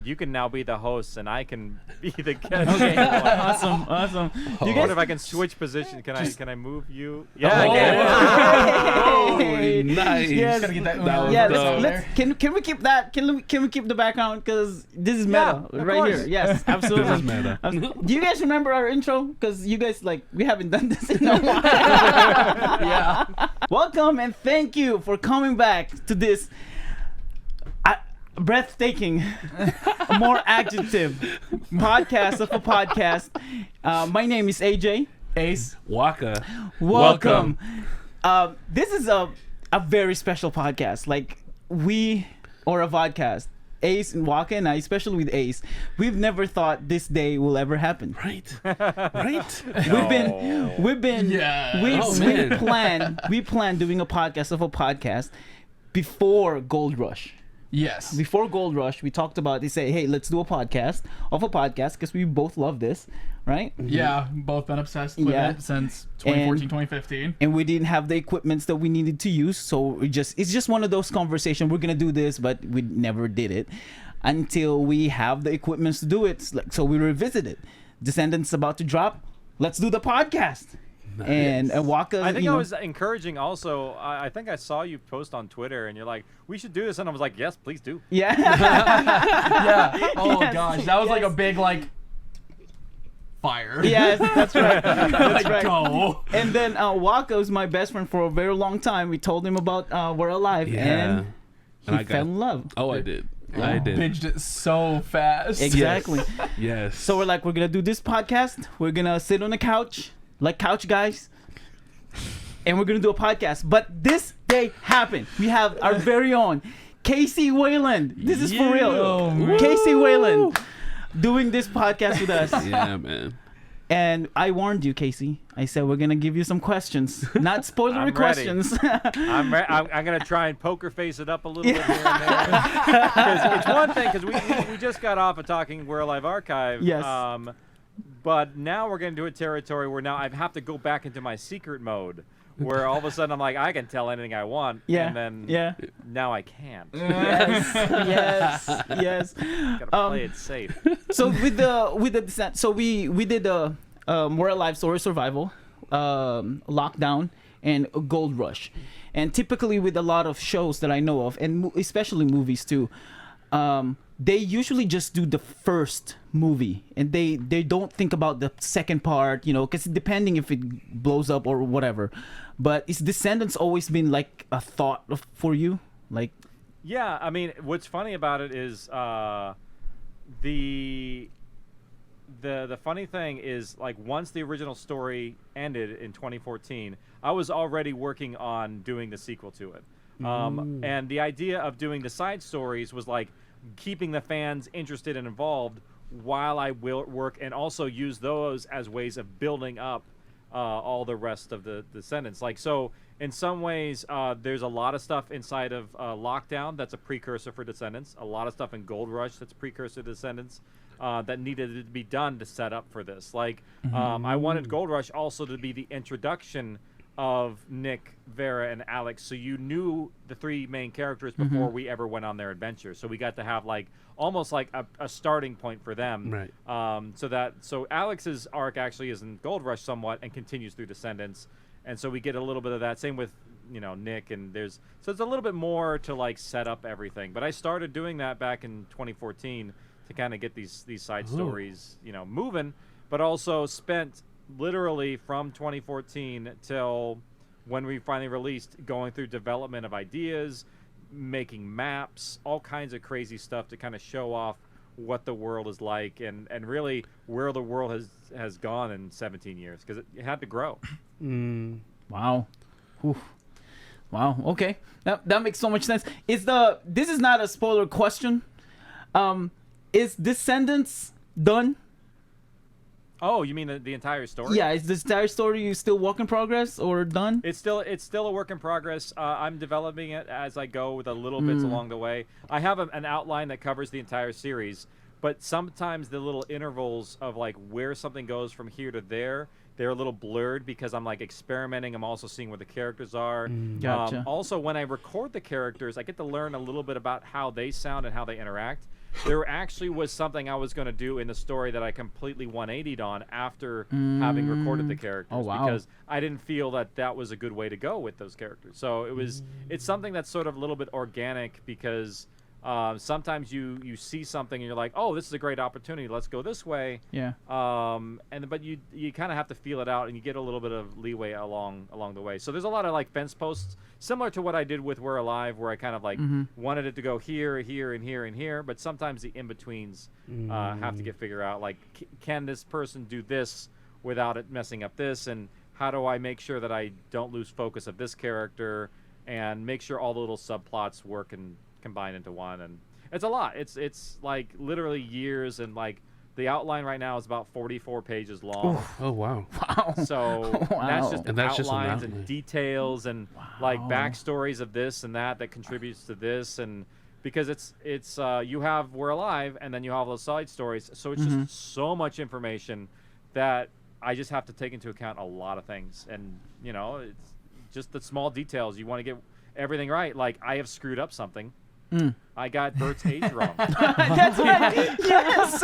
you can now be the host and I can be the guest. Okay, awesome. You guys, if I can switch position, can I move you? Yeah, Oh, I can. Hey. Nice. Yes. Gotta get that. Can we keep that? Can we keep the background? Because this is meta right course. here. Yes, absolutely. This is meta. Do you guys remember our intro? Because you guys we haven't done this in a while. Yeah. Welcome and thank you for coming back to this breathtaking, more adjective podcast of a podcast. My name is AJ. Ace. Waka. Welcome. This is a very special podcast. Like or a vodcast. Ace and Waka and I, especially with Ace, we've never thought this day will ever happen. Right. Right. We've been Yeah. we planned doing a podcast of a podcast before Gold Rush. Yes. Before Gold Rush, we talked about, they say, hey, let's do a podcast of a podcast because we both love this, right? Yeah. Both been obsessed with it since 2014, 2015. And we didn't have the equipments that we needed to use, so it's just one of those conversations. We're gonna do this, but we never did it until we have the equipments to do it. So we revisited. Descendants about to drop. Let's do the podcast. Nice. And Waka, I think I was encouraging also. I think I saw you post on Twitter and you're like, we should do this. And I was like, yes, please do. yeah. Yeah. Oh Yes, gosh, that was like a yes. big fire. Yes, that's right. That's right. Go. And then Waka was my best friend for a very long time. We told him about We're Alive, Yeah. and I he fell in love. Oh, I did. I did. Binged it so fast. Exactly. Yes. So we're gonna do this podcast. We're gonna sit on the couch, like couch guys, and we're gonna do a podcast. But this day happened. We have our very own KC Wayland. This is for real. Oh, man. KC Wayland doing this podcast with us. Yeah, man. And I warned you, Casey. I said we're gonna give you some questions, not spoilery I'm ready. questions. I'm gonna try and poker face it up a little bit here and there. 'Cause it's one thing because we just got off of talking We're Alive Archive. Yes. But now we're gonna do a territory where now I have to go back into my secret mode, where all of a sudden I'm like I can tell anything I want. Yeah. And then Yeah. now I can't. Yes. Gotta play it safe. So with the descent, so we did We're Alive Story Survival, Lockdown, and Gold Rush, and typically with a lot of shows that I know of, and especially movies too, they usually just do the first movie, and they don't think about the second part, because depending if it blows up or whatever. But is Descendants always been like a thought for you, like? Yeah, I mean, what's funny about it is the funny thing is, like, once the original story ended in 2014, I was already working on doing the sequel to it. And the idea of doing the side stories was like keeping the fans interested and involved while I will work, and also use those as ways of building up all the rest of the Descendants. Like, so in some ways, there's a lot of stuff inside of Lockdown that's a precursor for Descendants. A lot of stuff in Gold Rush that's precursor to Descendants that needed to be done to set up for this. Like, I wanted Gold Rush also to be the introduction of Nick, Vera, and Alex, so you knew the three main characters before we ever went on their adventure. So we got to have like almost like a starting point for them. Right. So Alex's arc actually is in Gold Rush somewhat and continues through Descendants, and so we get a little bit of that. Same with Nick, and there's a little bit more to like set up everything. But I started doing that back in 2014 to kind of get these side stories moving, but also spent literally from 2014 till when we finally released going through development of ideas, making maps, all kinds of crazy stuff to kind of show off what the world is like and really where the world has gone in 17 years, because it had to grow. Wow. Oof. Wow. Okay. That makes so much sense. This is not a spoiler question. Is Descendants done? Oh, you mean the entire story? Yeah, is this entire story still work in progress or done? It's still a work in progress. I'm developing it as I go with a little bits along the way. I have an outline that covers the entire series, but sometimes the little intervals of like where something goes from here to there, they're a little blurred because I'm like experimenting. I'm also seeing where the characters are. Gotcha. Also, when I record the characters, I get to learn a little bit about how they sound and how they interact. there actually was something I was going to do in the story that I completely 180'd on after having recorded the characters. Oh, wow. Because I didn't feel that was a good way to go with those characters. So it's something that's sort of a little bit organic because sometimes you see something and you're like, oh, this is a great opportunity. Let's go this way. Yeah. But you kind of have to feel it out, and you get a little bit of leeway along the way. So there's a lot of like fence posts, similar to what I did with We're Alive, where I kind of like wanted it to go here, here, and here, and here. But sometimes the in betweens have to get figured out. Like, can this person do this without it messing up this? And how do I make sure that I don't lose focus of this character and make sure all the little subplots work and combine into one? And it's a lot. It's like literally years, and like the outline right now is about 44 pages long. Oh wow! So that's just And that's just an outlines outline. and details and like backstories of this and that contributes to this. And because it's you have We're Alive, and then you have those side stories, so it's just so much information that I just have to take into account a lot of things. And it's just the small details. You want to get everything right. Like, I have screwed up something. I got Bert's age wrong. That's right. Yes.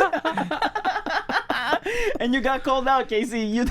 And you got called out, KC. You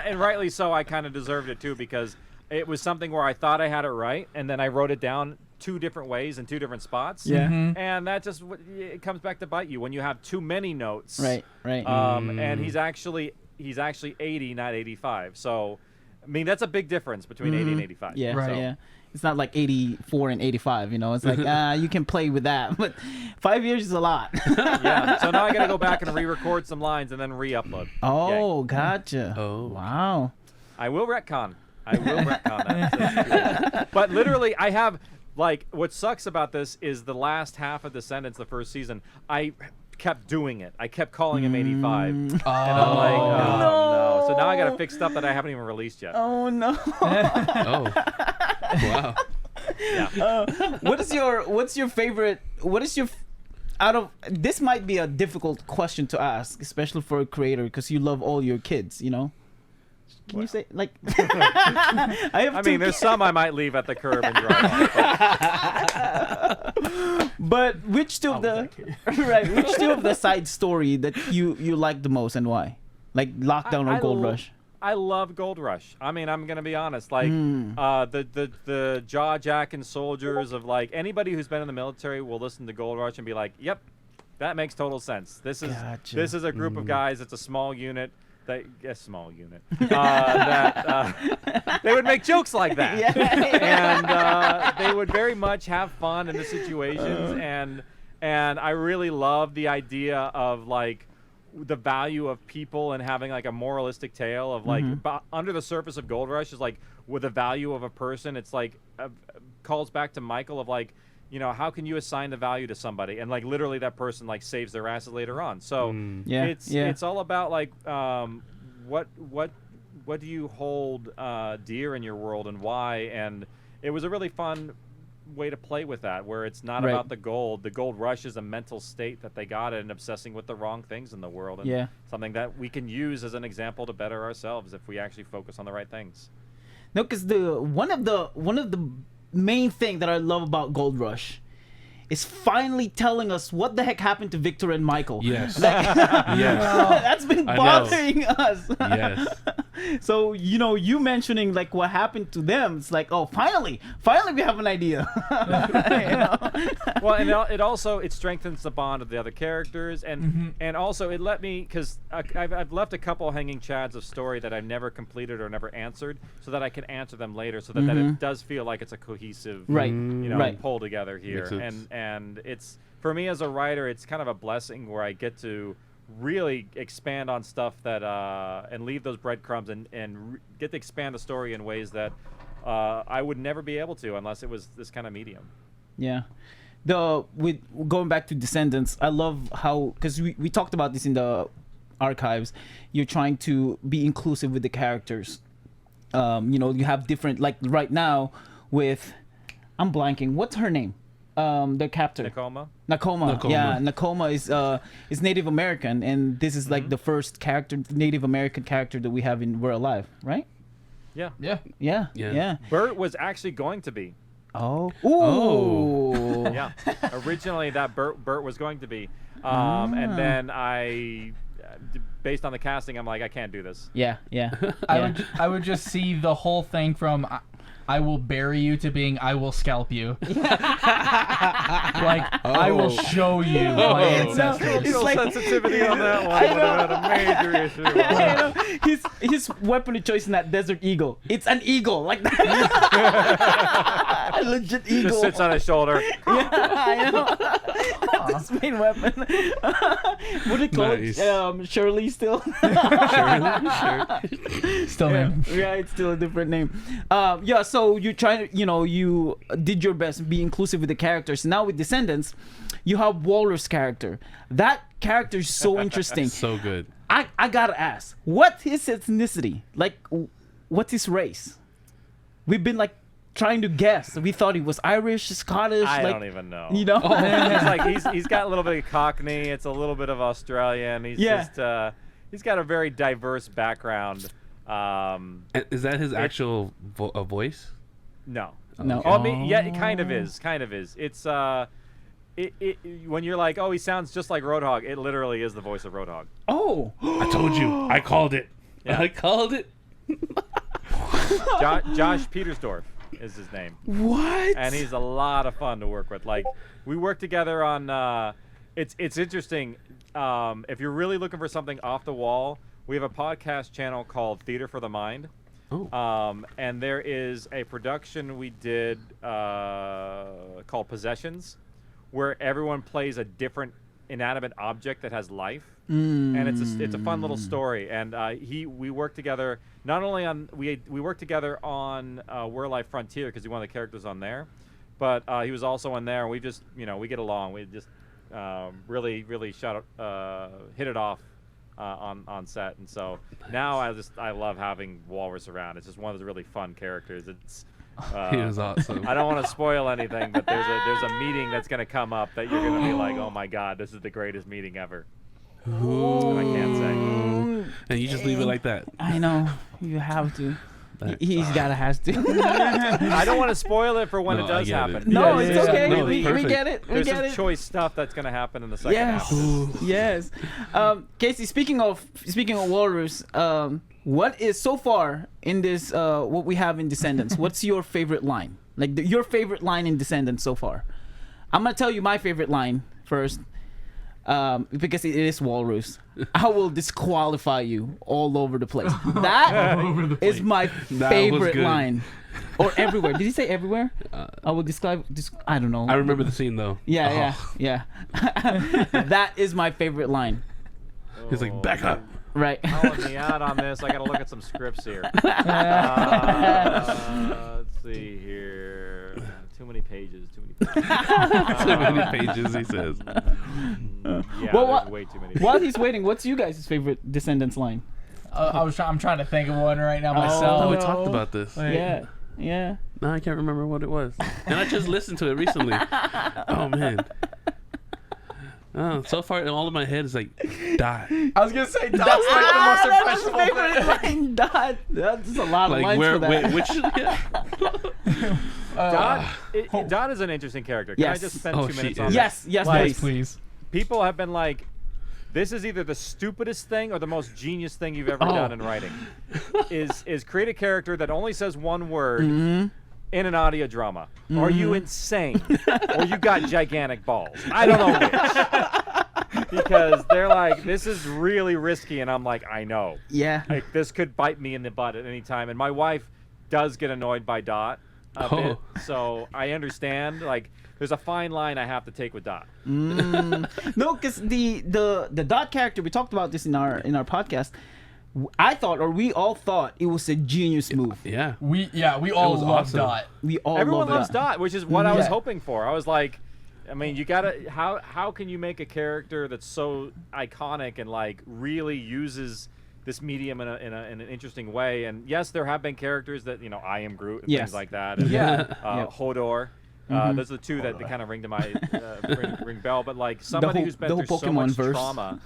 and rightly so. I kind of deserved it too, because it was something where I thought I had it right, and then I wrote it down 2 different ways in 2 different spots. Yeah. And that just it comes back to bite you when you have too many notes. Right. And he's actually 80, not 85. So, I mean, that's a big difference between 80 and 85. Yeah. Right. Yeah. It's not like 84 and 85, It's like, you can play with that. But 5 years is a lot. Yeah. So now I got to go back and re-record some lines and then re-upload. Oh, Yay. gotcha. Oh. Wow. I will retcon that. But literally, I have, like, what sucks about this is the last half of Descendants, the first season, I kept doing it. I kept calling him 85. And I'm like, oh, no. So now I got to fix stuff that I haven't even released yet. Oh, no. Oh. Wow. Yeah. What's your favorite, this might be a difficult question to ask, especially for a creator, because you love all your kids, Can you say, like... I mean, there's some I might leave at the curb and drive off. But which two of the side story that you like the most, and why? Like Lockdown or Gold Rush? I love Gold Rush. I mean, I'm gonna be honest. Like, the jaw-jacking soldiers of, like, anybody who's been in the military will listen to Gold Rush and be like, "Yep, that makes total sense. This is a group of guys. It's a small unit." That they would make jokes like that, and they would very much have fun in the situations, and I really love the idea of, like, the value of people and having, like, a moralistic tale of, like, under the surface of Gold Rush is, like, with the value of a person. It's like calls back to Michael of, like, how can you assign the value to somebody, and, like, literally that person, like, saves their asses later on. So it's all about, like, what do you hold dear in your world, and why? And it was a really fun way to play with that, where it's not about the gold. The Gold Rush is a mental state that they got in obsessing with the wrong things in the world, and something that we can use as an example to better ourselves if we actually focus on the right things. No, because one of the main thing that I love about Gold Rush is finally telling us what the heck happened to Victor and Michael. Yes. Yes. That's been bothering us. Yes. So, you mentioning, like, what happened to them, it's like, oh, finally we have an idea. Well, and it strengthens the bond of the other characters, and also it let me, because I've left a couple hanging chads of story that I've never completed or never answered, so that I can answer them later, so that it does feel like it's a cohesive, pull together here. And it's, for me as a writer, it's kind of a blessing where I get to really expand on stuff that and leave those breadcrumbs and get to expand the story in ways that I would never be able to unless it was this kind of medium. Yeah. With going back to Descendants, I love how, because we talked about this in the archives, you're trying to be inclusive with the characters. You have different, like right now with, I'm blanking, what's her name? The captor. Nakoma. Yeah, Nakoma is Native American, and this is like the first Native American character that we have in We're Alive, right? Yeah. Yeah. Bert was actually going to be. Oh. Ooh. Yeah. Originally, that Bert was going to be. And then based on the casting, I'm like, I can't do this. Yeah. I would just see the whole thing from I will bury you to being I will scalp you. I will show you my ancestors. It's like, sensitivity on that one would have had a major issue. I know. His weapon of choice in that Desert Eagle. It's an eagle, like that. A legit eagle. Just sits on his shoulder. Yeah, I know. That's his main weapon. What do you call it? Shirley still? Still name. Yeah, it's still a different name. Yeah, so you try to, you did your best and be inclusive with the characters. Now with Descendants, you have Walrus character. That character is so interesting. So good. I gotta ask, what his ethnicity? Like, what's his race? We've been like trying to guess. We thought he was Irish, Scottish. I like, don't even know. You know? he's got a little bit of Cockney. It's a little bit of Australian. He's just he's got a very diverse background. Is that his actual voice? No. No. Oh, I mean, yeah, it kind of is. It's when you're like, oh, he sounds just like Roadhog. It literally is the voice of Roadhog. Oh. I told you. I called it. Yeah. I called it. Josh Petersdorf is his name. What? And he's a lot of fun to work with. Like, we work together on. It's interesting. If you're really looking for something off the wall, we have a podcast channel called Theater for the Mind. Oh. And there is a production we did called Possessions, where everyone plays a different inanimate object that has life, and it's a fun little story. And we worked together not only on we worked together on We're Alive Frontier because he's one of the characters on there, but he was also in there. And we just we get along. We just really hit it off. On set, and so now I love having Walrus around. It's just one of those really fun characters. It's he was awesome. I don't want to spoil anything, but there's a meeting that's gonna come up that you're gonna be like, oh my god, this is the greatest meeting ever. And I can't say. And you just leave it like that. I know. You have to. He's has to. I don't want to spoil it for when it does happen. No, it's okay. No, we get it. There's some choice stuff that's gonna happen in the second half. Yes. Casey, speaking of Walrus, what is so far in this what we have in Descendants? What's your favorite line? Like your favorite line in Descendants so far? I'm gonna tell you my favorite line first. Because it is Walrus. I will disqualify you all over the place. That is my favorite line. Or everywhere. Did he say everywhere? I will describe. I don't know. I remember the scene though. Yeah. That is my favorite line. He's like, back up. Right. Calling me out on this. I gotta look at some scripts here. Let's see here. Too many pages. Too many pages, he says. Yeah, well, there's way too many pages. While he's waiting, what's you guys' favorite Descendants line? I'm trying to think of one right now myself. Oh, we talked about this. Yeah. No, I can't remember what it was. And I just listened to it recently. Oh, man. Oh, so far, all in my head is like, die. I was going to say, that's like the most impressionable favorite line. Die. That's a lot of lines for that. Dot is an interesting character. Can I just spend 2 minutes on Yes, this? yes, please. People have been like, this is either the stupidest thing or the most genius thing you've ever done in writing. Is create a character that only says one word in an audio drama. Are you insane? Or you got gigantic balls? I don't know which. Because they're like, this is really risky, and I'm like, I know. Yeah. Like, this could bite me in the butt at any time. And my wife does get annoyed by Dot a bit, so I understand. Like, there's a fine line I have to take with Dot. No, because the Dot character, we talked about this in our podcast. We all thought it was a genius move. Yeah. We all love Dot. Everyone loves Dot, which is what I was hoping for. I was like, I mean, you gotta. How can you make a character that's so iconic and like really uses this medium in an interesting way? And yes, there have been characters that I Am Groot and things like that. And, Hodor. Those are the two that kind of ring to my ring bell. But like somebody who's been through so much trauma,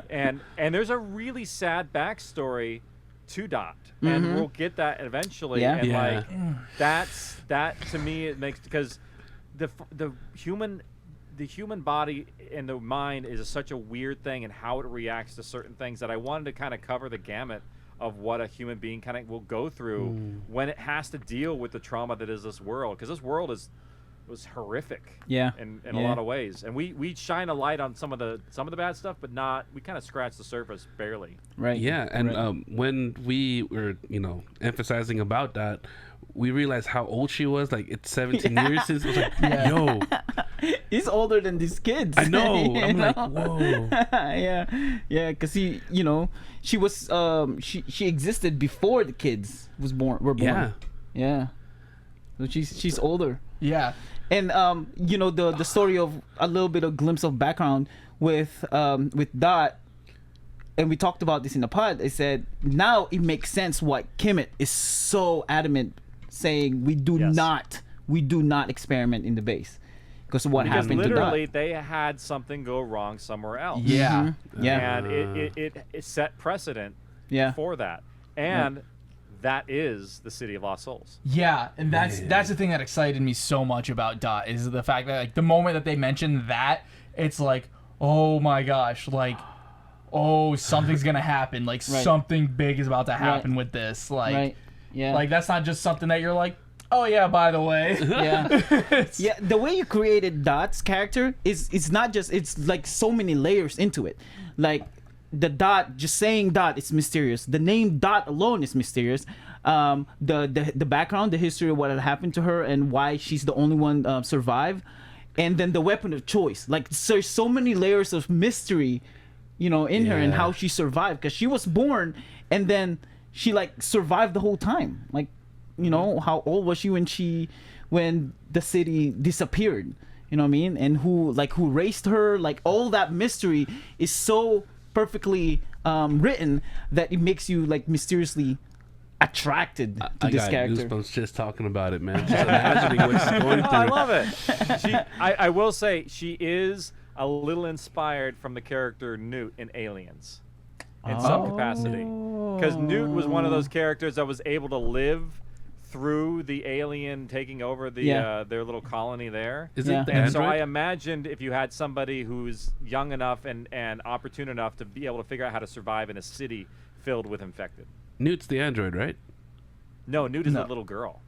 and there's a really sad backstory to Dot, and we'll get that eventually. Yeah. And Yeah. like that to me, it makes, because the human body and the mind is such a weird thing, and how it reacts to certain things, that I wanted to kind of cover the gamut of what a human being kind of will go through when it has to deal with the trauma that is this world, because this world was horrific in a lot of ways, and we shine a light on some of the bad stuff, but we kind of scratch the surface barely. Right. Yeah, and when we were, emphasizing about that, we realized how old she was. Like, it's 17 years since. I was like, yo, he's older than these kids. I know. I'm know? like, whoa. yeah, because she was she existed before the kids were born. Yeah. So she's older. Yeah. And the story of a little bit of glimpse of background with Dot, and we talked about this in the pod. I said now it makes sense why Kemet is so adamant, saying we do not experiment in the base, because happened literally to Dot. they had something go wrong somewhere else. Yeah. Yeah. And it set precedent for that, and that is the City of Lost Souls. Yeah, and that's the thing that excited me so much about Dot, is the fact that, like, the moment that they mentioned that, it's like, oh my gosh, like, oh, something's gonna happen, like something big is about to happen with this, like, like, that's not just something that you're like, oh yeah, by the way. Yeah, the way you created Dot's character is not just, it's like so many layers into it. Like, the Dot, just saying Dot, it's mysterious. The name Dot alone is mysterious. The background, the history of what had happened to her, and why she's the only one survived, and then the weapon of choice. Like, there's so many layers of mystery, in her, and how she survived, because she was born and then she like survived the whole time. Like, how old was she when the city disappeared? You know what I mean? And who raised her? Like, all that mystery is so perfectly written that it makes you like mysteriously attracted to this character. I got goosebumps just talking about it, man. Just imagining what she's going through. I love it. I will say she is a little inspired from the character Newt in Aliens, in some capacity, because Newt was one of those characters that was able to live through the alien taking over their little colony there. Is it the And so android? I imagined if you had somebody who's young enough and opportune enough to be able to figure out how to survive in a city filled with infected. Newt's the android, right? No, Newt is a little girl.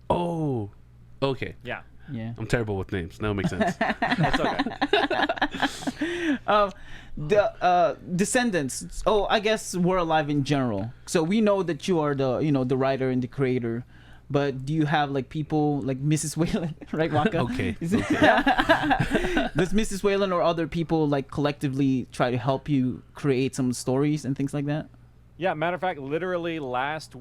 Oh, okay. Yeah. Yeah. I'm terrible with names. No, it makes sense. That's okay. The Descendants. Oh, I guess We're Alive in general. So we know that you are the writer and the creator, but do you have like people like Mrs. Wayland, right, Waka? Okay. Does Mrs. Wayland or other people like collectively try to help you create some stories and things like that? Yeah, matter of fact, literally last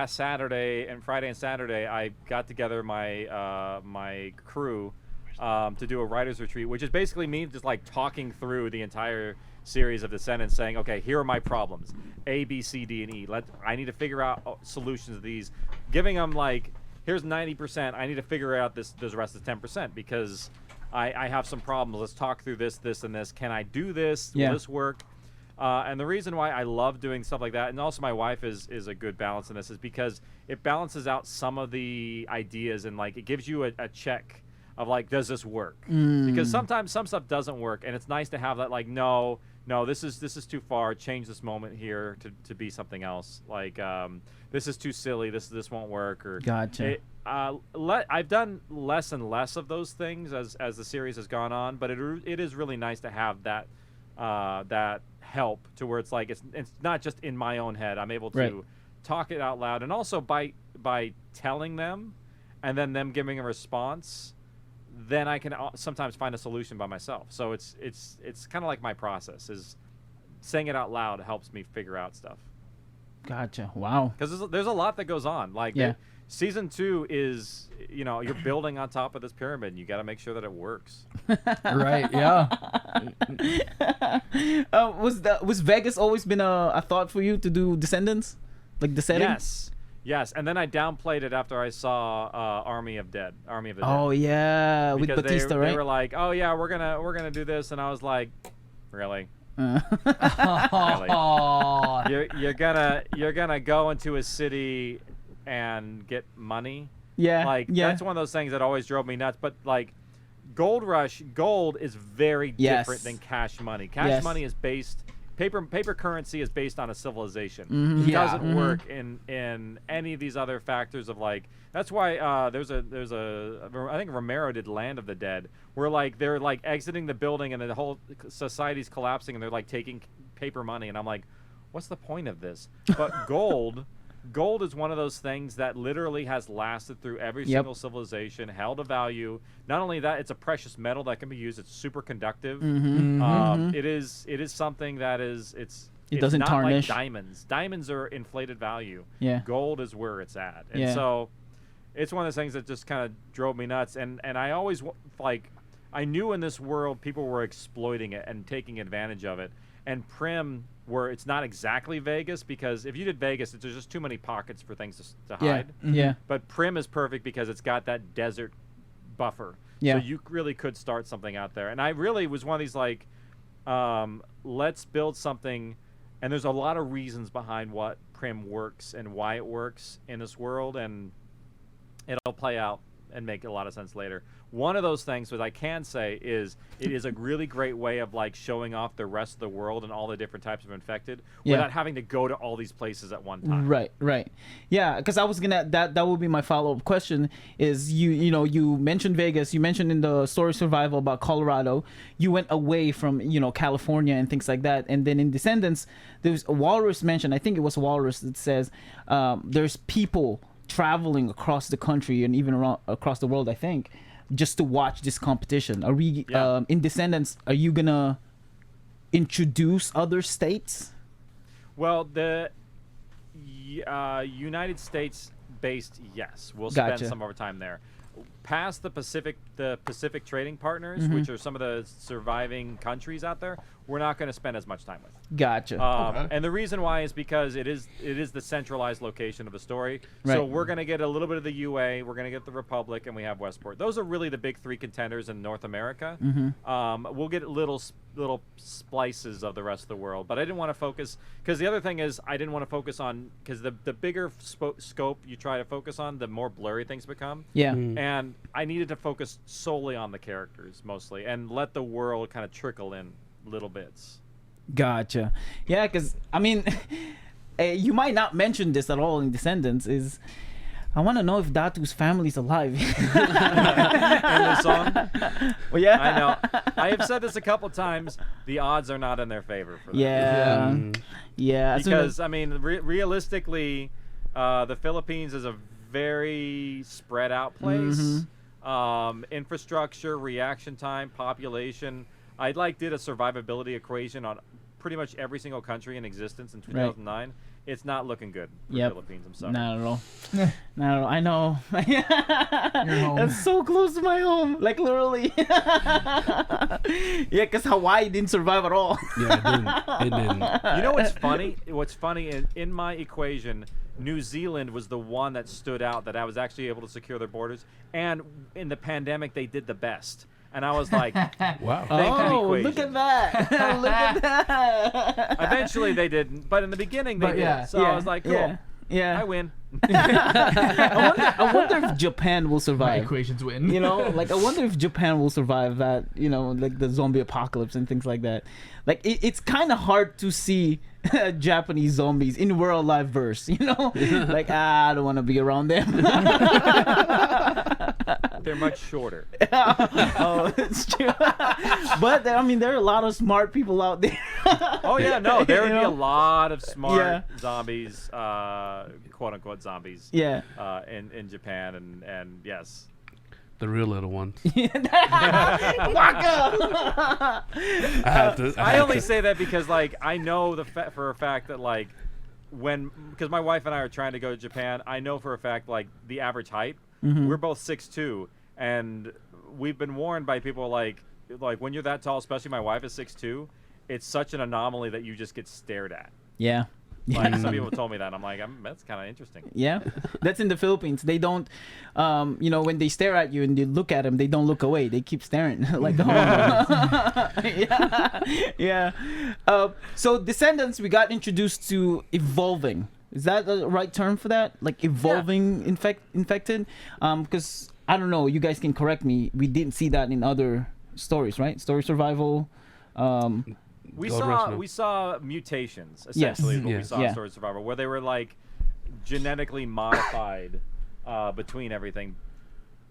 Saturday and Friday and Saturday, I got together my crew to do a writer's retreat, which is basically me just like talking through the entire series of Descendants, saying, okay, here are my problems, A, B, C, D, and E. I need to figure out solutions to these, giving them like, here's 90%, I need to figure out this rest of 10%, because I have some problems. Let's talk through this, and this. Can I do this? Will this work? And the reason why I love doing stuff like that, and also my wife is a good balance in this, is because it balances out some of the ideas, and like it gives you a check of like, does this work? Because sometimes some stuff doesn't work, and it's nice to have that like, no, this is too far. Change this moment here to be something else. Like, this is too silly. This won't work. Or Gotcha. I've done less and less of those things as the series has gone on, but it is really nice to have that help, to where it's like it's not just in my own head. I'm able to talk it out loud, and also by telling them and then them giving a response, then I can sometimes find a solution by myself. So it's kind of like my process is saying it out loud helps me figure out stuff. Gotcha. Wow. Because there's a lot that goes on. Like season 2 is, you're building on top of this pyramid, and you got to make sure that it works. Right. Yeah. Was Vegas always been a thought for you to do Descendants, like the setting? Yes. And then I downplayed it after I saw Army of the Dead. Oh yeah, because with Batista, right? They were like, oh yeah, we're gonna do this, and I was like, really? Oh. You're gonna go into a city and get money. Yeah. Like that's one of those things that always drove me nuts. But like gold is very different than cash money. Cash money is based paper currency is based on a civilization. Mm-hmm. It doesn't work in any of these other factors of like. That's why there's a I think Romero did Land of the Dead, where like they're like exiting the building and the whole society's collapsing and they're like taking paper money, and I'm like, what's the point of this? But gold is one of those things that literally has lasted through every single civilization, held a value. Not only that, it's a precious metal that can be used. It's super conductive. It is something that it's doesn't not tarnish. like diamonds. Diamonds are inflated value. Yeah. Gold is where it's at. And so it's one of those things that just kind of drove me nuts. And I always like, I knew in this world people were exploiting it and taking advantage of it. And Prim, where it's not exactly Vegas, because if you did Vegas, there's just too many pockets for things to hide. Yeah. But Prim is perfect because it's got that desert buffer. Yeah. So you really could start something out there. And I really was one of these like, let's build something. And there's a lot of reasons behind what Prim works and why it works in this world. And it'll play out and make a lot of sense later. One of those things that I can say is it is a really great way of like showing off the rest of the world and all the different types of infected without having to go to all these places at one time. Right. Yeah, because I was gonna that would be my follow-up question is you mentioned Vegas, you mentioned in the story Survival about Colorado, you went away from California and things like that, and then in Descendants there's a Walrus mentioned, I think it was Walrus that says there's people traveling across the country and even around across the world, I think, just to watch this competition. Are we in Descendants, are you gonna introduce other states? Well, the United States based, yes, we'll spend some of our time there. Past the Pacific trading partners, which are some of the surviving countries out there, we're not going to spend as much time with. Gotcha. And the reason why is because it is the centralized location of the story. Right. So we're going to get a little bit of the UA, we're going to get the Republic, and we have Westport. Those are really the big three contenders in North America. We'll get little splices of the rest of the world, but I didn't want to focus, because the other thing is I didn't want to focus on, because the bigger scope you try to focus on, the more blurry things become. Yeah. And I needed to focus solely on the characters mostly and let the world kind of trickle in little bits. Gotcha. Yeah, because I mean, you might not mention this at all in Descendants. Is I want to know if Datu's family's alive. In the song? Well, yeah. I know. I have said this a couple times. The odds are not in their favor for that. Yeah. Because I mean, realistically, the Philippines is a very spread out place. Infrastructure, reaction time, population. I did a survivability equation on pretty much every single country in existence in 2009. Right. It's not looking good for the Philippines. I'm sorry. Not at all. Not at all. I know. That's so close to my home. Like literally. Yeah, because Hawaii didn't survive at all. Yeah, it didn't. You know what's funny? What's funny in my equation, New Zealand was the one that stood out, that I was actually able to secure their borders. And in the pandemic, they did the best. And I was like, wow. Look at that. Look at that. Eventually they didn't, but in the beginning they did. So I was like, cool. Yeah. I win. I wonder if Japan will survive. My equations win. I wonder if Japan will survive that, like the zombie apocalypse and things like that. Like it's kind of hard to see Japanese zombies in We're Alive verse, like I don't want to be around them. They're much shorter. Oh, it's true. But I mean, there are a lot of smart people out there. Oh yeah, no, there would be a lot of smart zombies, quote unquote zombies. Yeah. In Japan and yes. The real little ones. I only say that because like I know for a fact that like because my wife and I are trying to go to Japan, I know for a fact like the average height. We're both 6'2", and we've been warned by people like when you're that tall, especially my wife is 6'2", it's such an anomaly that you just get stared at. Yeah. Like, some people told me that. I'm like, that's kind of interesting. Yeah, that's in the Philippines. They don't, when they stare at you and you look at them, they don't look away. They keep staring like the yeah. So Descendants, we got introduced to evolving. Is that the right term for that? Like evolving infected? Because I don't know. You guys can correct me. We didn't see that in other stories, right? Story survival. We saw mutations essentially. Yes. What we saw in Story Survivor, where they were like genetically modified between everything.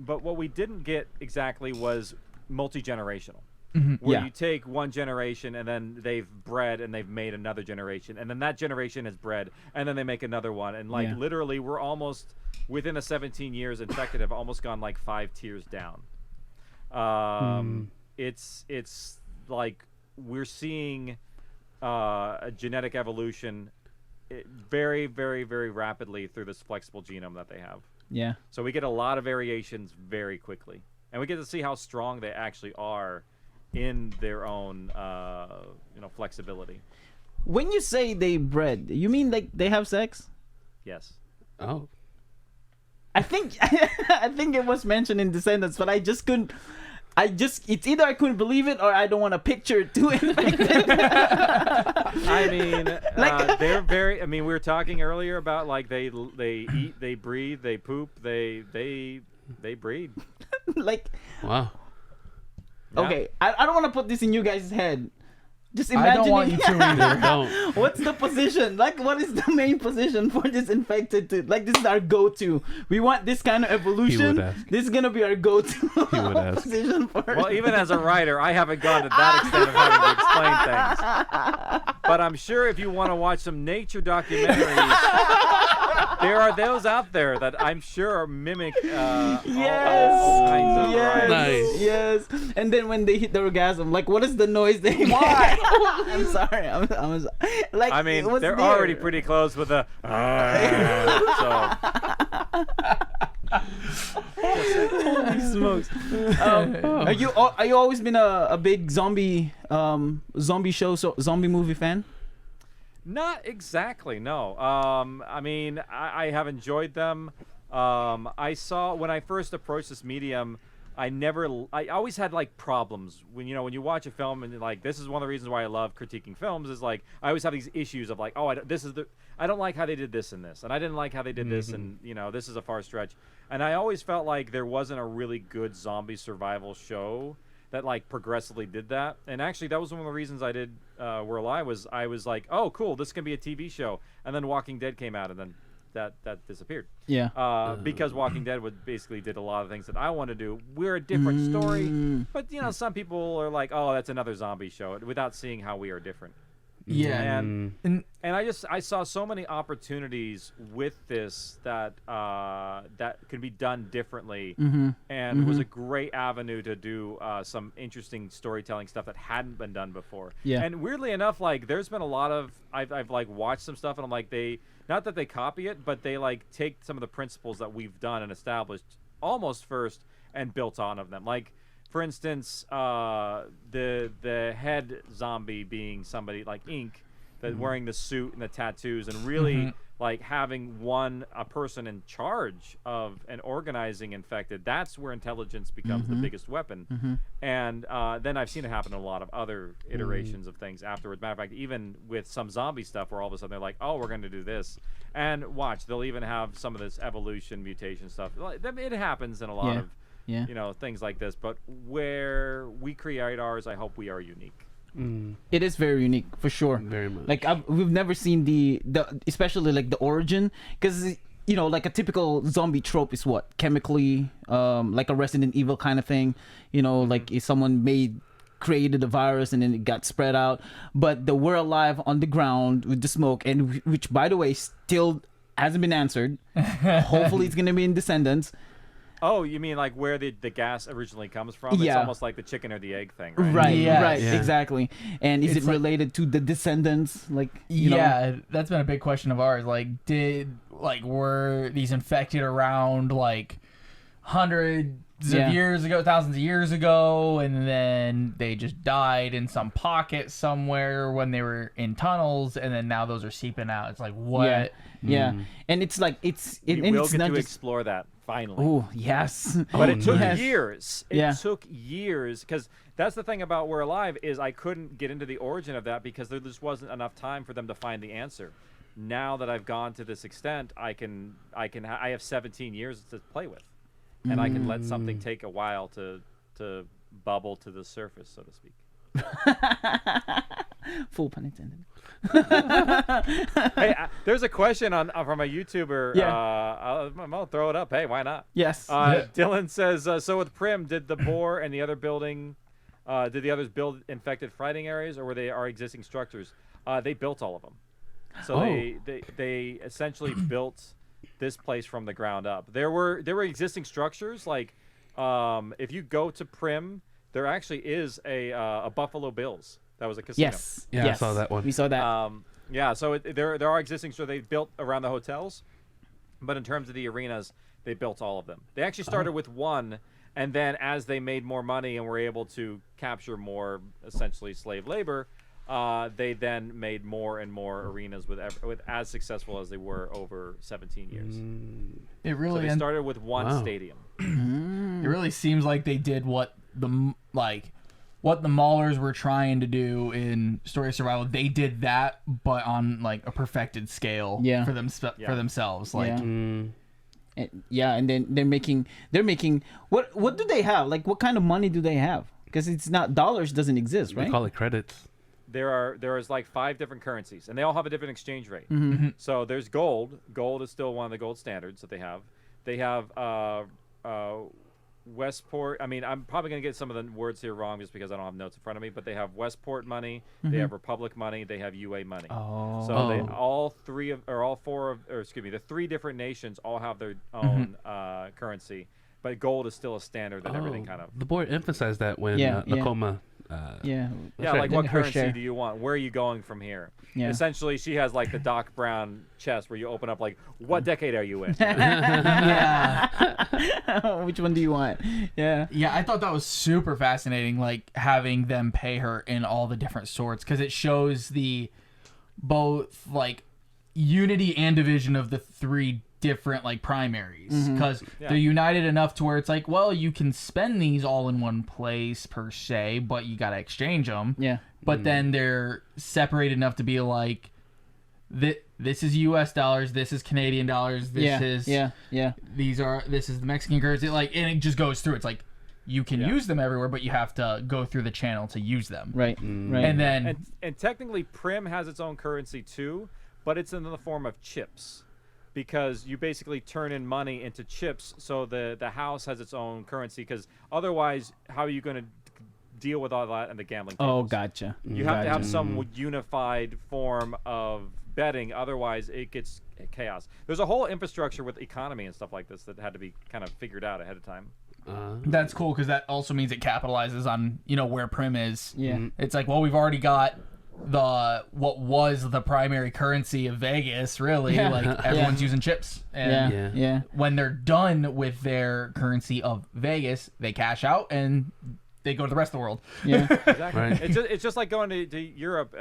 But what we didn't get exactly was multi-generational. Where you take one generation and then they've bred and they've made another generation, and then that generation has bred and then they make another one, and like literally we're almost within the 17 years infected have almost gone like 5 tiers down. It's like we're seeing a genetic evolution very, very, very rapidly through this flexible genome that they have. Yeah. So we get a lot of variations very quickly, and we get to see how strong they actually are in their own, flexibility. When you say they bred, you mean like they have sex? Yes. Oh. I think it was mentioned in Descendants, but I just couldn't. It's either I couldn't believe it or I don't want to picture it too infected. I mean, they're very. I mean, we were talking earlier about like they eat, they breathe, they poop, they breed. Like, wow. Yeah. Okay, I don't want to put this in you guys' head. Just imagine. I don't want you to either. Don't. What's the position? Like, what is the main position for this infected to? Like, this is our go-to. We want this kind of evolution. This is gonna be our go-to position for. Well, even as a writer, I haven't gone to that extent of having to explain things. But I'm sure if you want to watch some nature documentaries, there are those out there that I'm sure mimic all kinds of varieties. Nice. Yes. And then when they hit the orgasm, like, what is the noise they make? Why? I'm sorry. I was like, I mean, they're already pretty close with the. Holy smokes! Are you always been a big zombie movie fan? Not exactly, no. I mean, I have enjoyed them. I saw when I first approached this medium, I always had like problems when you watch a film and like, this is one of the reasons why I love critiquing films is like I always have these issues of like, I don't like how they did this and this, and I didn't like how they did this, and this is a far stretch, and I always felt like there wasn't a really good zombie survival show that like progressively did that. And actually that was one of the reasons I did We're Alive. I was like, oh cool, this can be a TV show, and then Walking Dead came out, and then that disappeared. Yeah. Because Walking Dead basically did a lot of things that I want to do. We're a different story, but some people are like, oh, that's another zombie show, without seeing how we are different. Yeah. And I saw so many opportunities with this that could be done differently, and was a great avenue to do some interesting storytelling stuff that hadn't been done before. Yeah. And weirdly enough, like there's been a lot of I've like watched some stuff, and I'm like, not that they copy it, but they like take some of the principles that we've done and established almost first and built on of them. Like, for instance, the head zombie being somebody like Ink, that wearing the suit and the tattoos, and really like having a person in charge of and organizing infected. That's where intelligence becomes the biggest weapon. And then I've seen it happen in a lot of other iterations of things afterwards. Matter of fact, even with some zombie stuff, where all of a sudden they're like, oh, we're going to do this, and watch, they'll even have some of this evolution mutation stuff. It happens in a lot of things like this, but where we create ours, I hope we are unique. It is very unique, for sure. Very much. Like we've never seen the especially like the origin, because like a typical zombie trope is what, chemically, like a Resident Evil kind of thing. Like if someone created a virus and then it got spread out. But the We're Alive on the ground with the smoke, and which by the way still hasn't been answered. Hopefully it's gonna be in Descendants. Oh, you mean like where the gas originally comes from? It's almost like the chicken or the egg thing, right? Right, Yeah. Exactly. And is it related to the Descendants? Like, you know? That's been a big question of ours. Like, were these infected around like 100 of years ago, thousands of years ago, and then they just died in some pocket somewhere when they were in tunnels, and then now those are seeping out. It's like, what? Yeah. And it's like We will get to explore that finally. Oh, yes. But it took yes. years. It took years, because that's the thing about We're Alive is I couldn't get into the origin of that because there just wasn't enough time for them to find the answer. Now that I've gone to this extent, I have 17 years to play with, and I can let something take a while to bubble to the surface, so to speak. Full pun intended. Hey, there's a question from a YouTuber. I'm gonna throw it up. Hey, why not? Yes. Dylan says, so with Prim, did the boar and the other building, did the others build infected fighting areas, or were they our existing structures? They built all of them. So they essentially built this place from the ground up. There were existing structures, like if you go to Prim, there actually is a Buffalo Bills. That was a casino. Yes. Yeah, yes. I saw that one. We saw that. So there are existing. So they built around the hotels, but in terms of the arenas, they built all of them. They actually started with one, and then as they made more money and were able to capture more, essentially slave labor, they then made more and more arenas with as successful as they were over 17 years. It really so they started with one stadium. It really seems like they did what the Maulers were trying to do in Story of Survival. They did that, but on like a perfected scale for themselves. Like, and then they're making what do they have? Like, what kind of money do they have? Because it's not dollars, doesn't exist, right? They call it credits. There is like 5 different currencies, and they all have a different exchange rate. So there's gold. Gold is still one of the gold standards that they have. They have Westport. I mean, I'm probably gonna get some of the words here wrong just because I don't have notes in front of me. But they have Westport money. They have Republic money. They have UA money. So they the 3 different nations all have their own currency. But gold is still a standard that everything kind of. The board emphasized that when Nakoma. Like what currency do you want? Where are you going from here? Yeah. Essentially, she has like the Doc Brown chest where you open up like, what decade are you in? Which one do you want? Yeah. Yeah, I thought that was super fascinating, like having them pay her in all the different sorts, because it shows the both like unity and division of the 3 different like primaries, because they're united enough to where it's like, well, you can spend these all in one place per se, but you gotta exchange them. But then they're separated enough to be like, this is US dollars, this is Canadian dollars, this is this is the Mexican currency, like, and it just goes through. It's like you can use them everywhere, but you have to go through the channel to use them. Right. And then and technically Prim has its own currency too, but it's in the form of chips. Because you basically turn in money into chips, so the house has its own currency. Because otherwise, how are you going to deal with all that and the gambling tables? Oh, gotcha. You have to have some unified form of betting. Otherwise, it gets chaos. There's a whole infrastructure with economy and stuff like this that had to be kind of figured out ahead of time. That's cool, because that also means it capitalizes on where Prim is. It's like, well, we've already got what was the primary currency of Vegas, really. Like, everyone's using chips, and when they're done with their currency of Vegas, they cash out and they go to the rest of the world. Exactly. Right. It's just like going to Europe.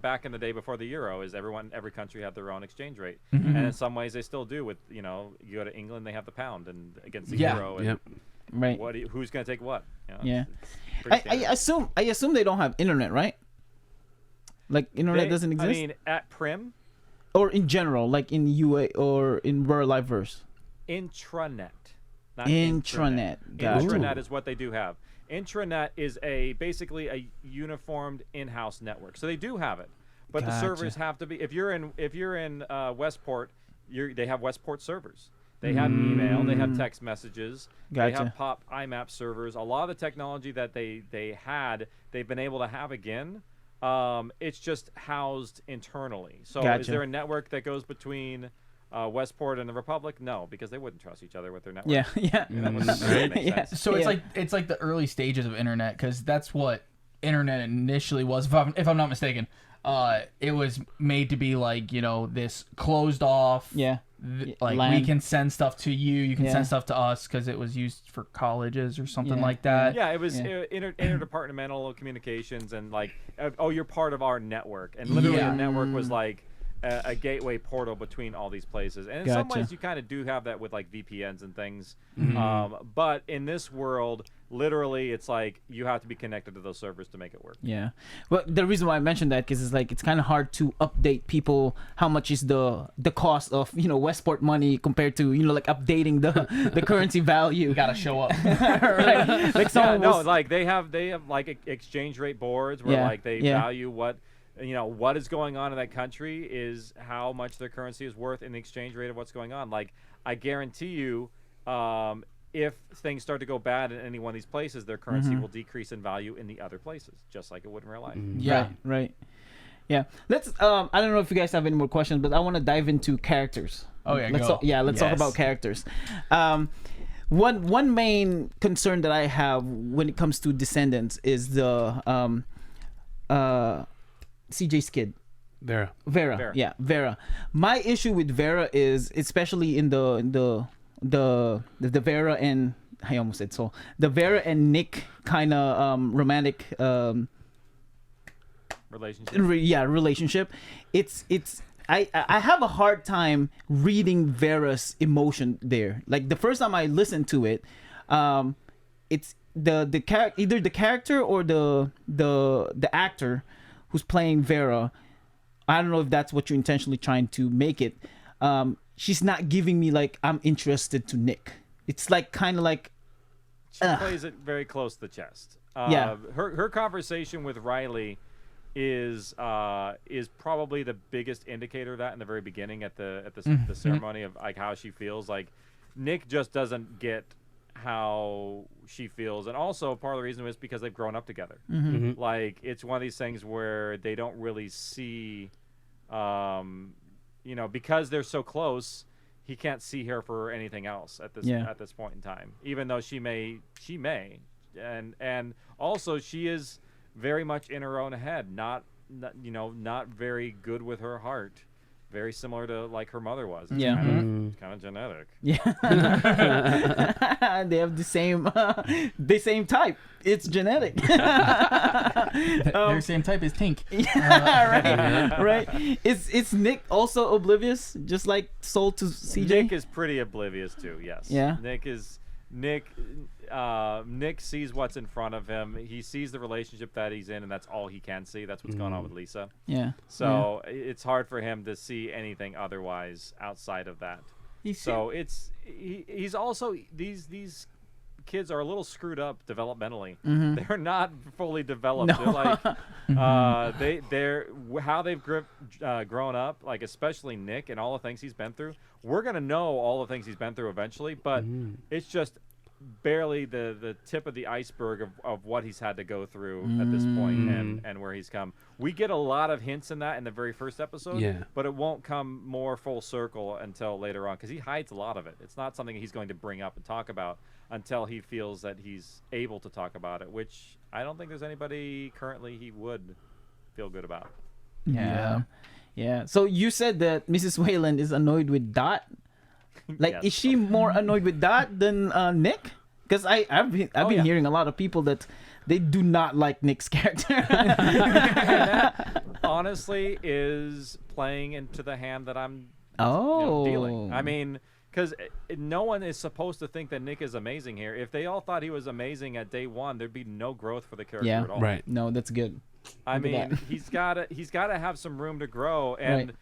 Back in the day before the euro, is every country had their own exchange rate, and in some ways they still do. With you go to England, they have the pound, and against the euro, and right. Who's going to take what? I assume they don't have internet, right? Like, internet doesn't exist? I mean, at Prim? Or in general, like in UA or in We're Alive verse? Intranet. Not Intranet. Intranet is what they do have. Intranet is basically a uniformed in-house network. So they do have it. But the servers have to be... If you're in Westport, they have Westport servers. They have email. They have text messages. They have POP IMAP servers. A lot of the technology that they had, they've been able to have again. It's just housed internally. So is there a network that goes between Westport and the Republic? No, because they wouldn't trust each other with their network. So it's like the early stages of internet, because that's what internet initially was, if I'm not mistaken. It was made to be like, this closed off like we land. can send stuff to you, you can Yeah. send stuff to us because it was used for colleges or something Yeah. like that. Yeah, it was Yeah. interdepartmental communications and like, oh, you're part of our network, and literally Yeah. the network was like a gateway portal between all these places. And in some Gotcha. ways, you kind of do have that with like VPNs and things. Mm-hmm. But in this world, literally, it's like you have to be connected to those servers to make it work. Yeah, well, the reason why I mentioned that because it's like it's kind of hard to update people. How much is the cost of Westport money compared to like updating the currency value? You gotta show up. Right? Like someone No, was, like they have like exchange rate boards where Yeah, like they yeah. value what is going on in that country is how much their currency is worth in the exchange rate of what's going on. Like I guarantee you, if things start to go bad in any one of these places, their currency will decrease in value in the other places, just like it would in real life. Yeah. right. Yeah, let's. I don't know if you guys have any more questions, but I want to dive into characters. Oh, yeah, let's go. talk, yeah, let's talk Yes. about characters. One main concern that I have when it comes to Descendants is the CJ's kid. Vera. Vera. Yeah, Vera. My issue with Vera is, especially in the Vera and I almost said so. The Vera and Nick kind of romantic Relationship. relationship. It's I have a hard time reading Vera's emotion there. Like the first time I listened to it, it's the character, either the character or the actor who's playing Vera. I don't know if that's what you're intentionally trying to make it. She's not giving me like I'm interested to Nick. It's like kind of like She plays it very close to the chest. Yeah. Her conversation with Riley is probably the biggest indicator of that in the very beginning at the ceremony of like how she feels. Like Nick just doesn't get how she feels, and also part of the reason is because they've grown up together. Like it's one of these things where they don't really see, because they're so close. He can't see her for anything else at this point in time, even though she may, and also she is very much in her own head, not very good with her heart, very similar to like her mother was. It's kind of genetic. yeah. They have the same type. It's genetic. Their same type is Tink. Right. Is Nick also oblivious, just like Soul to CJ? Nick is pretty oblivious too. Yes. Yeah. Nick sees what's in front of him. He sees the relationship that he's in, and that's all he can see. That's what's going on with Lisa. Yeah. So it's hard for him to see anything otherwise outside of that. So he's also these kids are a little screwed up developmentally. They're not fully developed. No. They're like they're how they've grown up, like especially Nick and all the things he's been through. We're gonna know all the things he's been through eventually, but it's just barely the tip of the iceberg of what he's had to go through at this point and where he's come. We get a lot of hints in that in the very first episode, but it won't come more full circle until later on because he hides a lot of it. It's not something he's going to bring up and talk about until he feels that he's able to talk about it, which I don't think there's anybody currently he would feel good about. Yeah. So you said that Mrs. Wayland is annoyed with Dot. Like, Yes. is she more annoyed with Dot than Nick? Because I've been hearing a lot of people that they do not like Nick's character. That, honestly, is playing into the hand that I'm dealing. I mean, because no one is supposed to think that Nick is amazing here. If they all thought he was amazing at day one, there'd be no growth for the character at all. Right. No, that's good. I Look at mean, he's gotta have some room to grow, and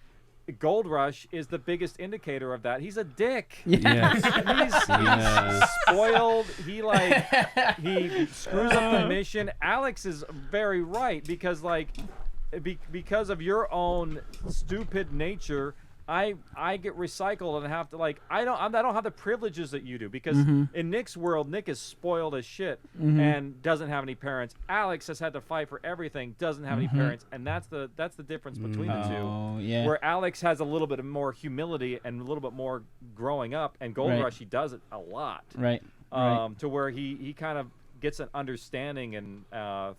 Gold Rush is the biggest indicator of that. He's a dick. Yes. He's spoiled. He screws up the mission. Alex is very right because because of your own stupid nature, I get recycled and have to I don't have the privileges that you do because in Nick's world, Nick is spoiled as shit and doesn't have any parents. Alex has had to fight for everything, doesn't have any parents, and that's the difference between the two. Yeah. Where Alex has a little bit more humility and a little bit more growing up, and Gold Rush he does it a lot. Right. To where he kind of gets an understanding and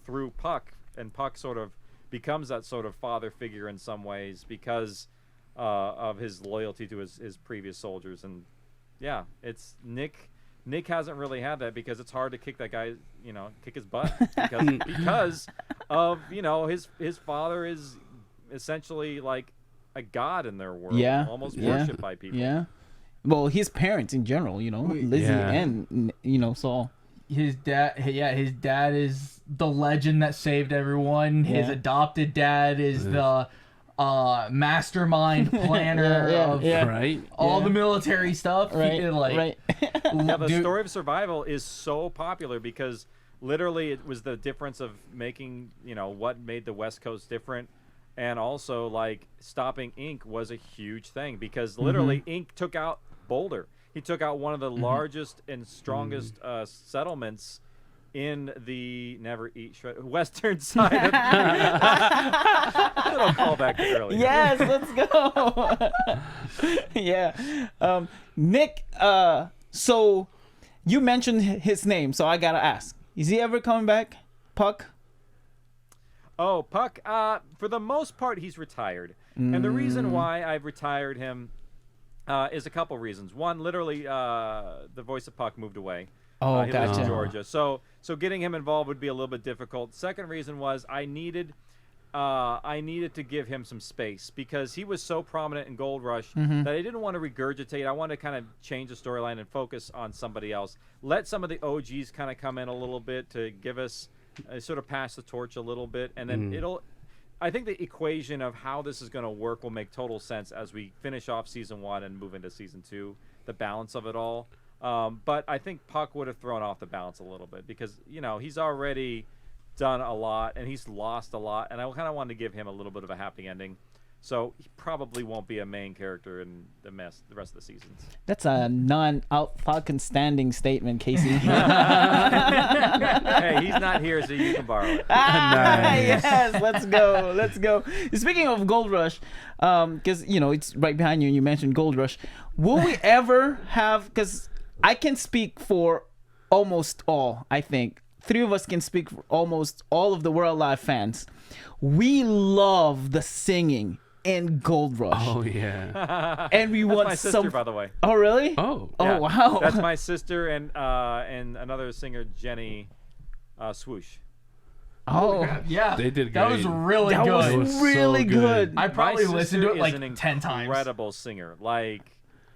through Puck, and Puck sort of becomes that sort of father figure in some ways because of his loyalty to his previous soldiers. And yeah, it's Nick hasn't really had that because it's hard to kick that guy, kick his butt because of, his father is essentially like a god in their world, almost worshipped by people. Yeah. Well, his parents in general, Lizzie and Saul. His dad is the legend that saved everyone. His adopted dad is the mastermind planner of all the military stuff. Right. The story of survival is so popular because literally it was the difference of making, what made the West Coast different. And also, like, stopping Ink was a huge thing because literally Ink took out Boulder. He took out one of the largest and strongest settlements in the western side of little callback to earlier. Yes, let's go. Yeah. Nick, so you mentioned his name, so I gotta ask. Is he ever coming back? Puck? Oh, Puck, for the most part, he's retired. And the reason why I've retired him is a couple reasons. One, literally, the voice of Puck moved away. Oh, he lives gotcha. in Georgia. So getting him involved would be a little bit difficult. Second reason was I needed to give him some space because he was so prominent in Gold Rush that I didn't want to regurgitate. I wanted to kind of change the storyline and focus on somebody else. Let some of the OGs kind of come in a little bit to give us sort of pass the torch a little bit, and then I think the equation of how this is going to work will make total sense as we finish off season 1 and move into season 2, the balance of it all. But I think Puck would have thrown off the balance a little bit because, he's already done a lot and he's lost a lot, and I kind of wanted to give him a little bit of a happy ending. So he probably won't be a main character in the rest of the seasons. That's a non-out Falcon standing statement, Casey. Hey, he's not here, so you can borrow it. Nice. Yes, let's go. Speaking of Gold Rush, because it's right behind you, and you mentioned Gold Rush. Will we ever have? Because I can speak for almost all. I think 3 of us can speak for almost all of the We're Alive fans. We love the singing in Gold Rush. Oh yeah. And we want my sister, by the way. Oh really? Oh. Oh yeah. Wow. That's my sister and another singer, Jenny Swoosh. Oh yeah. They did great. That was really that good. was really so good. I probably My listened to it sister is like an 10 times. Incredible singer, like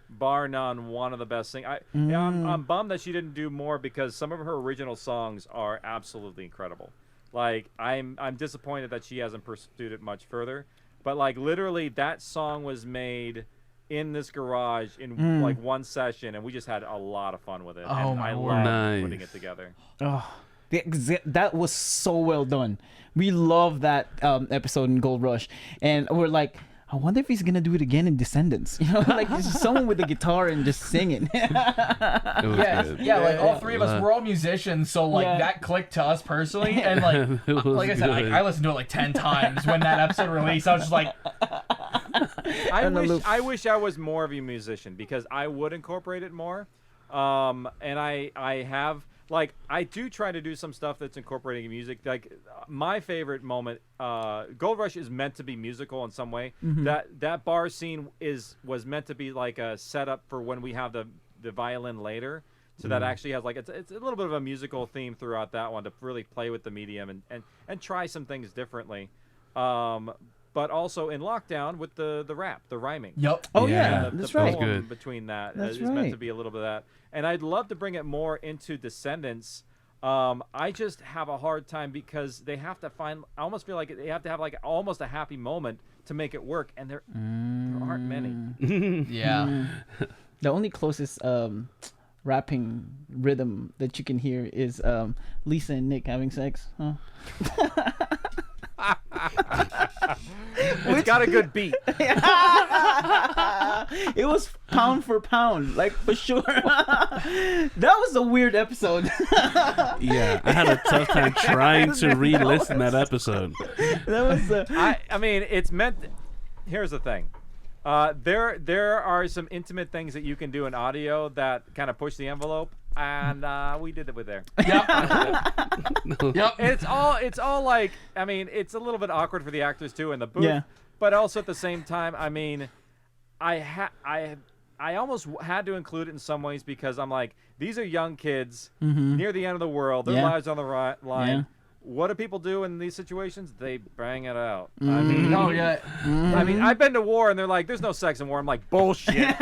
bar none, one of the best singers. I'm bummed that she didn't do more because some of her original songs are absolutely incredible. Like I'm disappointed that she hasn't pursued it much further. But like literally, that song was made in this garage in like one session, and we just had a lot of fun with it. Oh, and my I word. love Nice. putting it together. Oh, that was so well done. We love that episode in Gold Rush, and we're like, I wonder if he's gonna do it again in Descendants. Like just someone with a guitar and just singing. It was good. Yeah, like all 3 of us, we're all musicians, so like that clicked to us personally, and like, It was like I said, good. I listened to it like 10 times when that episode released. I was just like, I wish I was more of a musician because I would incorporate it more. And I have, like, I do try to do some stuff that's incorporating music. Like, my favorite moment, Gold Rush is meant to be musical in some way. That bar scene was meant to be like a setup for when we have the violin later. So that actually has like it's a little bit of a musical theme throughout that one to really play with the medium and try some things differently. But also in Lockdown with the rap, the rhyming. yep. Oh Yeah, yeah, The that's right. poem Good. between that That's is meant to right. be a little bit of that. And I'd love to bring it more into Descendants. I just have a hard time because they have to find. I almost feel like they have to have like almost a happy moment to make it work, and there aren't many. Yeah. The only closest rapping rhythm that you can hear is Lisa and Nick having sex. Huh? It's got a good beat. It was pound for pound, like for sure. That was a weird episode. Yeah, I had a tough time trying to re-listen that episode. That was. I mean, it's meant. Here's the thing. There are some intimate things that you can do in audio that kind of push the envelope, and we did it with there. Yep. It's all like, I mean, it's a little bit awkward for the actors too in the booth, Yeah. but also at the same time, I mean, I almost had to include it in some ways because I'm like, these are young kids near the end of the world. Their lives on the line. Yeah. What do people do in these situations? They bang it out. I mean, I mean, I've been to war, and they're like, "There's no sex in war." I'm like, "Bullshit." Bullshit.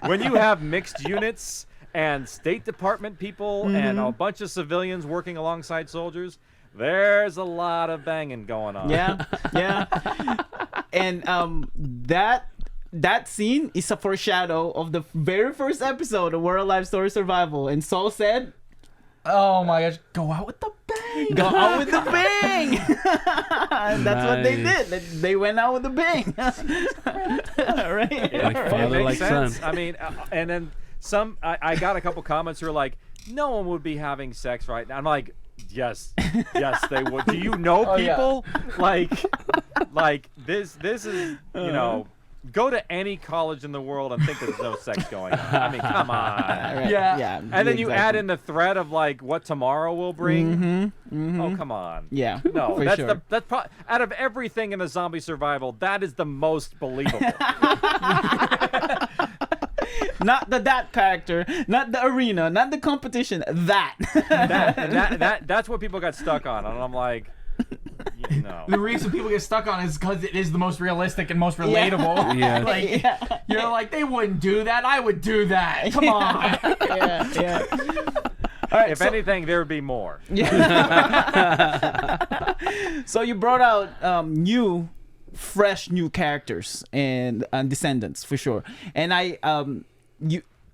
When you have mixed units and State Department people and a bunch of civilians working alongside soldiers, there's a lot of banging going on. Yeah, yeah. And that scene is a foreshadow of the very first episode of We're Alive Story Survival, and Saul said, "Oh my gosh, go out with the bang! Go out with the bang!" That's what they did. They went out with the bang. Right? Like father, like son. I mean, and then I got a couple comments who were like, "No one would be having sex right now." I'm like, yes, they would. Do you know people? Yeah. Like this is, you know. Go to any college in the world and think there's no sex going on. I mean, come on. Right. Yeah. And then you add in the threat of like what tomorrow will bring. Oh, come on. Yeah. No, that's out of everything in the zombie survival, that is the most believable. Not that character, not the arena, not the competition. That's what people got stuck on, and I'm like. You know. The reason people get stuck on it is because it is the most realistic and most relatable. Yeah. Like, you're like, they wouldn't do that. I would do that. Come on. Yeah. All right, if anything, there would be more. So you brought out fresh new characters and Descendants for sure. And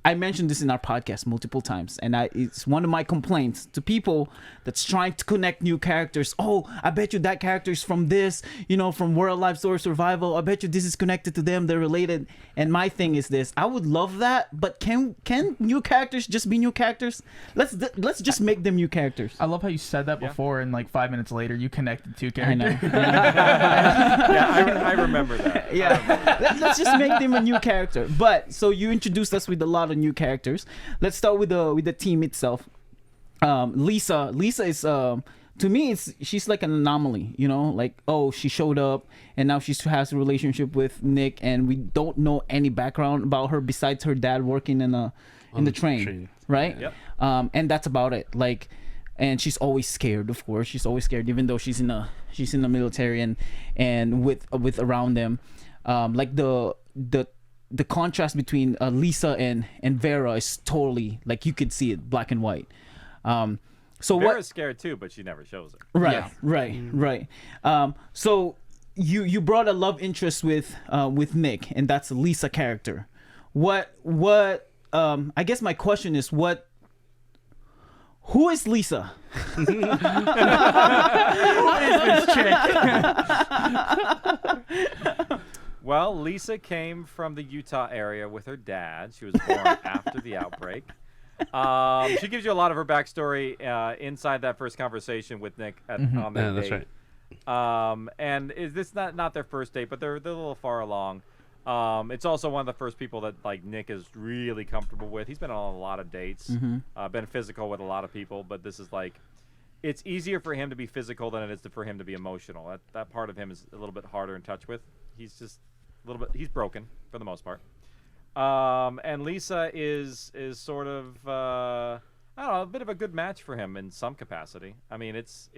I mentioned this in our podcast multiple times, and it's one of my complaints to people that's trying to connect new characters. Oh, I bet you that character is from this, from We're Alive Story Survival. I bet you this is connected to them. They're related. And my thing is this: I would love that, but can new characters just be new characters? Let's just make them new characters. I love how you said that before, and like 5 minutes later, you connected two characters. I know. I remember that. Yeah, let's just make them a new character. But so you introduced us with a lot of new characters. Let's start with the team itself. Lisa is to me she's like an anomaly, like, oh, she showed up and now she has a relationship with Nick and we don't know any background about her besides her dad working in the train, right? Yep. And that's about it. Like, and she's always scared, of course. She's always scared, even though she's in the military and with around them. Like the contrast between Lisa and Vera is totally, like, you could see it black and white. So Vera's scared too, but she never shows it. Right, yeah. Right. So you brought a love interest with Nick, and that's a Lisa character. What I guess my question is, who is Lisa? Who is this chick? Well, Lisa came from the Utah area with her dad. She was born after the outbreak. She gives you a lot of her backstory inside that first conversation with Nick on that date. That's right. And is this not their first date, but they're a little far along. It's also one of the first people that like Nick is really comfortable with. He's been on a lot of dates, been physical with a lot of people, but this is like, it's easier for him to be physical than it is for him to be emotional. That part of him is a little bit harder in touch with. He's just a little bit. He's broken for the most part. And Lisa is sort of I don't know, a bit of a good match for him in some capacity. I mean, it's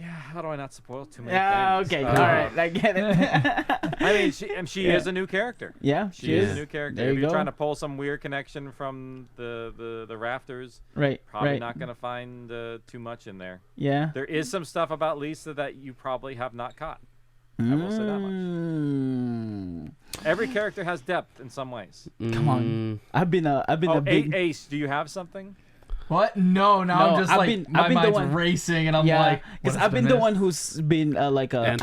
how do I not spoil too many things? Okay, all right, I get it. I mean, she is a new character. Yeah, she is a new character. There if you you're go. trying to pull some weird connection from the rafters, right, probably not going to find too much in there. Yeah, there is some stuff about Lisa that you probably have not caught. I will say that much. Every character has depth in some ways. Come on, I've been a big Ace. Do you have something? What? No, I'm just my mind's racing, and I'm like, because I've been the one who's been like a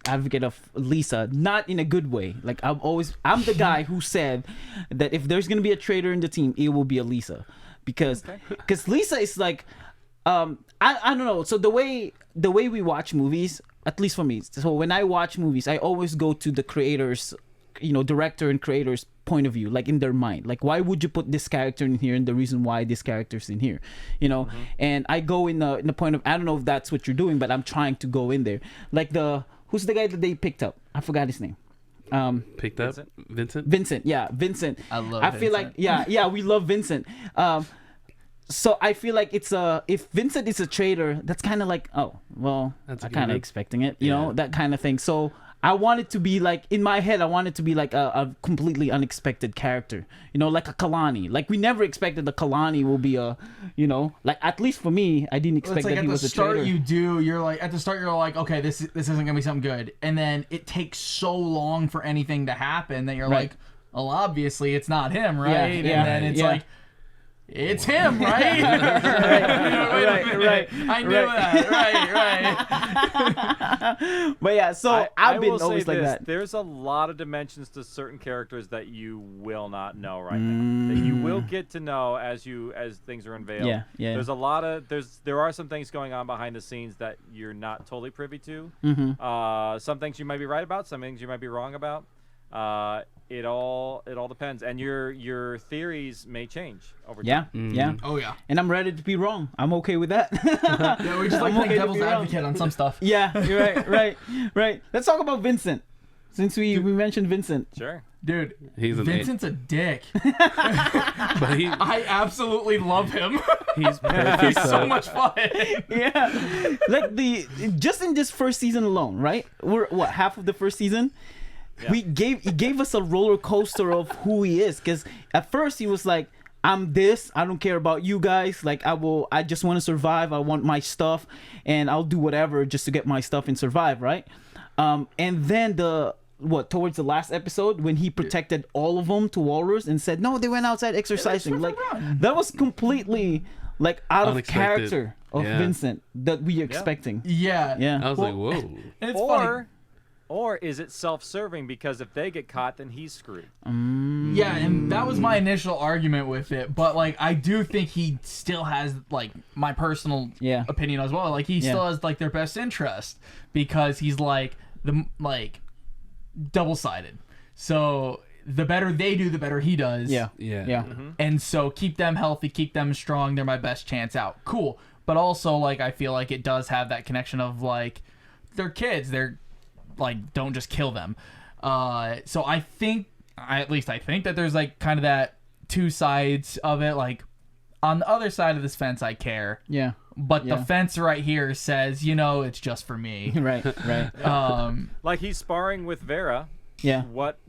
advocate of Lisa, not in a good way. Like I'm the guy who said that if there's gonna be a traitor in the team, it will be a Lisa, because Lisa is like, I don't know. So the way we watch movies, at least for me, so when I watch movies, I always go to the creators, director and creators point of view, like in their mind, like why would you put this character in here and the reason why this character's in here, and I go in the point of, I don't know if that's what you're doing, but I'm trying to go in there, like who's the guy that they picked up? I forgot his name. Picked up Vincent? Vincent. Yeah, Vincent. I love I feel like we love Vincent. So I feel like it's if Vincent is a traitor, that's kind of like, oh well, That's a I kind of given. expecting it, you know, that kind of thing. So I want it to be like, in my head, I want it to be like a completely unexpected character, you know, like a Kalani. Like we never expected the Kalani will be a, you know, like at least for me, I didn't expect It's like that at he the was a start traitor. you're like okay, this isn't gonna be something good, and then it takes so long for anything to happen that you're Right. like, well, obviously it's not him, right? Yeah, And yeah, then it's yeah. like, it's him, right? Right, right. I knew that. Right. But yeah, so I I've been will say always like this, that. There's a lot of dimensions to certain characters that you will not know right now. That you will get to know as things are unveiled. Yeah, yeah. There's a lot of there are some things going on behind the scenes that you're not totally privy to. Some things you might be right about, some things you might be wrong about. It all depends, and your theories may change over Yeah, time. yeah. Oh yeah. And I'm ready to be wrong. I'm okay with that. Yeah, we just like I'm playing okay to devil's be wrong. advocate on some stuff. Yeah, you're right. Let's talk about Vincent. Since we mentioned Vincent. Sure. Dude, He's an Vincent's a dick. But I absolutely love him. he's perfect. He's so much fun. Yeah. Like just in this first season alone, right? We're half of the first season? Yeah. He gave us a roller coaster of who he is, because at first he was like, I'm this, I don't care about you guys, like I just want to survive, I want my stuff, and I'll do whatever just to get my stuff and survive, right? And then towards the last episode when he protected all of them to Walrus and said no, they went outside exercising, like that was completely like out of Unexpected. character of Yeah. Vincent that we expecting. Yeah. Yeah. I was like, whoa. And it's funny. Or is it self-serving because if they get caught, then he's screwed? Yeah, and that was my initial argument with it. But like, I do think he still has like my personal opinion as well. Like, he still has like their best interest because he's like double-sided. So the better they do, the better he does. Yeah. And so keep them healthy, keep them strong. They're my best chance out. Cool. But also, like, I feel like it does have that connection of like, they're kids. They're like, don't just kill them. So I think that there's like kind of that two sides of it. Like, on the other side of this fence, I care. Yeah. But the fence right here says, it's just for me. Right. Like he's sparring with Vera. Yeah. What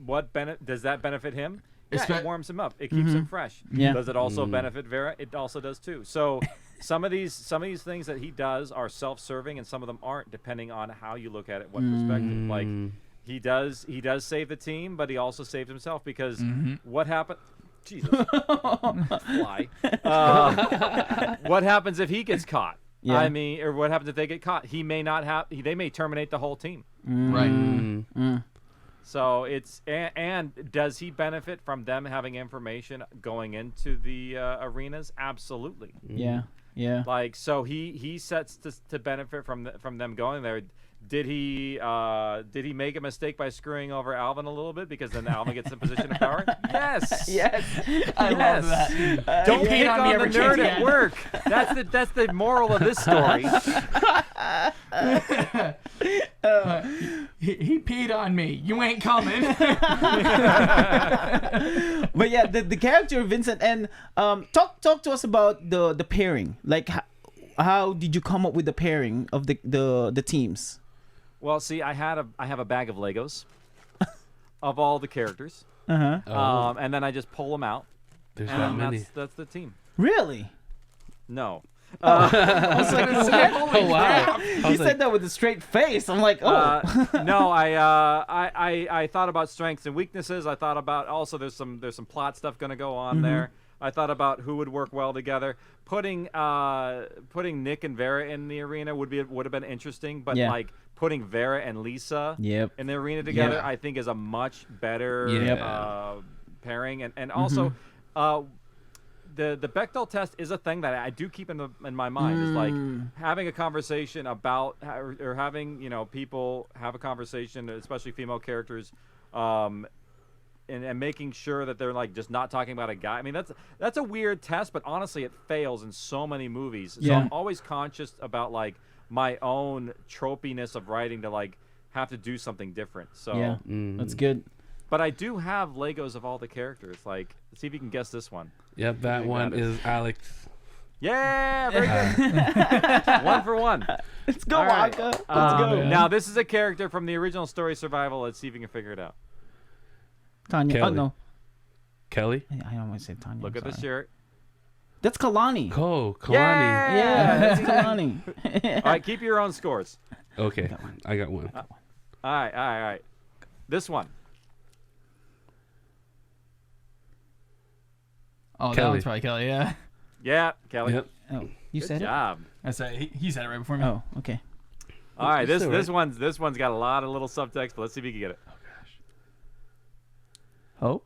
does that benefit him? Yeah, Espe- it warms him up. It keeps him fresh. Yeah. Does it also benefit Vera? It also does too. So some of these things that he does are self-serving, and some of them aren't, depending on how you look at it, what perspective. Like he does save the team, but he also saved himself because what happened? Jesus, fly. What happens if he gets caught? Yeah. I mean, or what happens if they get caught? He may not have. They may terminate the whole team. Right. So it's and does he benefit from them having information going into the arenas? Absolutely. Yeah. Like, so he sets to benefit from them going there. Did he make a mistake by screwing over Alvin a little bit because then Alvin gets in position of power? Yes. Yes. I love that. Don't hate pick on on me the every nerd chance at you work. That's the moral of this story. He peed on me. You ain't coming. But yeah, the character of Vincent, and talk to us about the pairing. Like, how did you come up with the pairing of the teams? Well, see, I have a bag of Legos of all the characters, and then I just pull them out, There's that and many. that's the team. Really? No. I was like, Oh wow. he said that with a straight face. I'm like, oh. No, I thought about strengths and weaknesses. I thought about also there's some plot stuff going to go on there. I thought about who would work well together. Putting Nick and Vera in the arena would have been interesting, but like putting Vera and Lisa in the arena together, I think is a much better pairing. And also, the Bechdel test is a thing that I do keep in my mind. Is like having a conversation about or having people have a conversation, especially female characters. And making sure that they're like just not talking about a guy. I mean, that's a weird test, but honestly, it fails in so many movies. So I'm always conscious about like my own tropiness of writing to like have to do something different. So Yeah, that's good. But I do have Legos of all the characters. Like, let's see if you can guess this one. Yep, that one is Alex. Yeah, very good. 1 for 1. Let's go, All right. Waka. Let's go. Now, this is a character from the original story Survival. Let's see if you can figure it out. Tanya. Kelly. Oh no, Kelly. I don't want to say Tanya. Look I'm at the sorry. shirt. That's Kalani. Kalani. Yeah, that's Kalani. All right, keep your own scores. Okay, I got one. All right. This one. Oh, that Kelly. one's probably Kelly. Yeah. Yeah, Kelly. Yep. Oh, you Good said job. I said he said it right before it. me. Oh, okay. All right, It's this still one's got a lot of little subtext, but let's see if you can get it. Oh.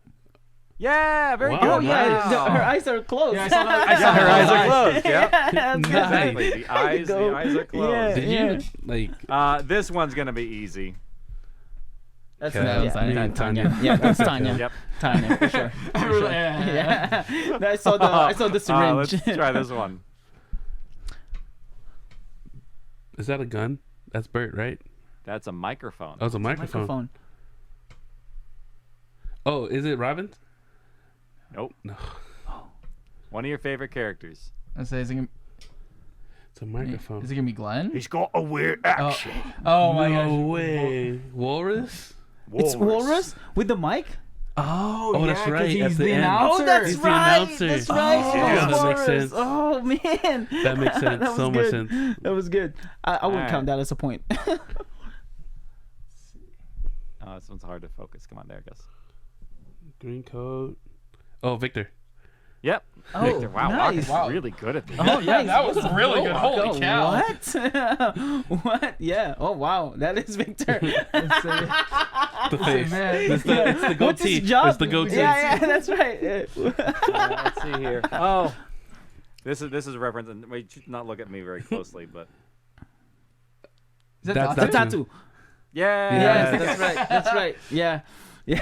Yeah, very Wow. good. Oh yeah, Wow. her eyes are closed. Yeah, I saw that. Yeah, her eyes are closed. Yeah, That's good. exactly. The eyes go. are closed. Yeah. Did you like? This one's gonna be easy. That's Okay. yeah, Tanya. Tanya. Yeah, that's Tanya. Yep. Tanya for sure. Yeah. Yeah. I saw the syringe. Let's try this one. Is that a gun? That's Bert, right? That's a microphone. Oh, it's a microphone. Microphone. Oh, is it Robin? Nope. No, One of your favorite characters. I say, is it it's a microphone. gonna be Glenn? He's got a weird action. Oh my No gosh. way. Walrus? It's Walrus with the mic. Oh, that's 'cause right, He's at the the end. announcer. Oh, that's He's the right. announcer. That's right. Oh, It yeah, was that makes Walrus. sense. Oh man. That makes sense. That was So much good. sense. That was good. I wouldn't Alright. count that as a point. Oh, this one's hard to focus. Come on, there, I guess. Green coat. Oh, Victor. Yep. Oh, Victor. Wow, nice. Marcus Wow. really good at this. Oh yeah, that was Nice. really good. Oh, Holy cow. What? What? Yeah. Oh wow, that is Victor. The face. man. It's the What's his goatee. job? It's the goatee. Yeah, that's right. Let's see here. Oh, this is a reference, and we should not look at me very closely, but Is that That's The Dante? tattoo. yeah, Yes, that's right. That's right. Yeah. Yeah.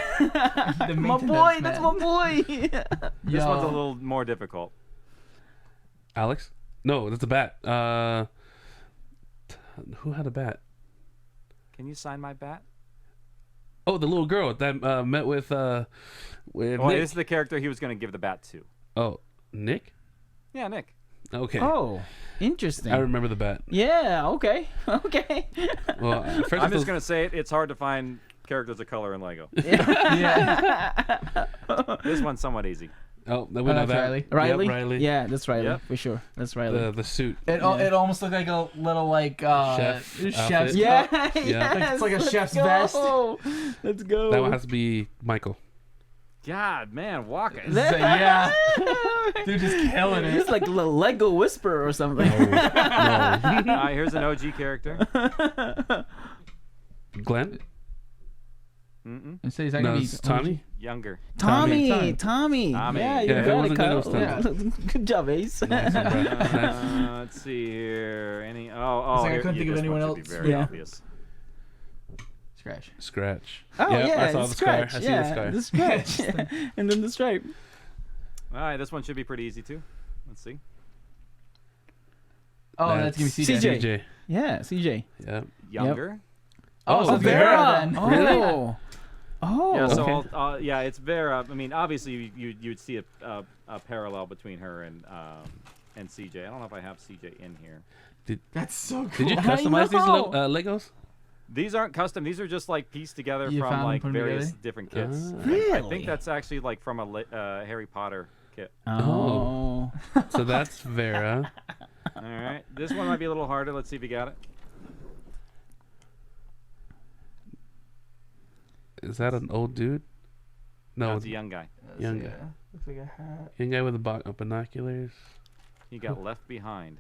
The My boy. maintenance That's man. my boy. This Yo. one's a little more difficult. Alex? No, that's a bat. Who had a bat? Can you sign my bat? Oh, the little girl that met with Well, Nick. this is the character he was going to give the bat to. Oh, Nick? Yeah, Nick. Okay. Oh, interesting. I remember the bat. Yeah. Okay. Okay. Well, first I'm just going to say it. It's hard to find characters of color in Lego. Yeah. This one's somewhat easy. Oh, we know that's that. Riley. Riley. Yep, Riley. Yeah, that's Riley Yep. for sure. That's Riley. The suit. It almost looked like a little like Chef chef's outfit. Yeah, coat. yes, It's like a let's chef's go. vest. Let's go. That one has to be Michael. God, man, Walker. Yeah. Dude, just killing He's it. like a little Lego whisperer or something. No. All right, here's an OG character. Glenn? Mm-mm. And say, is that No, gonna be it's Tommy? Younger. Tommy. Tommy. Yeah, you Yeah, if it got wasn't it, Glenn, it Kyle. was Tommy. Yeah. Good job, Ace. Nice one, bro. Nice. Let's see here. Any? It's Oh, like I here, couldn't think of this anyone one should else. be very Yeah. obvious. Scratch. Scratch. Oh Yep, yeah, I saw the the scar. scratch. I see Yeah, the scar. the scratch. And then the stripe. All right, this one should be pretty easy too. Let's see. Oh, that's gonna be CJ. CJ. CJ. Yeah, CJ. Yep. Younger. Oh, so Oh, Vera then. Oh. Really? Oh. Yeah, so Okay. yeah, it's Vera. I mean, obviously you'd see a parallel between her and CJ. I don't know if I have CJ in here. That's so cool. Did you I customize these know. Legos? These aren't custom. These are just like pieced together You from found them, like put 'em various together? different kits. Ah. I Really? think that's actually like from a Harry Potter kit. Oh. So that's Vera. All right, this one might be a little harder. Let's see if you got it. Is that an old dude? No, No, it's a young guy. young guy. Looks like a hat. Young guy with the binoculars. He got left behind.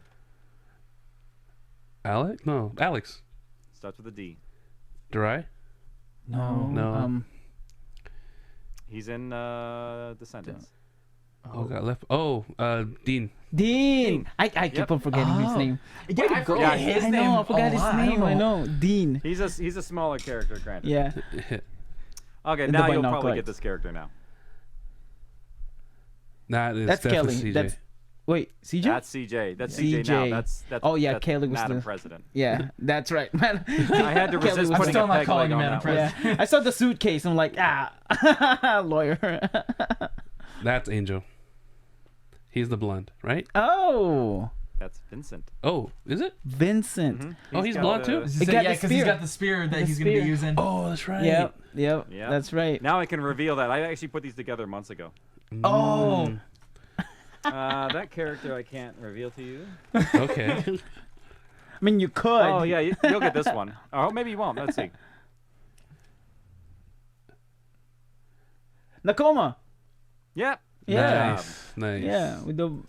Alec? No, Alex. Starts with a D. Dry? No. No. He's in Descendants. Oh, got left. Oh, Dean. Dean. I keep Yep. on forgetting his Oh. name. Yeah, I go. forget his I name. know. I forgot a his lot. name. I know. Dean. He's a smaller character, granted. Yeah. Okay, The now you'll binoculars. probably get this character now. Nah, it's That's definitely Kelly. CJ. That's Wait, CJ? That's CJ. That's CJ now. CJ. That's Oh, yeah, that's Kelly was Madam the- President. Yeah, that's right, man. I had to resist was- I'm putting still a not peg calling leg him on Madam that one. President. Yeah, I saw the suitcase. I'm like, lawyer. That's Angel. He's the blonde, right? Oh, That's Vincent. Oh, is it? Vincent. Mhm. Oh, he's got blonde a- too? He He said, got yeah, the because he's spear. got the spear that The he's going to be spear. using. Oh, that's right. Yep, Yeah. that's right. Now I can reveal that. I actually put these together months ago. Oh. Mm, That character I can't reveal to you. okay. I mean, you could. Oh yeah, you'll get this one. Oh, maybe you won't. Let's see. Nakoma. Yeah. Yeah. Nice. Yeah, with the Oh,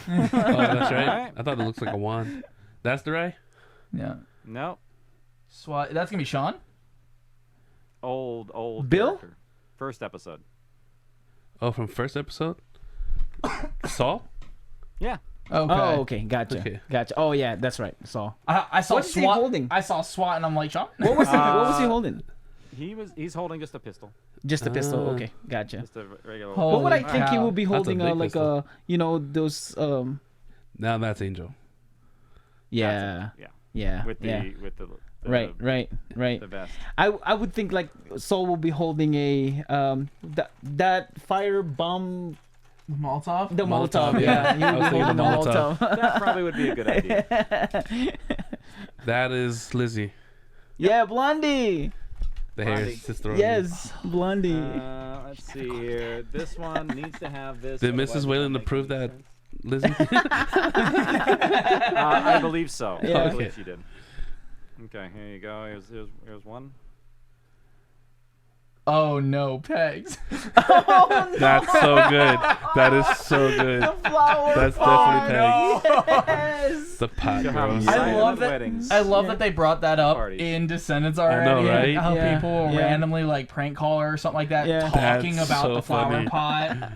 that's right. Alright. I thought it looks like a wand. That's the right? Yeah. No. SWAT. That's going to be Sean? Old. Bill? Character. First episode. Oh, from first episode? Saul? Yeah. Okay. Oh, okay, gotcha, Okay. gotcha. Oh yeah, that's right. So I saw What is he SWAT. holding? I saw SWAT and I'm like, Sean? what was he? What was he holding? He's holding just a pistol. Just a pistol. Ah. Okay, gotcha. Just a regular. Holy What would I cow. think he would be That's a holding? big Like pistol. those. Now that's Angel. Yeah, Yeah. yeah, With the yeah. with the Right. the vest. I would think like Saul will be holding a that fire bomb. Molotov? The Molotov, Molotov, yeah. yeah. He I would was be thinking holding the the Molotov. Molotov. That probably would be a good idea. That is Lizzie. Yeah, Blondie. The hair Blondie. is just throwing. Yes, Blondie. Let's see here. This one needs to have this. Did otherwise Mrs. it Wayland won't make approve any that? sense. Lizzie? I believe so. Yeah. I believe Okay. she did. Okay, here you go. Here's one. Oh, no. Pegs. That's so good. That is so good. Flower. That's definitely Peg. Yes. The pot She'll have girl. them I silent love that- weddings. I love Yeah. that they brought that up Parties. in Descendants already. know, right? How Yeah, people will yeah. randomly like prank call her or something like that, Yeah. talking That's about so the flower funny. pot.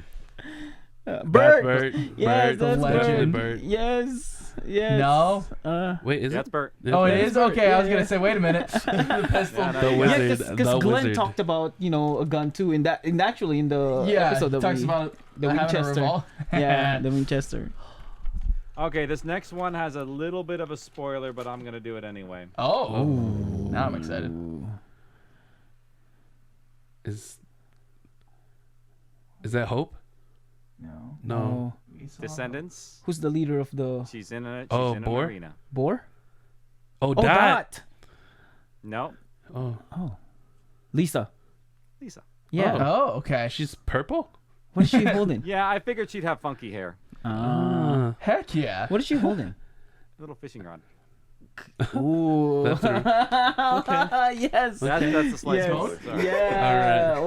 Bert. Bert. Yes, Bert. that's legend. Bert. Yes. Yes. No? Wait, is That's it? Bert. Oh, it That's is? Bert. Okay, I was Yeah, going yeah. to say, wait a minute. The pistol. Yeah, no, The you got it. wizard. Yeah, because The Glenn wizard. talked about a gun too in that actually in the Yeah, episode he that talks we about the having a Winchester. revolver. Yeah, the Winchester. Okay, this next one has a little bit of a spoiler, but I'm gonna do it anyway. Oh. Now I'm excited. Is that Hope? No. No. Descendants. Who's the leader of the She's in a. She's Oh, in an Boar? arena. Boar? Oh, Oh, Dot. Dot. No, Oh, Oh, Lisa. Lisa. Yeah. Oh, okay. she's purple. What is she holding? Yeah, I figured she'd have funky hair. Ah. Heck yeah. What is she holding? A little fishing rod. Ooh. That's her. Yes. That's the slice Yes. spoiler. Sorry. Yeah.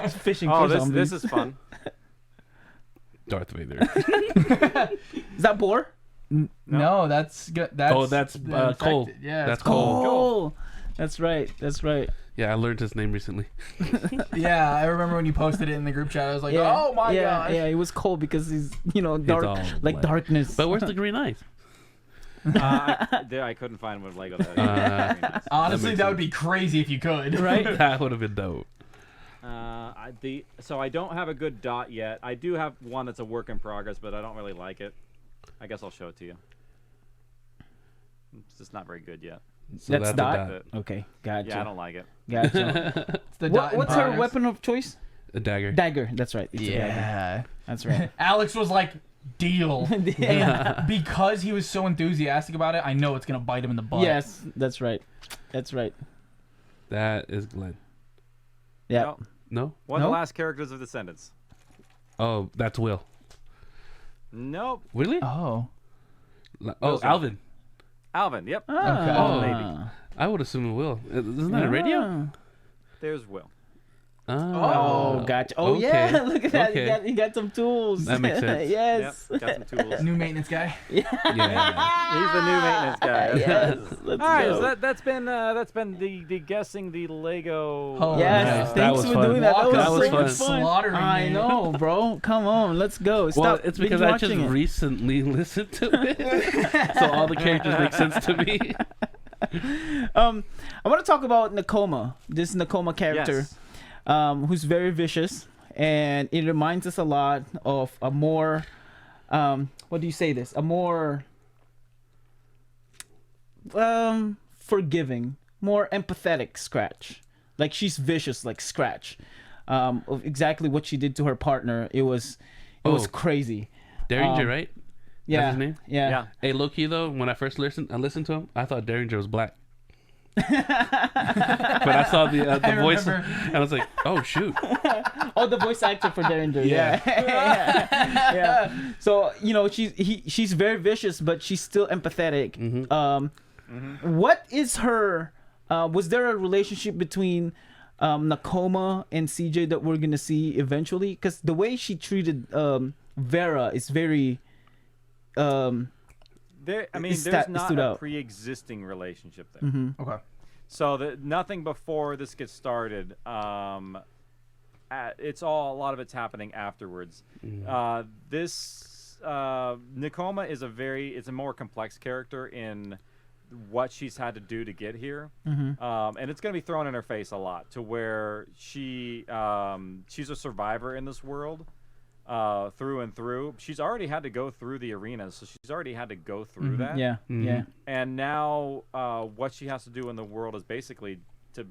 Ooh. Fishing Oh, for this zombies. is fun. Darth Vader. Is that Boar? No, that's good. That's Oh, that's, infected. Cole. Yeah, That's it's Cole. Oh, that's right. That's right. Yeah, I learned his name recently. Yeah, I remember when you posted it in the group chat. I was like, Yeah. oh my yeah, gosh. Yeah, it was cold because he's dark, all like black. darkness. But where's the green eyes? I couldn't find one with Lego. That Uh, Honestly, makes that would be crazy if you could. Right? That would have been dope. So I don't have a good dot yet. I do have one that's a work in progress, but I don't really like it. I guess I'll show it to you. It's just not very good yet. So That's a Dot? Dot. Okay, gotcha. Yeah, I don't like it. Gotcha. It's the dot in What's her progress. weapon of choice? A dagger. Dagger. That's right. It's a dagger. Yeah. That's right. Alex was like, deal. Yeah. And because he was so enthusiastic about it, I know it's going to bite him in the butt. Yes, that's right. That's right. That is Glenn. Yeah. No, No? one of the No? last characters of Descendants. Oh, that's Will. Nope. Really? Oh. Oh, Will's Alvin. Alvin. Yep. Ah. maybe. I would assume Will. Isn't that a radio? There's Will. Oh, gotcha. Oh, okay. yeah. Look at that. Okay. He got some tools. That makes sense. Yes. Yep. Got some tools. New maintenance guy. Yeah. He's the new maintenance guy. Yes. Let's All right, go. so that's been the guessing the Lego. Oh, Yes, Nice. That thanks was for fun. doing that. That That was, was so fun. much fun. Slaughtering I me. know, bro. Come on, let's go. Stop. Well, it's because I just binge-watching it. recently listened to it. So all the characters make sense to me. I want to talk about Nakoma. This Nakoma character, Yes. who's very vicious, and it reminds us a lot of a more what do you say this? A more forgiving, more empathetic Scratch. Like she's vicious like Scratch. Of exactly what she did to her partner. It was crazy. Derringer, right? Yeah. That's his name? Yeah. Hey, low key though, when I first listened to him, I thought Derringer was black. But I saw the voice, and I was like, "Oh shoot!" Oh, the voice actor for Derringer. Yeah. Yeah. So she's very vicious, but she's still empathetic. What is her? Was there a relationship between Nakoma and CJ that we're gonna see eventually? Because the way she treated Vera is very. There's not a pre-existing relationship there. Okay. So nothing before this gets started. It's all a lot of it's happening afterwards. This Nakoma is a more complex character in what she's had to do to get here, and it's going to be thrown in her face a lot to where she's a survivor in this world. Through and through. She's already had to go through the arenas, so she's already had to go through that. Yeah. And now what she has to do in the world is basically to,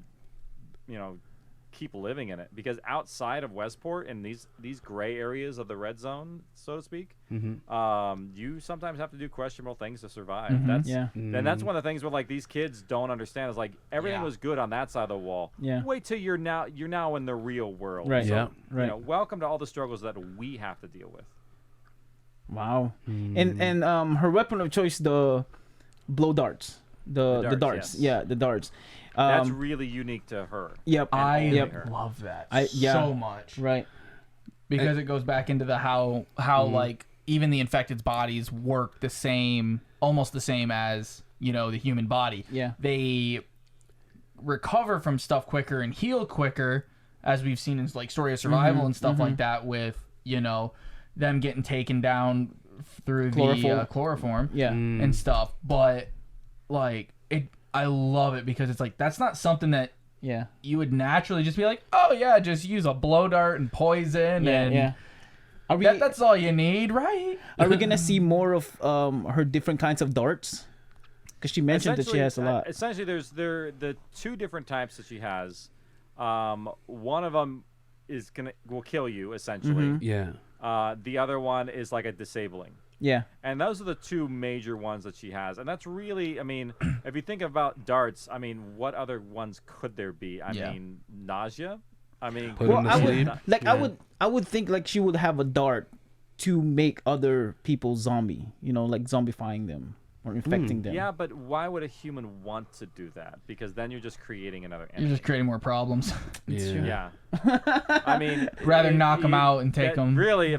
keep living in it. Because outside of Westport, in these gray areas of the red zone, so to speak, you sometimes have to do questionable things to survive. And that's one of the things where like these kids don't understand is like everything was good on that side of the wall. Yeah. Wait till you're now in the real world. Right. So, Right. Welcome to all the struggles that we have to deal with. Wow. And her weapon of choice, the blow darts. The darts. Yes. Yeah, the darts. That's really unique to her. Yep. I love that so much. Right. Because it goes back into the how like even the infected's bodies work almost the same as, the human body. Yeah. They recover from stuff quicker and heal quicker, as we've seen in like Story of Survival and stuff like that with, them getting taken down through the chloroform and stuff. But like I love it because it's like that's not something that you would naturally just be like, oh yeah, just use a blow dart and poison that's all you need, right? Are we gonna see more of her different kinds of darts? Because she mentioned that she has a lot. Essentially, there's the two different types that she has. One of them will kill you essentially. Yeah. The other one is like a disabling. Yeah. And those are the two major ones that she has. And that's really, if you think about darts, what other ones could there be? I mean, nausea? I would think like she would have a dart to make other people zombie, like zombifying them or infecting them. Yeah, but why would a human want to do that? Because then you're just creating another enemy. You're just creating more problems. Yeah. Rather knock them out and take them. Really,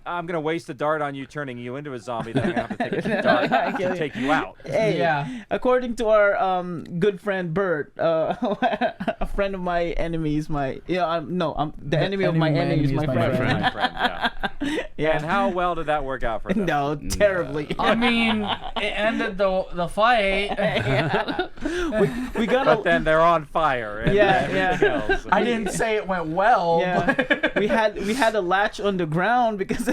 I'm going to waste a dart on you turning you into a zombie, then I'm going to have to take a dart to take you out. Hey, according to our good friend Bert, a friend of my enemy is my... I'm the enemy of my enemy is my friend. My friend, yeah. And how well did that work out for them? No, terribly. It ended the fight. We got But then they're on fire. And else. I didn't say it went well. Yeah. But... we had a latch on the ground because...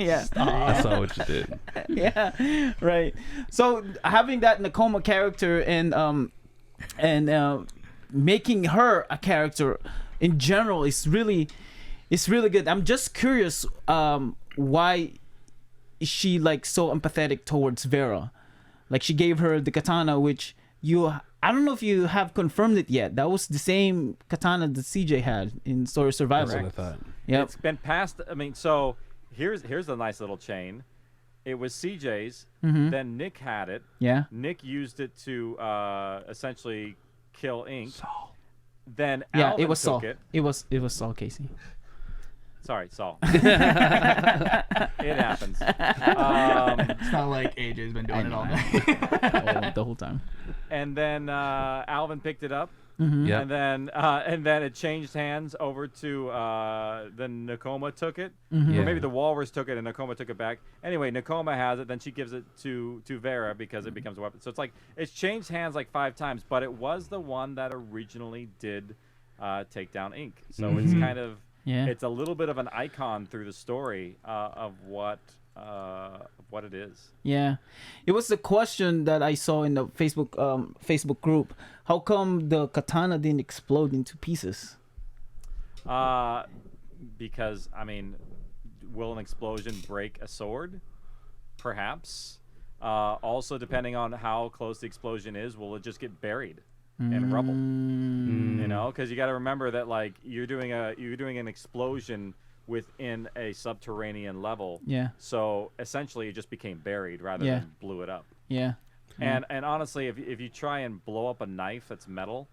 I saw what you did. Yeah, right. So having that Nakoma character and making her a character in general is really good. I'm just curious why is she like so empathetic towards Vera. Like she gave her the katana, which I don't know if you have confirmed it yet. That was the same katana that CJ had in Story of Survival. That's what I thought. Yep. It's been passed. So here's a nice little chain. It was CJ's. Then Nick had it. Yeah. Nick used it to essentially kill Ink. Saul. Then Alvin it was took Saul. it. It was Saul Casey. Sorry, Saul. It happens. It's not like AJ's been doing it all day. The whole time. And then Alvin picked it up. Yeah. And then it changed hands over to then Nakoma took it, or maybe the Walrus took it and Nakoma took it back. Anyway, Nakoma has it. Then she gives it to Vera because it becomes a weapon. So it's like it's changed hands like 5 times, but it was the one that originally did take down Ink. So it's kind of it's a little bit of an icon through the story of what it is. Yeah, it was the question that I saw in the Facebook group. How come the katana didn't explode into pieces? Because I mean, will an explosion break a sword? Perhaps. Also, depending on how close the explosion is, will it just get buried in rubble? You know, because you got to remember that like you're doing an explosion within a subterranean level. Yeah. So essentially, it just became buried rather than blew it up. Yeah. And honestly, if you try and blow up a knife that's metal,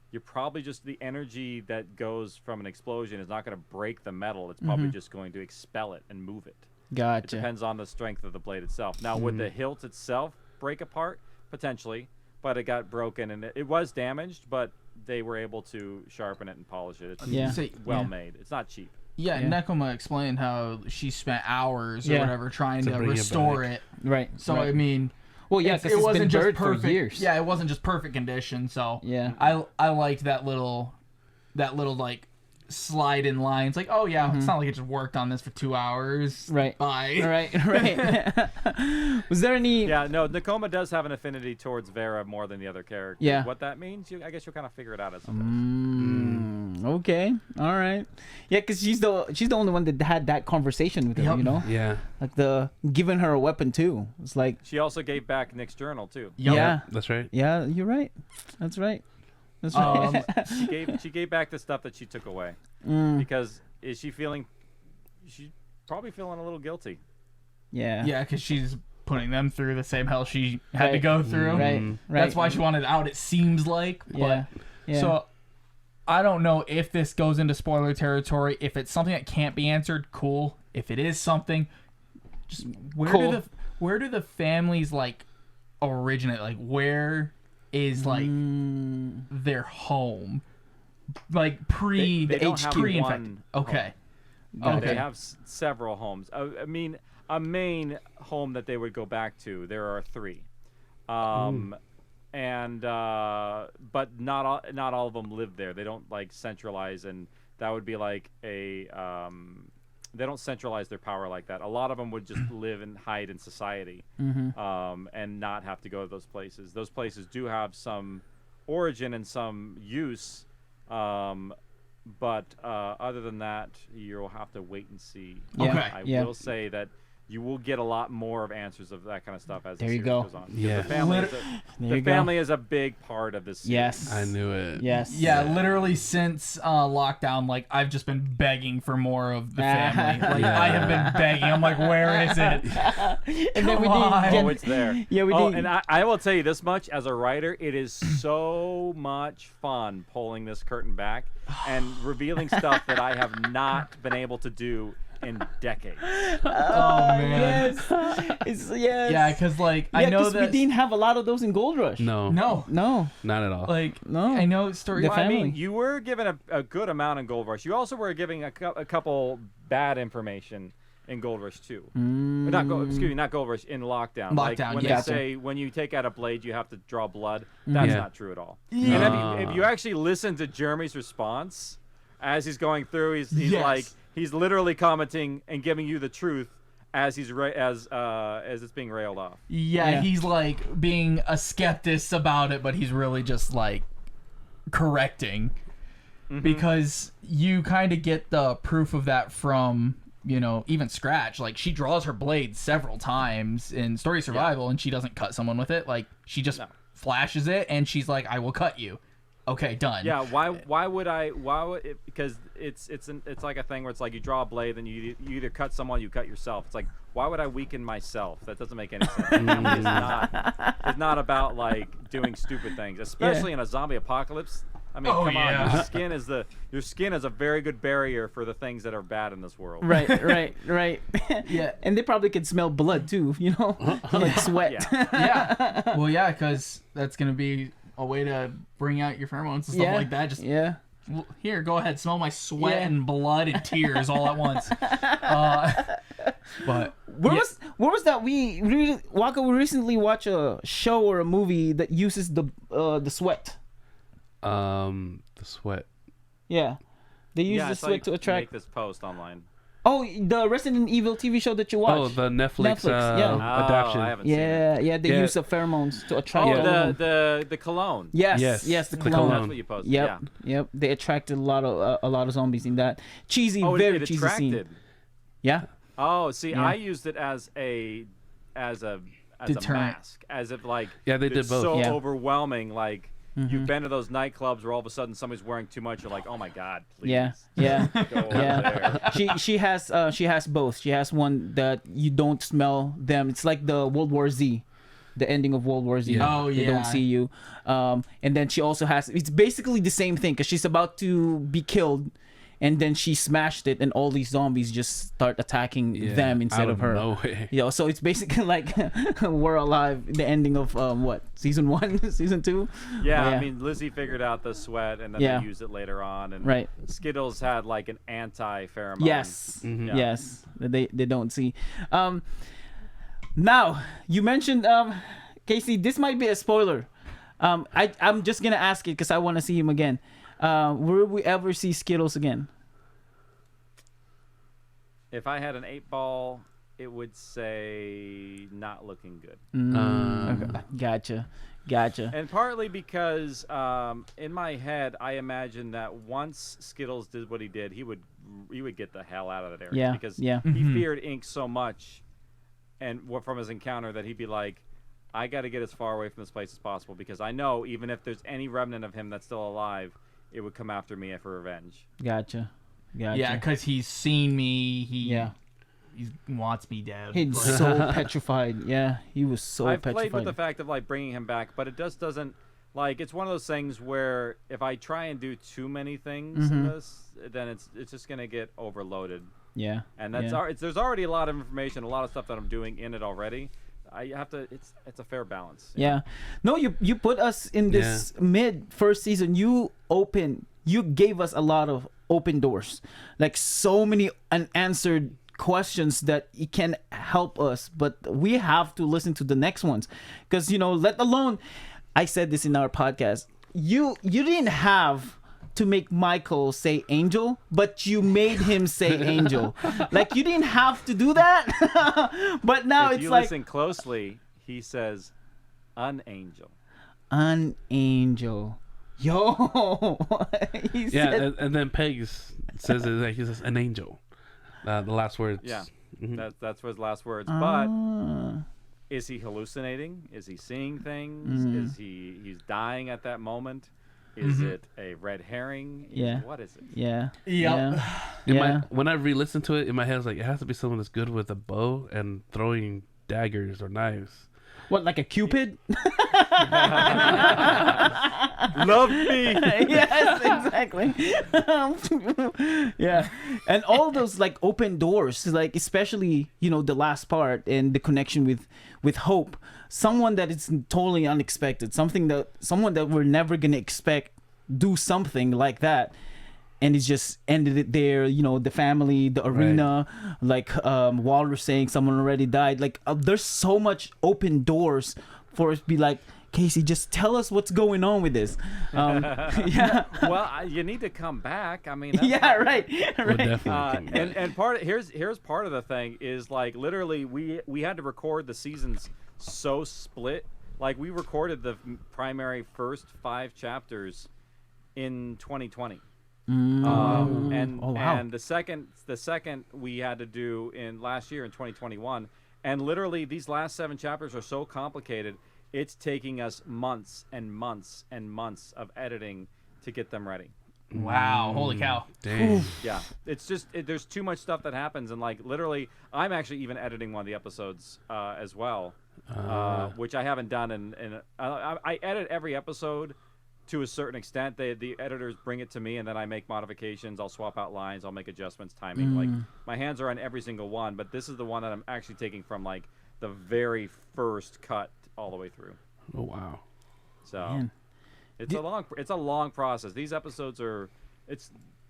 you're probably just the energy that goes from an explosion is not going to break the metal. It's probably just going to expel it and move it. Gotcha. It depends on the strength of the blade itself. Now, would the hilt itself break apart? Potentially, but it got broken and it was damaged, but they were able to sharpen it and polish it. It's well made. It's not cheap. Yeah, Nekoma explained how she spent hours or whatever trying to restore it. Right. So, I mean... Well, yeah, because it wasn't just perfect for years. Yeah, it wasn't just perfect condition. So yeah, I liked that little like slide in line. It's like, oh yeah, it's not like it just worked on this for 2 hours. Right. Bye. Right. Was there any? Yeah, no. Nekoma does have an affinity towards Vera more than the other characters. Yeah. What that means, I guess you'll kind of figure it out as it goes. Okay. All right. Yeah, because she's the only one that had that conversation with her. You know. Yeah. Like giving her a weapon too. It's like she also gave back Nick's journal too. Yeah. That's right. Yeah, you're right. That's right. That's right. She gave back the stuff that she took away because she's probably feeling a little guilty. Yeah. Yeah, because she's putting them through the same hell she had to go through. Right. That's why she wanted out. It seems like. But, So I don't know if this goes into spoiler territory. If it's something that can't be answered, cool. If it is something, just where do the families like originate? Like where is like their home, like pre they don't have pre-infected. one Okay. No, they have several homes. I mean, a main home that they would go back to. There are 3, and but not all of them live there. They don't like centralize, and that would be like a they don't centralize their power like that. A lot of them would just live and hide in society, and not have to go to those places. Those places do have some origin and some use, but other than that, you'll have to wait and see. Okay. I will say that you will get a lot more of answers of that kind of stuff as the series goes on. Yeah. The family is a big part of this series. Yes. I knew it. Yes. Yeah, literally since lockdown, like I've just been begging for more of the family. Like I have been begging. I'm like, where is it? And then we didn't it's there. Yeah, we did. And I will tell you this much: as a writer, it is so much fun pulling this curtain back and revealing stuff that I have not been able to do in decades. Oh man. Yes. Yes. Yeah, because like I know that we didn't have a lot of those in Gold Rush. No. No. Not at all. Like No. I know stories. The Well, I family. mean, you were given a good amount in Gold Rush. You also were giving a couple bad information in Gold Rush too. Not Gold Rush, in Lockdown. Like when they say when you take out a blade, you have to draw blood. That's not true at all. Yeah. And if you actually listen to Jeremy's response as he's going through, he's like he's literally commenting and giving you the truth as he's as it's being railed off. Yeah, he's like being a skeptic about it, but he's really just like correcting because you kind of get the proof of that from, you know, even Scratch. Like she draws her blade several times in Story Survival and she doesn't cut someone with it. Like she just flashes it and she's like, I will cut you. Okay, done. Yeah, why would it, because it's like a thing where it's like you draw a blade and you either cut someone, you cut yourself. It's like, why would I weaken myself? That doesn't make any sense. It's not about like doing stupid things, especially in a zombie apocalypse. I mean, come on, your skin is a very good barrier for the things that are bad in this world. Right. Yeah. And they probably could smell blood too, you know? Like sweat. Yeah. Well, yeah, because that's going to be a way to bring out your pheromones and stuff like that. Just here, go ahead, smell my sweat and blood and tears all at once. But where was that? We recently watched a show or a movie that uses the sweat. The sweat. Yeah. They use I the saw sweat you to attract. make this post online. Oh, the Resident Evil TV show that you watch. Oh, the Netflix, yeah. adaptation. I haven't seen it. Yeah, they Yeah. use the pheromones to attract. Oh, all of them. the cologne. Yes, Yes, the the cologne. That's what you posted. Yep, Yeah. yep. They attracted a lot of zombies in that cheesy, Oh, very it cheesy attracted. scene. Yeah, Oh, see, Yeah. I used it as a Deterrent. mask, as if like Yeah, they did it's both. so Yeah. overwhelming. Like you've been to those nightclubs where all of a sudden somebody's wearing too much. You're like, oh my god, please. yeah, yeah. Go over Yeah, there. she has both. She has one that you don't smell them. It's like the World War Z, the ending of World War Z. Yeah. Oh, They yeah. don't see you. And then she also has. It's basically the same thing because she's about to be killed, and then she smashed it, and all these zombies just start attacking Yeah, them instead out of her. nowhere. Yeah, so it's basically like We're Alive, the ending of what, season 1, season 2? Yeah, Yeah. I mean, Lizzie figured out the sweat, and then Yeah. they used it later on. And Right. Skittles had like an anti-pheromone. Yes, Mhm. Yeah. yes, they don't see. Now you mentioned Casey. This might be a spoiler. I'm just gonna ask it because I want to see him again. Will we ever see Skittles again? If I had an 8-ball, it would say not looking good. Okay. Gotcha. And partly because in my head, I imagined that once Skittles did what he did, he would get the hell out of that area. Yeah, Because yeah. he feared ink so much, and from his encounter, that he'd be like, I got to get as far away from this place as possible because I know even if there's any remnant of him that's still alive, it would come after me for revenge. Gotcha. Yeah, because he's seen me. He wants me dead. He's Like, so petrified. Yeah, he was so I've petrified. played with the fact of like bringing him back, but it just doesn't like. It's one of those things where if I try and do too many things in this, then it's just gonna get overloaded. Yeah, And that's there's already a lot of information, a lot of stuff that I'm doing in it already. I have to. It's a fair balance. Yeah. No, you put us in this first season. You gave us a lot of open doors, like so many unanswered questions that it can help us, but we have to listen to the next ones because let alone, I said this in our podcast, you didn't have to make Michael say angel, but you made him say angel. Like you didn't have to do that. But now If it's you like listen closely, he says, "An angel." an angel. Yo. He Yeah, said, and then Peg says it like he says an angel. The last words. Yeah, Mhm. that's his last words. But ah. is he hallucinating? Is he seeing things? Is he's dying at that moment? Is it a red herring? Yeah. What is it? Yeah. Yep. Yeah. When I re-listened to it in my head, I was like, it has to be someone that's good with a bow and throwing daggers or knives. What, like a Cupid? Love me. Yes, exactly. Yeah. And all those like open doors, like especially, the last part and the connection with Hope. Someone that is totally unexpected. Someone that we're never gonna expect do something like that. And it's just ended it there, the family, the arena, like Walter saying someone already died. Like there's so much open doors for us to be like, Casey, just tell us what's going on with this. Yeah. Well, you need to come back. I mean, that's Yeah, right. We'll Right. definitely come back. and part here's part of the thing is like literally we had to record the seasons so split. Like we recorded the primary first 5 chapters in 2020. And Oh, wow. and the second we had to do in last year in 2021, and literally these last 7 chapters are so complicated. It's taking us months and months and months of editing to get them ready. Wow. Holy cow. Dang. Yeah, it's just there's too much stuff that happens, and like literally, I'm actually even editing one of the episodes as well, which I haven't done. And I edit every episode to a certain extent. The editors bring it to me, and then I make modifications. I'll swap out lines. I'll make adjustments, timing. Like my hands are on every single one, but this is the one that I'm actually taking from like the very first cut all the way through. Oh wow. So Man. it's a long process. These episodes are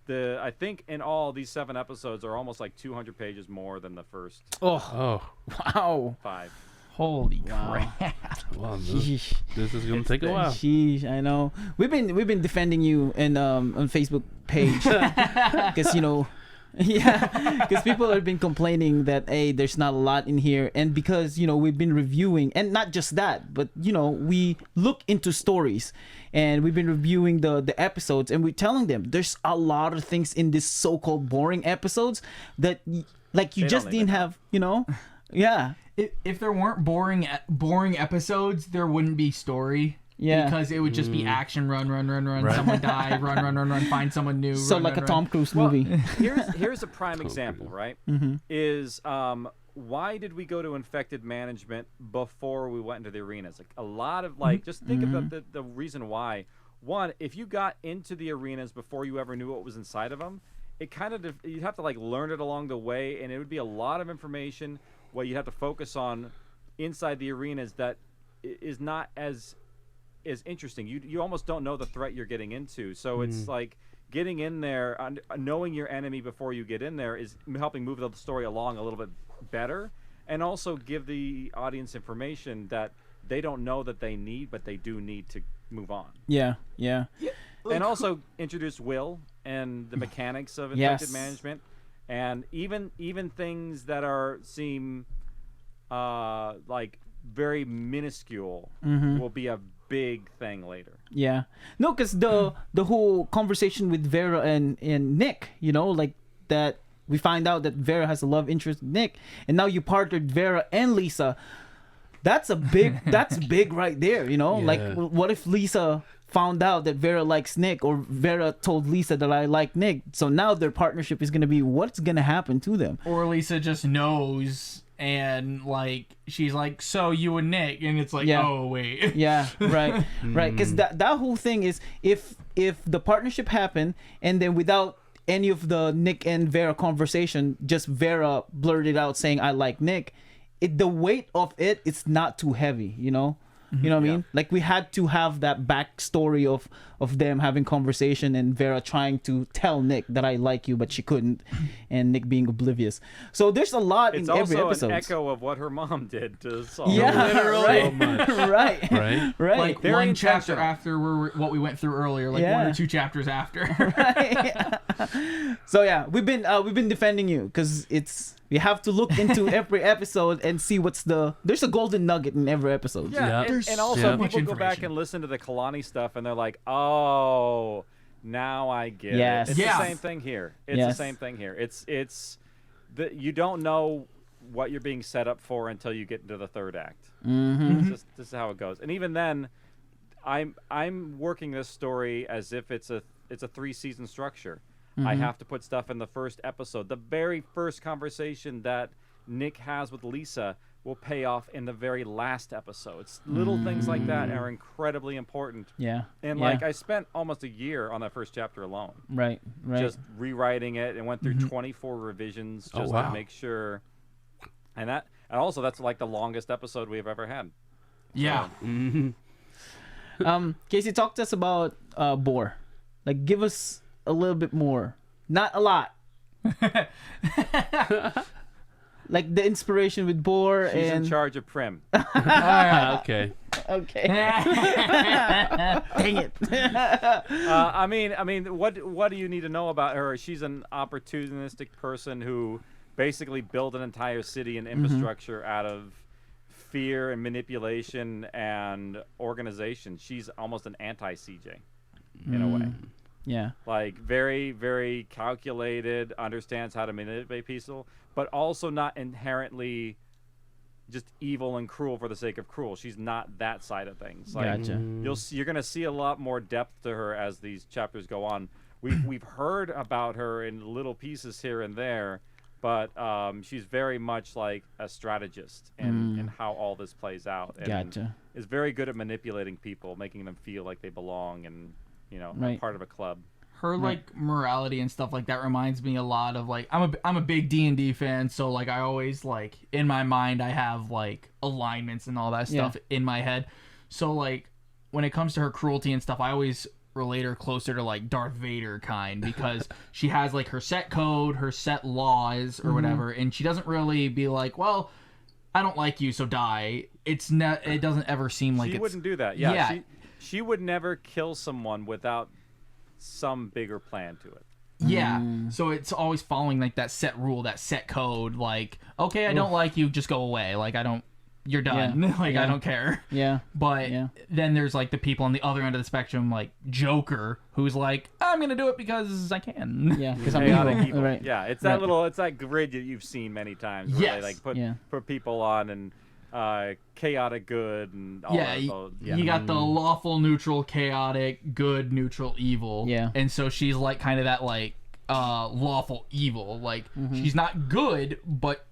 I think in all these 7 episodes are almost like 200 pages more than the first Oh, Oh. wow. 5. Holy crap! Wow, Sheesh. this is gonna take a while. Sheesh, I know. We've been defending you in on Facebook page because because people have been complaining that hey, there's not a lot in here, and because we've been reviewing, and not just that, but we look into stories, and we've been reviewing the episodes, and we're telling them there's a lot of things in this so-called boring episodes that like you just didn't have, yeah. If there weren't boring episodes, there wouldn't be story. Yeah. Because it would just be action, run, right. Someone die, run, find someone new. So run, like run, a Tom Cruise movie. Here's a prime example, right? Is why did we go to infected management before we went into the arenas? Like a lot of just think about the reason why. One, if you got into the arenas before you ever knew what was inside of them, it kind of you'd have to learn it along the way, and it would be a lot of information. What you have to focus on inside the arenas that is not as interesting. You almost don't know the threat you're getting into. So it's like getting in there, knowing your enemy before you get in there is helping move the story along a little bit better, and also give the audience information that they don't know that they need, but they do need to move on. Yeah. And also introduce Will and the mechanics of infected management. And even things that seem like very minuscule will be a big thing later. Yeah. No, because the whole conversation with Vera and Nick, like that we find out that Vera has a love interest with Nick, and now you partnered Vera and Lisa. That's big right there, Like what if Lisa found out that Vera likes Nick, or Vera told Lisa that I like Nick, so now their partnership is going to be what's going to happen to them. Or Lisa just knows, and she's like, so you and Nick, and it's like, oh wait. Yeah, right. Because that whole thing is if the partnership happened, and then without any of the Nick and Vera conversation, just Vera blurted out saying I like Nick, the weight of it's not too heavy, You know what I mean? Like we had to have that backstory of them having conversation, and Vera trying to tell Nick that I like you, but she couldn't, and Nick being oblivious. So there's a lot in every episode. It's also an echo of what her mom did to Saul. Yeah, literally. So much. right. Like Very one chapter intentional. after what we went through earlier, one or two chapters after. Right. So yeah, we've been defending you because we have to look into every episode and see there's a golden nugget in every episode. Yeah, Yeah. and also much people go back information. and listen to the Kalani stuff, and they're like, "Oh, now I get Yes. it." It's Yeah. the same thing here. It's you don't know what you're being set up for until you get into the third act. This is how it goes. And even then, I'm working this story as if it's a 3-season structure. I have to put stuff in the first episode. The very first conversation that Nick has with Lisa will pay off in the very last episodes. Little things like that are incredibly important. Yeah. And I spent almost a year on that first chapter alone. Right. Just rewriting it, and went through 24 revisions just to make sure. And also that's like the longest episode we've ever had. Yeah. Casey, talk to us about Boar. Like, give us a little bit more. Not a lot. Like the inspiration with Boar. She's and in charge of Prim. Okay. Okay. Dang it. I mean, what do you need to know about her? She's an opportunistic person who basically built an entire city and infrastructure out of fear and manipulation and organization. She's almost an anti-CJ in a way. Yeah. Like very, very calculated, understands how to manipulate people, but also not inherently just evil and cruel for the sake of cruel. She's not that side of things. Like, Gotcha. You're gonna see a lot more depth to her as these chapters go on. We've heard about her in little pieces here and there, but she's very much like a strategist in how all this plays out. And Gotcha. is very good at manipulating people, making them feel like they belong and are Right. part of a club. Her morality and stuff like that reminds me a lot of I'm a big D&D fan, so I always in my mind I have alignments and all that stuff in my head. So when it comes to her cruelty and stuff, I always relate her closer to Darth Vader kind, because she has her set code, her set laws or whatever, and she doesn't really be well, I don't like you, so die. It's not. It doesn't ever seem like she it's. wouldn't do that. Yeah. She would never kill someone without some bigger plan to it. Yeah. So it's always following like that set rule, that set code. Like, okay, I don't like you, just go away. Like, I don't. You're done. Yeah. Like, Yeah. I don't care. Yeah. But Yeah. then there's like the people on the other end of the spectrum, like Joker, who's like, I'm gonna do it because I can. Yeah, because I'm Chaotic evil. evil. Right. Yeah, it's that it's that grid that you've seen many times where Yes. they like put Yeah. people on and chaotic good and all Yeah, that. you got the lawful, neutral, chaotic, good, neutral, evil. Yeah. And so she's like kind of that like lawful evil. Like she's not good, but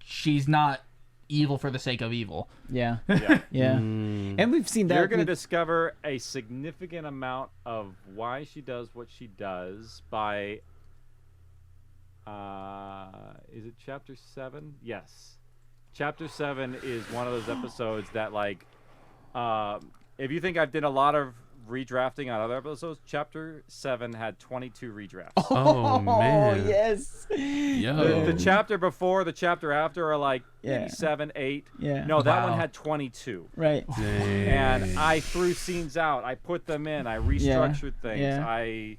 she's not evil for the sake of evil. Yeah. Yeah. Yeah. And we've seen that. You're going to with- discover a significant amount of why she does what she does by is it chapter 7? Yes. Chapter 7 is one of those episodes that like if you think I've did a lot of redrafting on other episodes, chapter 7 had 22 redrafts. Oh, man. yes. Yo. The chapter before, the chapter after are like Yeah. maybe 7, 8. Yeah. No, that Wow. one had 22. Right. And I threw scenes out. I put them in. I restructured things. Yeah.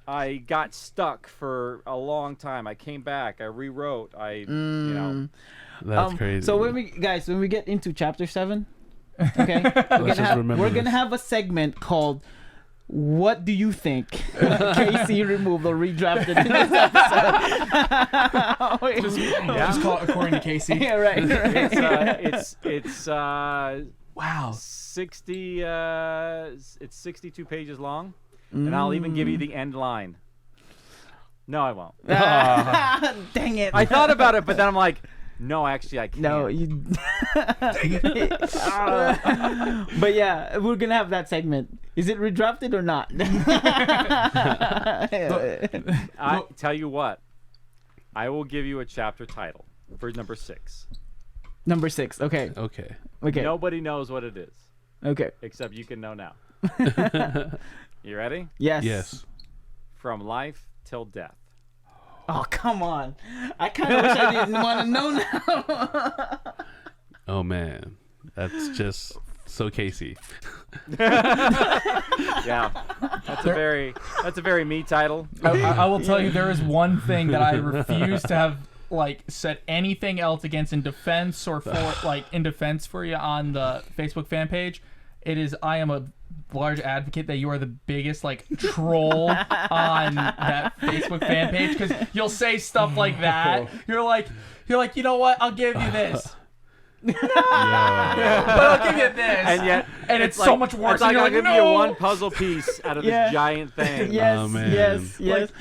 I got stuck for a long time. I came back. I rewrote. You know. That's crazy. So when we get into chapter 7, okay, we're gonna have a segment called "What Do You Think?" KC removed or redrafted in this episode. Just call it according to Casey. Yeah, right. It's Wow. 60. It's 62 pages long, and I'll even give you the end line. No, I won't. Dang it! I thought about it, but then I'm like, no, actually, I can't. No, you. But yeah, we're gonna have that segment. Is it redrafted or not? I tell you what, I will give you a chapter title for number 6. Number 6. Okay. Okay. Okay. Nobody knows what it is, Okay. except you can know now. You ready? Yes. Yes. From life till death. Oh, come on. I kind of wish I didn't want to know now. Oh, man. That's just so Casey. Yeah, that's a very me title. I will tell you, there is one thing that I refuse to have like said anything else against in defense or for like in defense for you on the Facebook fan page. It is I am a large advocate that you are the biggest like troll on that Facebook fan page because you'll say stuff like that. You're like, you know what? I'll give you this. But I'll give you this. And it's so much worse. It's like You're I'll like, give no. you one puzzle piece out of this giant thing. Yes. Oh, man. Yes. Like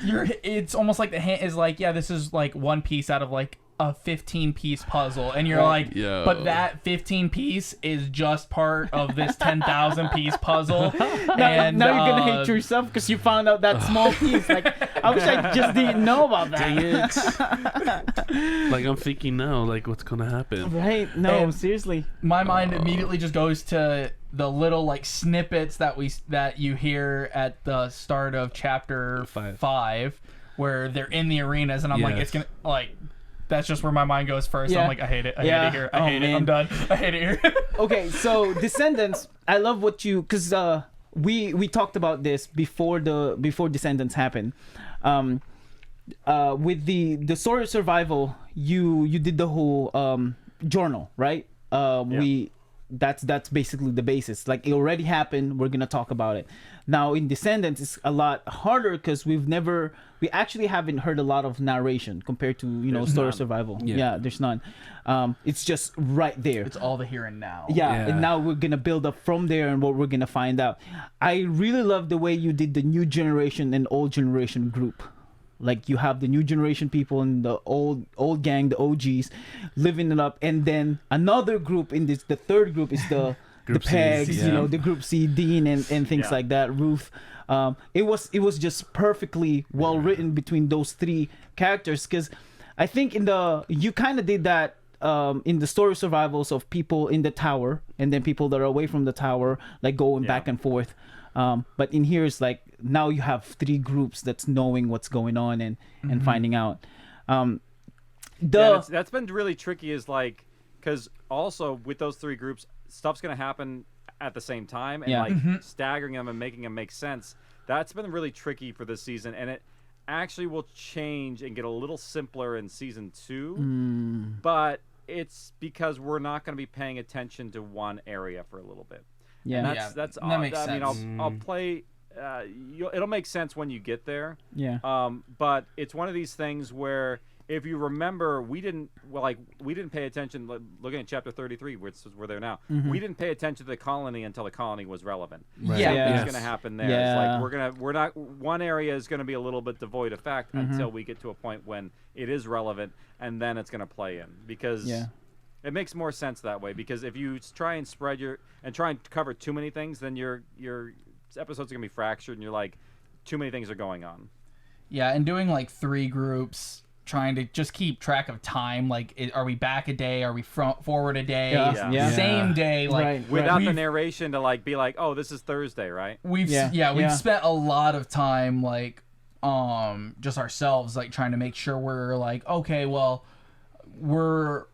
it's almost like the hint is like, yeah, this is like one piece out of like a 15-piece puzzle, and you're like, Yo. but that 15-piece is just part of this 10,000-piece puzzle. And now you're gonna hate yourself because you found out that small piece. Like, I wish I just didn't know about that. Dang it. Like, I'm thinking now, like, what's going to happen? Right? No, And seriously. my mind immediately just goes to the little like snippets that you hear at the start of chapter 5 where they're in the arenas, and I'm like, Yes. it's gonna like. That's just where my mind goes first. Yeah. I'm like, I hate it. I Yeah. hate it here. I Oh, hate it. man. I'm done. I hate it here. Okay, so Descendants, I love what you, because we talked about this before Descendants happened. With the story of survival, you did the whole journal, right? That's basically the basis. Like, it already happened. We're gonna talk about it. Now in Descendants, it's a lot harder because we actually haven't heard a lot of narration compared to story of survival. Yeah, there's none. It's just right there. It's all the here and now. Yeah, Yeah. and now we're gonna build up from there and what we're gonna find out. I really love the way you did the new generation and old generation group. Like, you have the new generation people and the old gang, the OGs, living it up, and then another group in this. The third group is the Group Pegs, Cs, yeah. the Group C, Dean, and things like that. Ruth. It was just perfectly well written between those three characters, because I think you kind of did that in the story survivals of people in the tower and then people that are away from the tower, like going back and forth. But in here, it's like now you have three groups that's knowing what's going on and finding out. That's been really tricky. Is like because also with those 3 groups, stuff's going to happen at the same time, and Yeah. like staggering them and making them make sense. That's been really tricky for this season, and it actually will change and get a little simpler in season 2. But it's because we're not going to be paying attention to one area for a little bit. Yeah. And Yeah, that's that makes I mean, sense. I'll play. It'll make sense when you get there. Yeah. But it's one of these things where if you remember, we didn't pay attention. Looking at chapter 33, which is we're there now, we didn't pay attention to the colony until the colony was relevant. Right. Yeah. Yeah. Something's going to happen there. Yeah. It's like we're not one area is going to be a little bit devoid of fact until we get to a point when it is relevant, and then it's going to play in because it makes more sense that way. Because if you try and try and cover too many things, then your episodes are going to be fractured, and you're like, too many things are going on. Yeah, and doing like 3 groups, trying to just keep track of time. Like, are we back a day? Are we forward a day? Yeah. Same day. Like, Right. Without the narration to like be like, oh, this is Thursday, right? we've spent a lot of time like just ourselves like trying to make sure we're like, okay, well, we're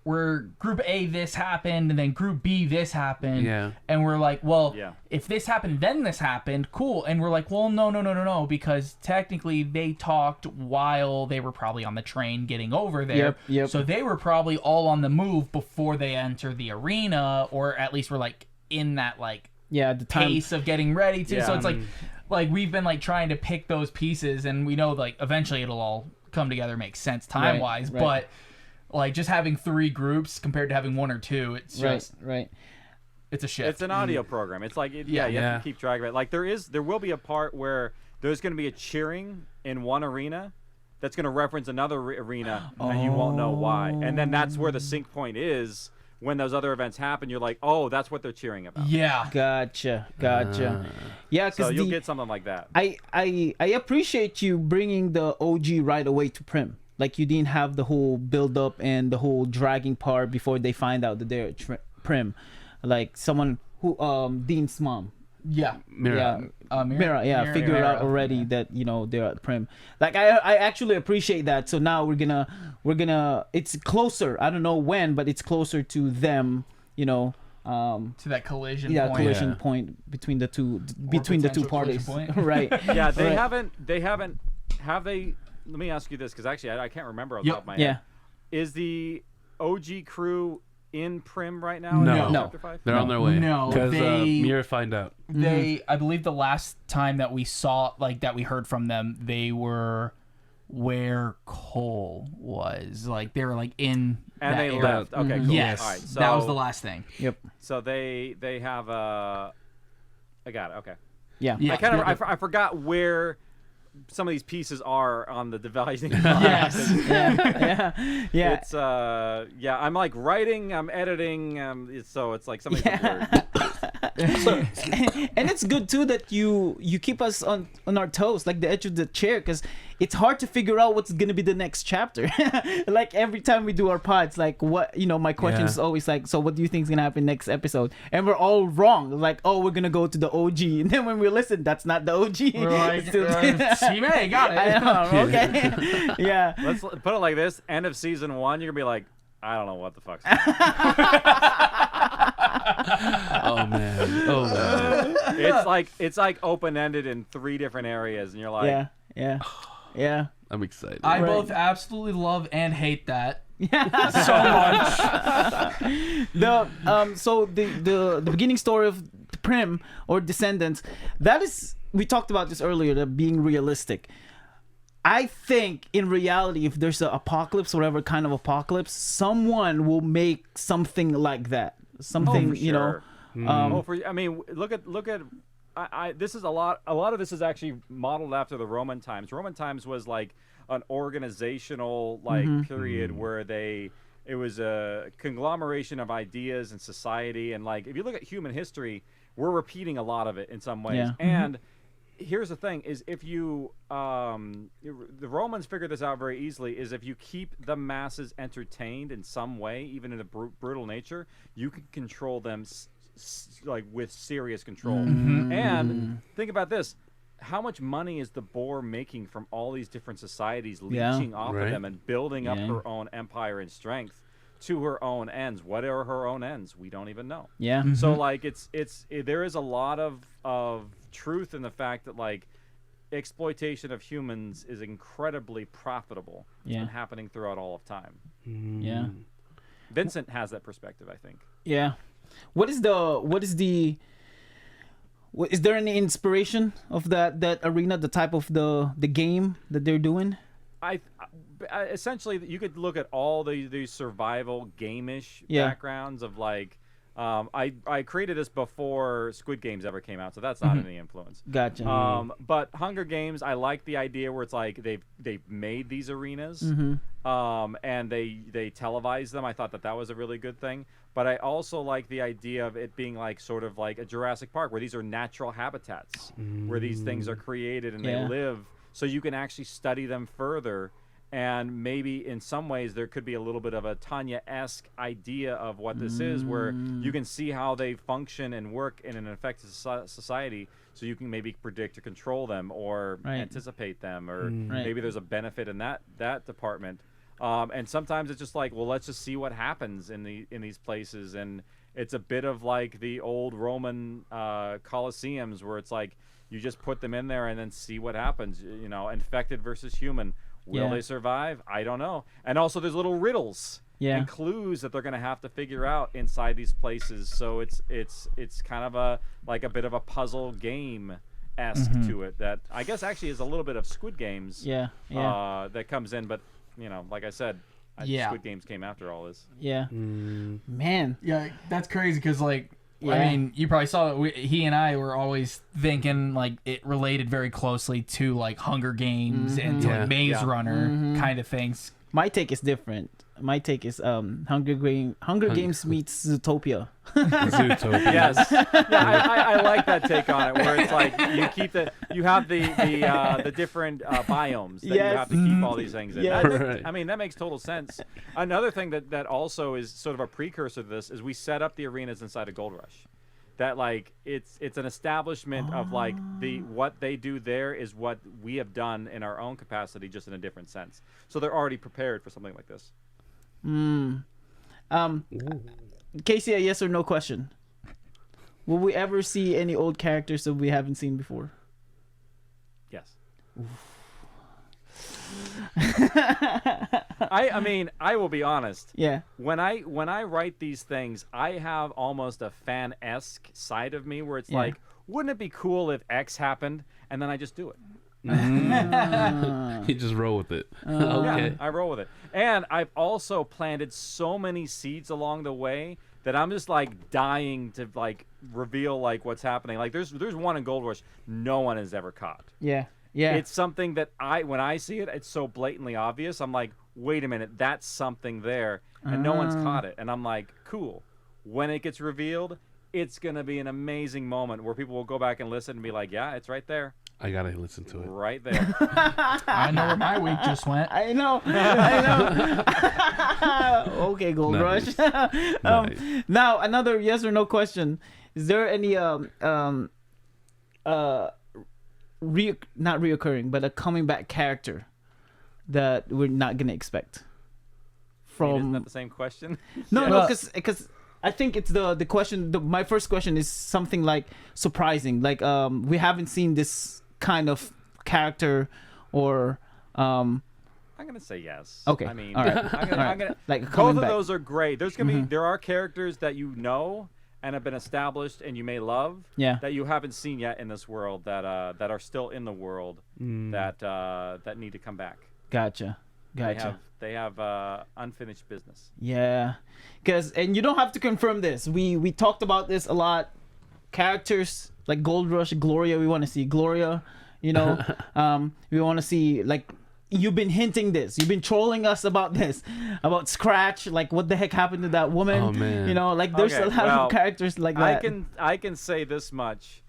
group A, this happened, and then group B, this happened. Yeah. And we're like, well, Yeah. if this happened, then this happened, cool. And we're like, well, no, because technically they talked while they were probably on the train getting over there. Yep. So they were probably all on the move before they enter the arena, or at least were like in that like Yeah. The time. pace of getting ready to. So Yeah. it's like we've been like trying to pick those pieces, and we know like eventually it'll all come together, make sense time wise. right. But like just having 3 groups compared to having 1 or 2, it's just Right. it's a shift. It's an audio program. It's like, you have Yeah. to keep track of it. Like there will be a part where there's going to be a cheering in one arena that's going to reference another arena, and you won't know why. And then that's where the sync point is. When those other events happen, you're like, oh, that's what they're cheering about. Yeah. Gotcha. Yeah, So because you'll get something like that. I appreciate you bringing the OG right away to Prim. Like, you didn't have the whole build up and the whole dragging part before they find out that they're Prim. Like someone who Dean's mom. Yeah. Mira. Mira, figure out already that they're at Prim. Like I actually appreciate that. So now we're gonna it's closer. I don't know when, but it's closer to them. To that collision point. Collision Yeah. point between the two parties. collision point. Right. Yeah, they Right. haven't. Have they? Let me ask you this, because actually I can't remember off the Yep. top of my Yeah. head. Is the OG crew in Prim right now? No. in No. Chapter 5? They're on their way. No, Because they- Mira find out. They, I believe the last time that we saw, like that we heard from them, they were where Cole was. Like they were like in And that they area. left. Okay, cool. Yes, All right, so, that was the last thing. Yep. So they have I got it. Okay. Yeah. Yeah. I forgot where some of these pieces are on the devising. Yes. Yeah. It's I'm like writing, I'm editing, so it's like something Yeah. And it's good too that you keep us on our toes, like the edge of the chair, because it's hard to figure out what's gonna be the next chapter. Like every time we do our pods, like what my question is always like, so what do you think is gonna happen next episode? And we're all wrong. Like, oh, we're gonna go to the OG, and then when we listen, that's not the OG. We're like, It's still- Team A, got it. I know, okay. Yeah. Let's put it like this: end of season 1, you're gonna be like, I don't know what the fuck's Oh man. it's like open ended in 3 different areas, and you're like, Yeah. I'm excited. I Right. both absolutely love and hate that. So much. So the beginning story of Prim or Descendants, that is, we talked about this earlier, that being realistic. I think in reality, if there's an apocalypse, whatever kind of apocalypse, someone will make something like that. Something, for sure. Mm. I mean, look at. This is a lot of this is actually modeled after the Roman times. Roman times was like an organizational period where it was a conglomeration of ideas and society, and like if you look at human history, we're repeating a lot of it in some ways. Yeah. And here's the thing: is if you the Romans figured this out very easily. Is if you keep the masses entertained in some way, even in a brutal nature, you can control them. Like with serious control. And think about this: how much money is the Boer making from all these different societies leeching off of Right. them and building up her own empire and strength? to her own ends. What are her own ends? We don't even know. Yeah. So like there is a lot of truth in the fact that like exploitation of humans is incredibly profitable. It's been happening throughout all of time. Yeah. Vincent has that perspective, I think. Yeah. Is there any inspiration of that arena, the type of the game that they're doing? I essentially you could look at all these survival game-ish backgrounds of like I created this before Squid Games ever came out, so that's not any influence. Gotcha. But Hunger Games, I like the idea where it's like they've made these arenas, and they televise them. I thought that was a really good thing. But I also like the idea of it being like sort of like a Jurassic Park, where these are natural habitats, where these things are created and they live, so you can actually study them further. And maybe in some ways there could be a little bit of a Tanya-esque idea of what this is, where you can see how they function and work in an effective society, so you can maybe predict or control them or anticipate them, or maybe there's a benefit in that department. And sometimes it's just like, well, let's just see what happens in these places, and it's a bit of like the old Roman Colosseums, where it's like you just put them in there and then see what happens. You know, infected versus human. Will they survive? I don't know. And also there's little riddles and clues that they're going to have to figure out inside these places. So it's kind of a bit of a puzzle game-esque to it that I guess actually is a little bit of Squid Games that comes in. But, you know, like I said, Squid Games came after all this. Yeah. Man. Yeah, that's crazy because, like, I mean, you probably saw that he and I were always thinking like it related very closely to like Hunger Games and to like Maze Runner kind of things. My take is different. My take is Hunger Games meets Zootopia. Zootopia. Yes. I like that take on it, where it's like you have the different biomes that you have to keep all these things in. Yeah. I mean, that makes total sense. Another thing that also is sort of a precursor to this is we set up the arenas inside of Gold Rush. That like it's an establishment of like what they do there is what we have done in our own capacity, just in a different sense. So they're already prepared for something like this. Casey, a yes or no question. Will we ever see any old characters that we haven't seen before? Yes. I mean, I will be honest. Yeah. When I write these things, I have almost a fan-esque side of me where it's like, wouldn't it be cool if X happened? And then I just do it. You just roll with it. Okay. Yeah, I roll with it. And I've also planted so many seeds along the way that I'm just like dying to like reveal like what's happening. Like there's one in Gold Rush no one has ever caught. Yeah. Yeah. It's something that when I see it, it's so blatantly obvious. I'm like, wait a minute, that's something there, and no one's caught it. And I'm like, cool. When it gets revealed, it's gonna be an amazing moment where people will go back and listen and be like, yeah, it's right there. I gotta listen to it. Right there. I know where my week just went. I know. Okay, Gold Rush. Nice. Now another yes or no question: is there any not reoccurring, but a coming back character that we're not gonna expect from? Isn't that the same question? No, because I think it's the question. My first question is something like surprising, like we haven't seen this kind of character, or I'm gonna say yes. Okay. I mean, all right. I'm gonna like both coming of back. those are great. There's gonna be there are characters that you know and have been established and you may love that you haven't seen yet in this world that are still in the world that need to come back. Gotcha. They have unfinished business. Yeah, and you don't have to confirm this. We talked about this a lot. Characters like Gold Rush, Gloria. We want to see Gloria. You know, we want to see like. You've been hinting this. You've been trolling us about this, about Scratch. Like, what the heck happened to that woman? Oh man! You know, like there's a lot of characters like that. I can say this much: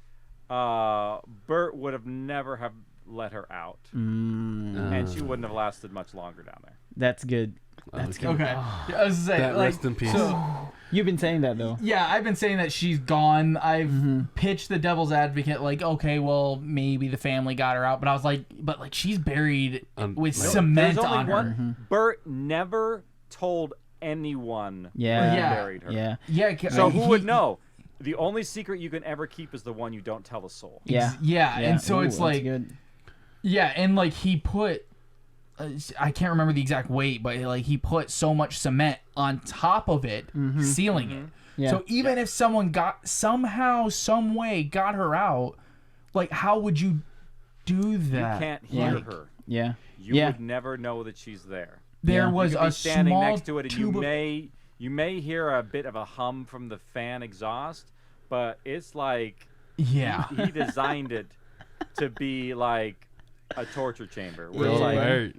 Bert would have never have let her out, and she wouldn't have lasted much longer down there. That's good. That's good. Okay. I was saying, That like, rest in peace. So, You've been saying that though. yeah, I've been saying that she's gone. I've pitched the devil's advocate, like, okay, well, maybe the family got her out, but I was like, she's buried with cement There's only on her. Bert never told anyone Yeah. Yeah. buried her. Yeah. Yeah. So who would know? The only secret you can ever keep is the one you don't tell a soul. Yeah. Yeah. And so Ooh, it's that's like, good. yeah, and like he put, I can't remember the exact weight, but like he put so much cement on top of it, sealing it. Yeah. So even if someone somehow, some way got her out, like how would you do that? You can't hear her. Yeah. You would never know that she's there. There Yeah. was You could a be standing small next to it, and tube of- you may hear a bit of a hum from the fan exhaust, but it's like Yeah. he designed it to be like a torture chamber. Where it's Yeah. like Right.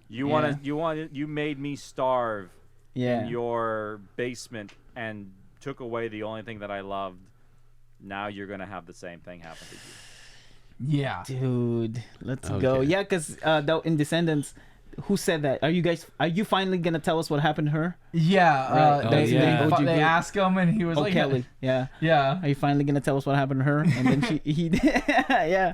you made me starve Yeah. in your basement and took away the only thing that I loved. Now you're gonna have the same thing happen to you. Yeah. Dude, let's Okay. go. Yeah, because in Descendants, who said that? Are you finally gonna tell us what happened to her? Yeah. Right. Oh, They, yeah. they, OG they group. asked him, and he was Oh, like, Kelly. Yeah. Yeah. Are you finally gonna tell us what happened to her? And then he yeah.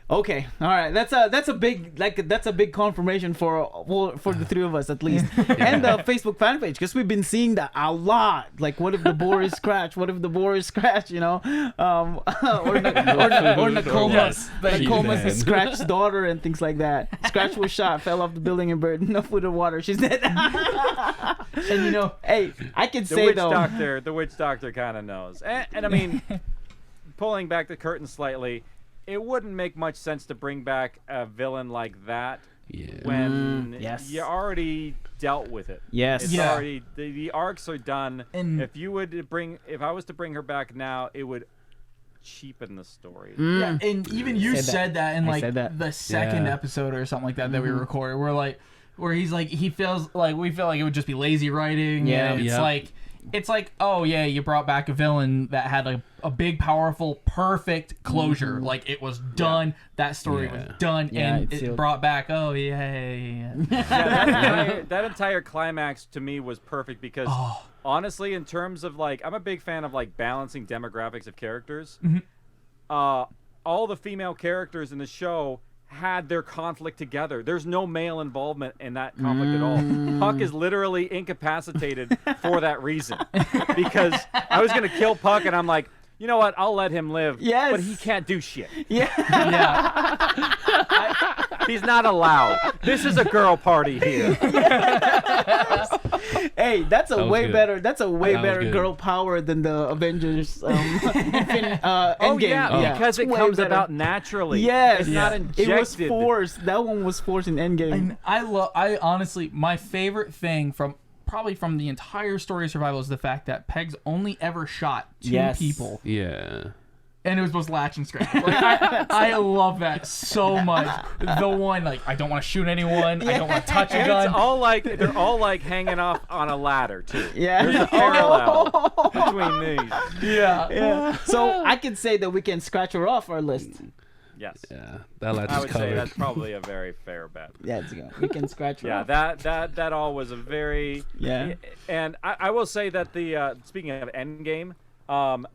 Okay, all right. That's a big confirmation for the three of us at least, and the Facebook fan page, because we've been seeing that a lot. Like, what if the boar is scratched? What if the boar is scratched? You know, or Nakoma, Yes, thank you, Nakoma's Dan. scratched daughter and things like that. Scratch was shot, fell off the building and burned. No food or water. She's dead. And you know, hey, I can The say witch though. doctor kind of knows, and I mean, pulling back the curtain slightly, it wouldn't make much sense to bring back a villain like that Yeah. when yes. you already dealt with it. Yes. It's Yeah. already the arcs are done. And- if I was to bring her back now, it would cheapen the story. Yeah, and even you Said that. said that in I like said that. the second Yeah. episode or something like that that we recorded. Where he's like, he feels like we feel like it would just be lazy writing. Yeah. and Yeah. it's like, oh yeah, you brought back a villain that had a big, powerful, perfect closure. Like it was done. That story was Yeah. done, Yeah, and it's it sealed. brought back. Oh yeah. Yeah, that entire climax to me was perfect because Oh. honestly, in terms of like, I'm a big fan of like balancing demographics of characters. All the female characters in the show had their conflict together. There's no male involvement in that conflict at all. Puck is literally incapacitated for that reason because I was gonna kill Puck and I'm like, you know what? I'll let him live. Yes. But he can't do shit. Yeah. Yeah. He's not allowed. This is a girl party here. Hey, that's a That was way good. better. That's a way That was better good. girl power than the Avengers Endgame. Oh yeah, because it Way comes better. about naturally. Yes, It's not it injected. was forced. That one was forced in Endgame. And I honestly, my favorite thing from the entire story of Survival is the fact that Peg's only ever shot two Yes. people, Yeah. and it was both latch and scratch. Like, I love that so much. The one, like, I don't want to shoot anyone. I don't want to touch a And gun. it's all like they're all like hanging off on a ladder too. Yeah. There's a parallel between these. Yeah. Yeah. So I can say that we can scratch her off our list. Yes. Yeah. That latch I is would say covered. that's probably a very fair bet. Yeah, let's go. We can scratch her Yeah, off. that all was a very Yeah. And I will say that the speaking of Endgame,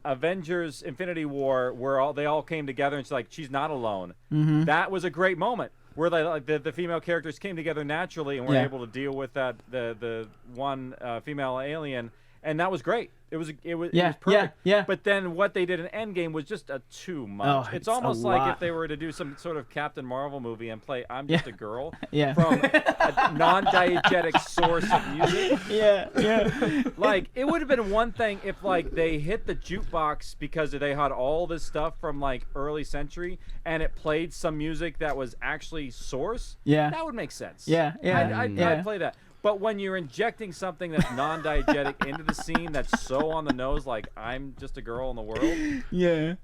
Avengers Infinity War, where they all came together and she's not alone. Mm-hmm. That was a great moment where they like the female characters came together naturally and were Yeah. able to deal with that the one female alien, and that was great. It was Yeah, perfect. yeah. But then what they did in Endgame was just too much. Oh, it's it's a almost like lot. if they were to do some sort of Captain Marvel movie and play "I'm Just Yeah. a Girl" Yeah. from a non-diegetic source of music. Yeah, yeah. Like, it would have been one thing if like they hit the jukebox because they had all this stuff from like early century and it played some music that was actually source. Yeah. That would make sense. Yeah, yeah, I'd play that. But when you're injecting something that's non-diegetic into the scene that's so on the nose, like I'm just a girl in the world, Yeah.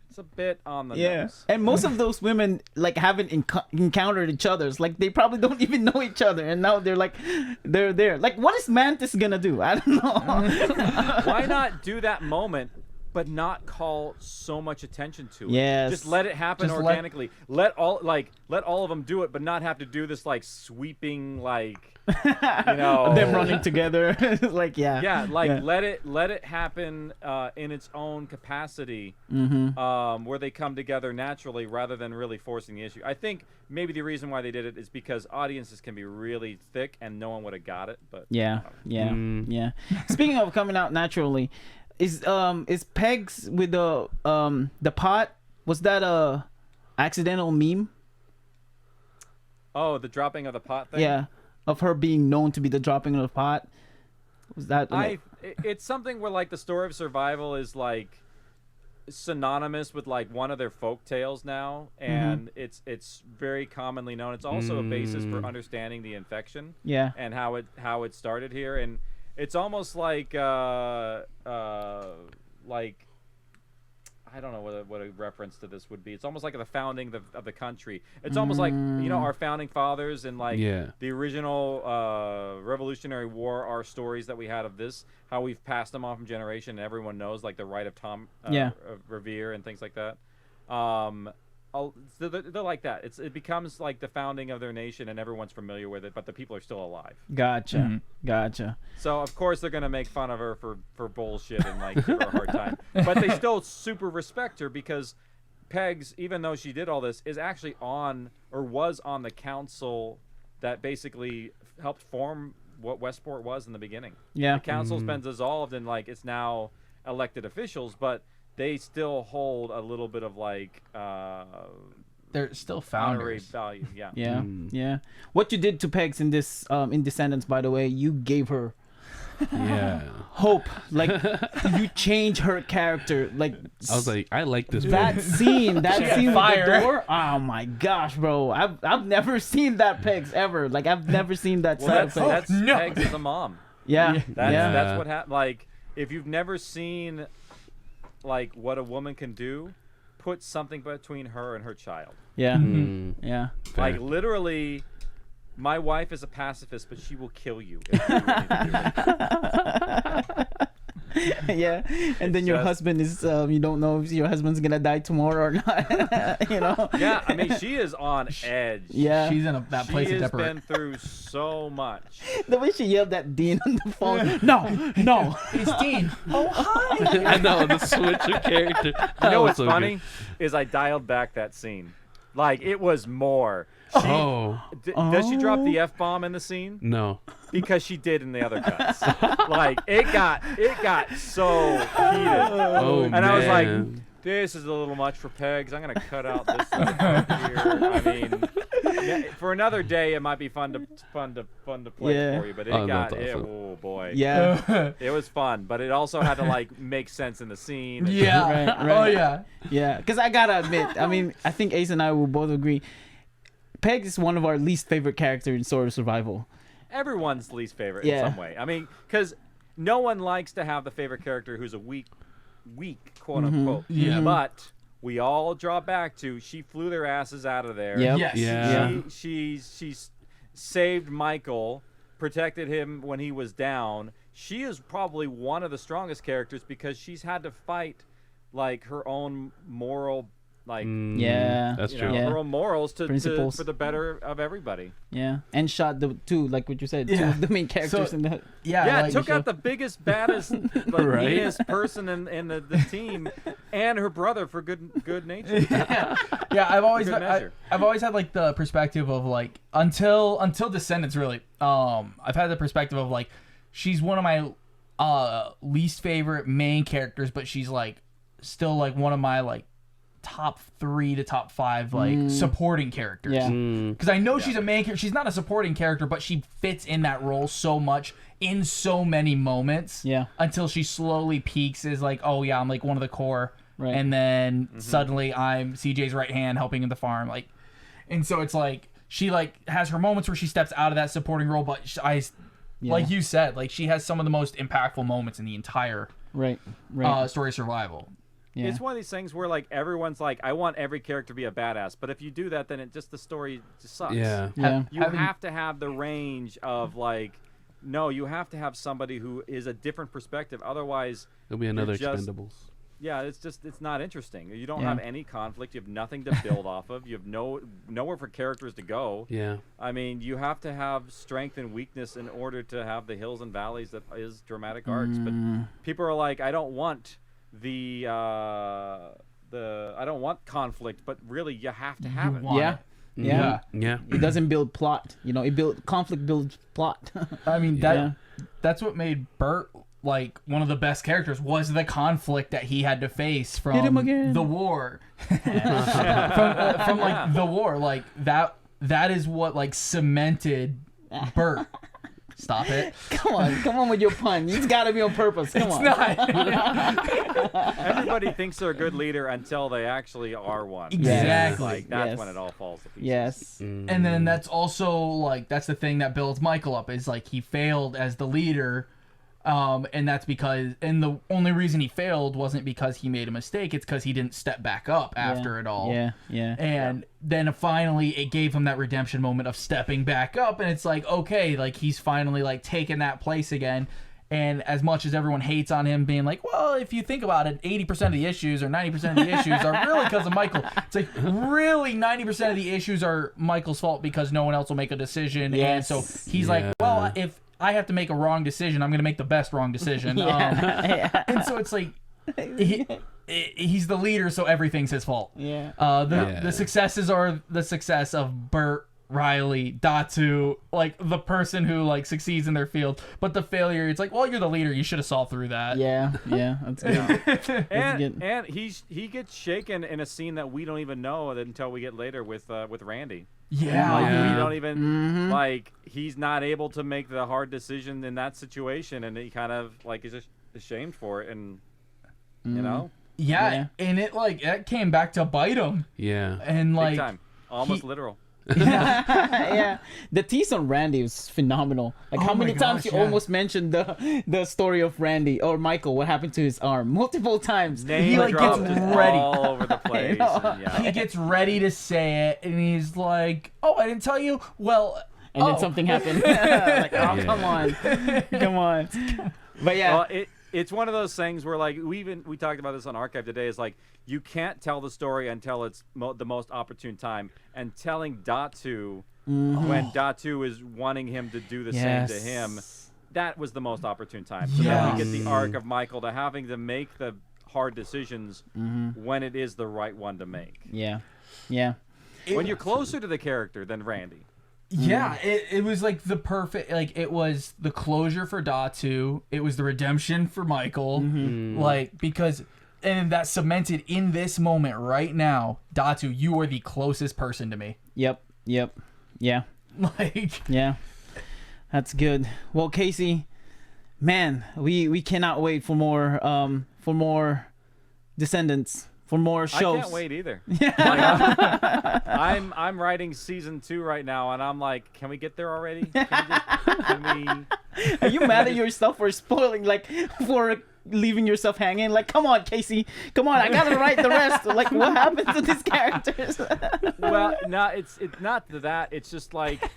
it's a bit on the Yeah, nose. and most of those women like haven't encountered each other. Like they probably don't even know each other, and now they're there. Like, what is Mantis gonna do? I don't know. Why not do that moment, but not call so much attention to it. Yes. Just let it happen Just organically. Let all of them do it, but not have to do this like sweeping them running together. Like let it happen in its own capacity, where they come together naturally rather than really forcing the issue. I think maybe the reason why they did it is because audiences can be really thick and no one would have got it. But yeah. Speaking of coming out naturally, is Pegs with the pot? Was that a accidental meme? Oh, the dropping of the pot thing. Yeah, of her being known to be the dropping of the pot. Was that? It's something where like the story of survival is like synonymous with like one of their folk tales now, and it's very commonly known. It's also a basis for understanding the infection. Yeah. And how it started here, and it's almost like I don't know what a reference to this would be. It's almost like the founding of the country. It's almost like, our founding fathers and like the original Revolutionary War, our stories that we had of this, how we've passed them on from generation, and everyone knows like the right of Tom Revere and things like that. They're like that. It becomes like the founding of their nation, and everyone's familiar with it, but the people are still alive. Gotcha. So of course they're gonna make fun of her for bullshit and like give her a hard time, but they still super respect her because Pegs, even though she did all this, is actually was on the council that basically helped form what Westport was in the beginning. Yeah. The council's been dissolved and like it's now elected officials, but they still hold a little bit of like they're still honorary founders. value. Yeah. Yeah. What you did to Pegs in this in Descendants, by the way, you gave her hope. Like you changed her character. Like I was like, I like this. That scene with fire. the door. Oh my gosh, bro! I've never seen that Pegs ever. Like I've never seen that side of Pegs. That's Pegs as a mom. Yeah. That's what happened. Like if you've never seen like what a woman can do, put something between her and her child. Yeah. Fair. Like literally, my wife is a pacifist, but she will kill you. If you do anything. Yeah, and then your husband is you don't know if your husband's gonna die tomorrow or not. Yeah, I mean she is on edge. Yeah, she's in that place of She has temperament. been through so much. The way she yelled at Dean on the phone. No, It's Dean. Oh hi. I know the switch of character. You know what's funny is I dialed back that scene. Like it was more. Does she drop the F-bomb in the scene? No. Because she did in the other cuts. Like it got so heated. Oh, and I was like, this is a little much for Pegs. I'm gonna cut out this little part here. I mean, for another day, it might be fun to play for you, but oh boy. Yeah. It was fun, but it also had to like make sense in the scene. Yeah. Right. Oh yeah. Yeah, because I gotta admit, I mean, I think Ace and I will both agree. Pegs is one of our least favorite characters in Sword of Survival. Everyone's least favorite in some way. I mean, because no one likes to have the favorite character who's a weak, quote unquote. Yeah. But we all draw back to she flew their asses out of there. Yep. Yes. Yeah. She saved Michael, protected him when he was down. She is probably one of the strongest characters because she's had to fight like her own moral that's true. her own morals for Principles. the better of everybody. Yeah, and shot the two, like what you said, two of the main characters in the. Yeah, took out the biggest, baddest, meanest person in the team, and her brother for good nature. Yeah. I've always had like the perspective of like until Descendants really. I've had the perspective of like she's one of my least favorite main characters, but she's like still like one of my like top 3 to top 5 like supporting characters. Yeah. Because I know she's a main character. She's not a supporting character, but she fits in that role so much in so many moments. Yeah. Until she slowly peaks as like, oh yeah, I'm like one of the core. Right. And then suddenly I'm CJ's right hand helping in the farm. Like, and so it's like she like has her moments where she steps out of that supporting role, but like you said, like she has some of the most impactful moments in the entire story of survival. Yeah. It's one of these things where like everyone's like, I want every character to be a badass, but if you do that, then the story just sucks. Yeah. You have to have the range of like, no, you have to have somebody who is a different perspective. Otherwise, It'll be another Expendables. yeah, it's not interesting. You don't Yeah. have any conflict. You have nothing to build off of. You have nowhere for characters to go. Yeah. I mean, you have to have strength and weakness in order to have the hills and valleys that is dramatic arcs. But people are like, I don't want I don't want conflict, but really you have to have it. want Yeah. it. Yeah. Yeah. It doesn't build plot. Conflict builds plot. I mean, that's what made Bert like one of the best characters, was the conflict that he had to face from Hit him again. the war. from like the war, like that is what like cemented Bert. Stop it. Come on with your pun. It's got to be on purpose. Come on. Everybody thinks they're a good leader until they actually are one. Exactly. Like, that's Yes. when it all falls to pieces. Yes. And then that's also like that's the thing that builds Michael up, is like he failed as the leader, and that's because the only reason he failed wasn't because he made a mistake, it's because he didn't step back up after it all. Yeah. And then finally it gave him that redemption moment of stepping back up, and it's like, okay, like he's finally like taken that place again. And as much as everyone hates on him being like, well, if you think about it, 80% of the issues or 90% of the issues are really because of Michael. It's like, really 90% of the issues are Michael's fault because no one else will make a decision. Yes. And so he's like, well, if I have to make a wrong decision, I'm going to make the best wrong decision. And so it's like, he's the leader, so everything's his fault. Yeah. The successes are the success of Bert, Riley, Datu, like the person who like succeeds in their field, but the failure, it's like, well, you're the leader, you should have saw through that. Yeah. That's good. And he gets shaken in a scene that we don't even know until we get later with Randy. Yeah. We don't even like, he's not able to make the hard decision in that situation, and he kind of like is just ashamed for it, and you know. Yeah, and it came back to bite him. Yeah. And like Big time. Almost literal. Yeah. The tease on Randy was phenomenal. Like, how many times you almost mentioned the story of Randy or Michael, what happened to his arm, multiple times. He like gets ready all over the place. he gets ready to say it, and he's like, "Oh, I didn't tell you." Well, And then something happened. Like, oh, come on. But yeah. Well, it's one of those things where like we talked about this on Archive today, is like you can't tell the story until it's the most opportune time, and telling Datu when Datu is wanting him to do the same to him, that was the most opportune time. So then we get the arc of Michael to having to make the hard decisions when it is the right one to make. Yeah. When you're closer to the character than Randy. Yeah, it was like the perfect, like it was the closure for Datu, it was the redemption for Michael, like because, and that cemented in this moment right now, Datu, you are the closest person to me. Yep. Yeah. Like, yeah. That's good. Well, Casey, man, we cannot wait for more Descendants. For more shows. I can't wait either. Like, I'm writing season 2 right now, and I'm like, can we get there already? Can we? Are you mad at yourself for spoiling, like, for leaving yourself hanging? Like, come on, Casey. Come on, I gotta write the rest. Like, what happened to these characters? Well, no, it's not that. It's just like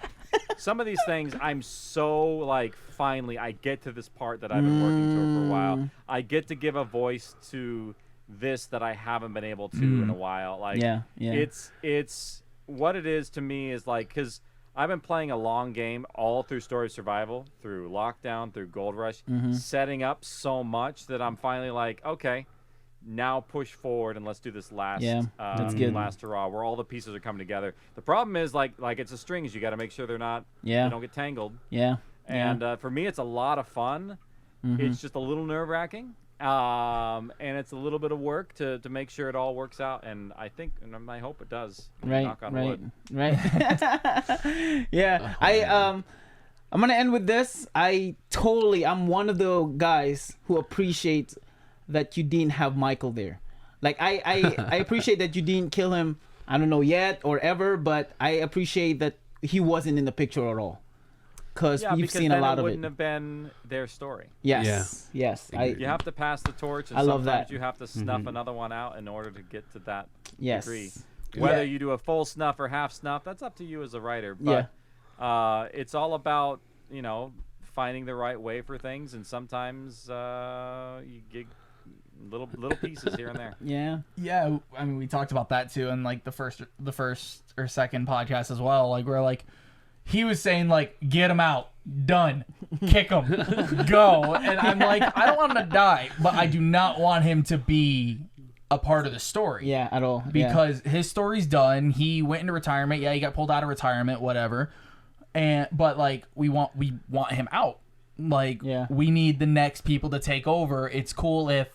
some of these things. I'm so like, finally, I get to this part that I've been working toward for a while. I get to give a voice to this that I haven't been able to in a while. Like, it's what it is to me is like, because I've been playing a long game all through Story of Survival, through Lockdown, through Gold Rush, setting up so much that I'm finally like, okay, now push forward and let's do this last that's good. last hurrah where all the pieces are coming together. The problem is like it's a strings, you got to make sure they're not they don't get tangled. And for me it's a lot of fun. It's just a little nerve-wracking. And it's a little bit of work to make sure it all works out, and I think, and I hope it does. Knock on wood. Yeah. I'm gonna end with this. I'm one of the guys who appreciate that you didn't have Michael there. Like, I appreciate that you didn't kill him, I don't know yet or ever, but I appreciate that he wasn't in the picture at all. Because we've seen a lot of it. Wouldn't have been their story. Yes. You have to pass the torch, and I love sometimes that. you have to snuff another one out in order to get to that Yes. degree. Whether you do a full snuff or half snuff, that's up to you as a writer. But it's all about, finding the right way for things, and sometimes little pieces here and there. Yeah. Yeah, I mean, we talked about that too in like the first or second podcast as well. Like we're like, he was saying like, get him out, done, kick him, go, and I'm like, I don't want him to die, but I do not want him to be a part of the story. Yeah, at all. Because his story's done. He went into retirement. Yeah, he got pulled out of retirement, whatever. But like we want him out. Like we need the next people to take over. It's cool if,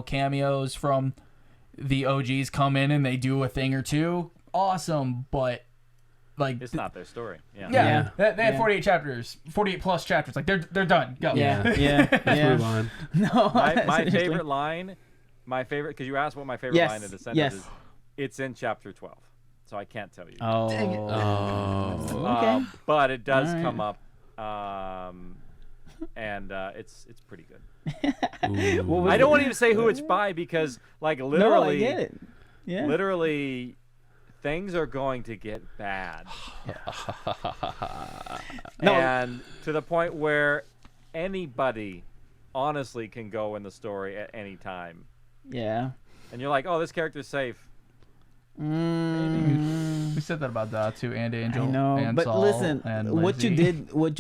cameos from the OGs come in and they do a thing or two. Awesome, but like it's not their story. Yeah. They had 48 plus chapters. Like they're done. Go. Yeah. Let's move on. No, my favorite line, because you asked what my favorite line of Descendants is. It's in chapter 12, so I can't tell you. Oh. Dang it. Okay. But it does come up, and it's pretty good. I don't want to even say who it's by because, like, literally, no, I get it. Yeah. Literally, things are going to get bad, and to the point where anybody, honestly, can go in the story at any time. Yeah. And you're like, oh, this character's safe. We said that about that too, and Angel. I know, and but Saul, listen, and what you Lizzie.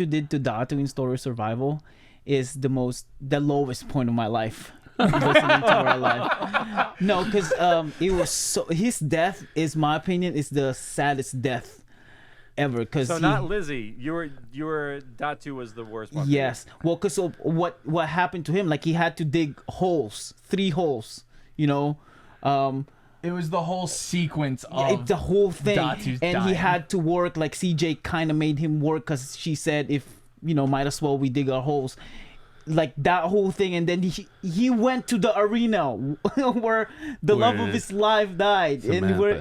did to Datu in Story Survival is the lowest point of my life. Listening to We're Alive. No, because it was his death is, my opinion, is the saddest death ever. So not Lizzie. Your Datu was the worst one. Yes. Well, because what happened to him? Like he had to dig 3 holes. It was the whole sequence of the whole thing, Datu's and dying. he had to work. Like CJ kind of made him work because she said, if might as well we dig our holes. Like that whole thing, and then he went to the arena where the love of his life died, Samantha. and where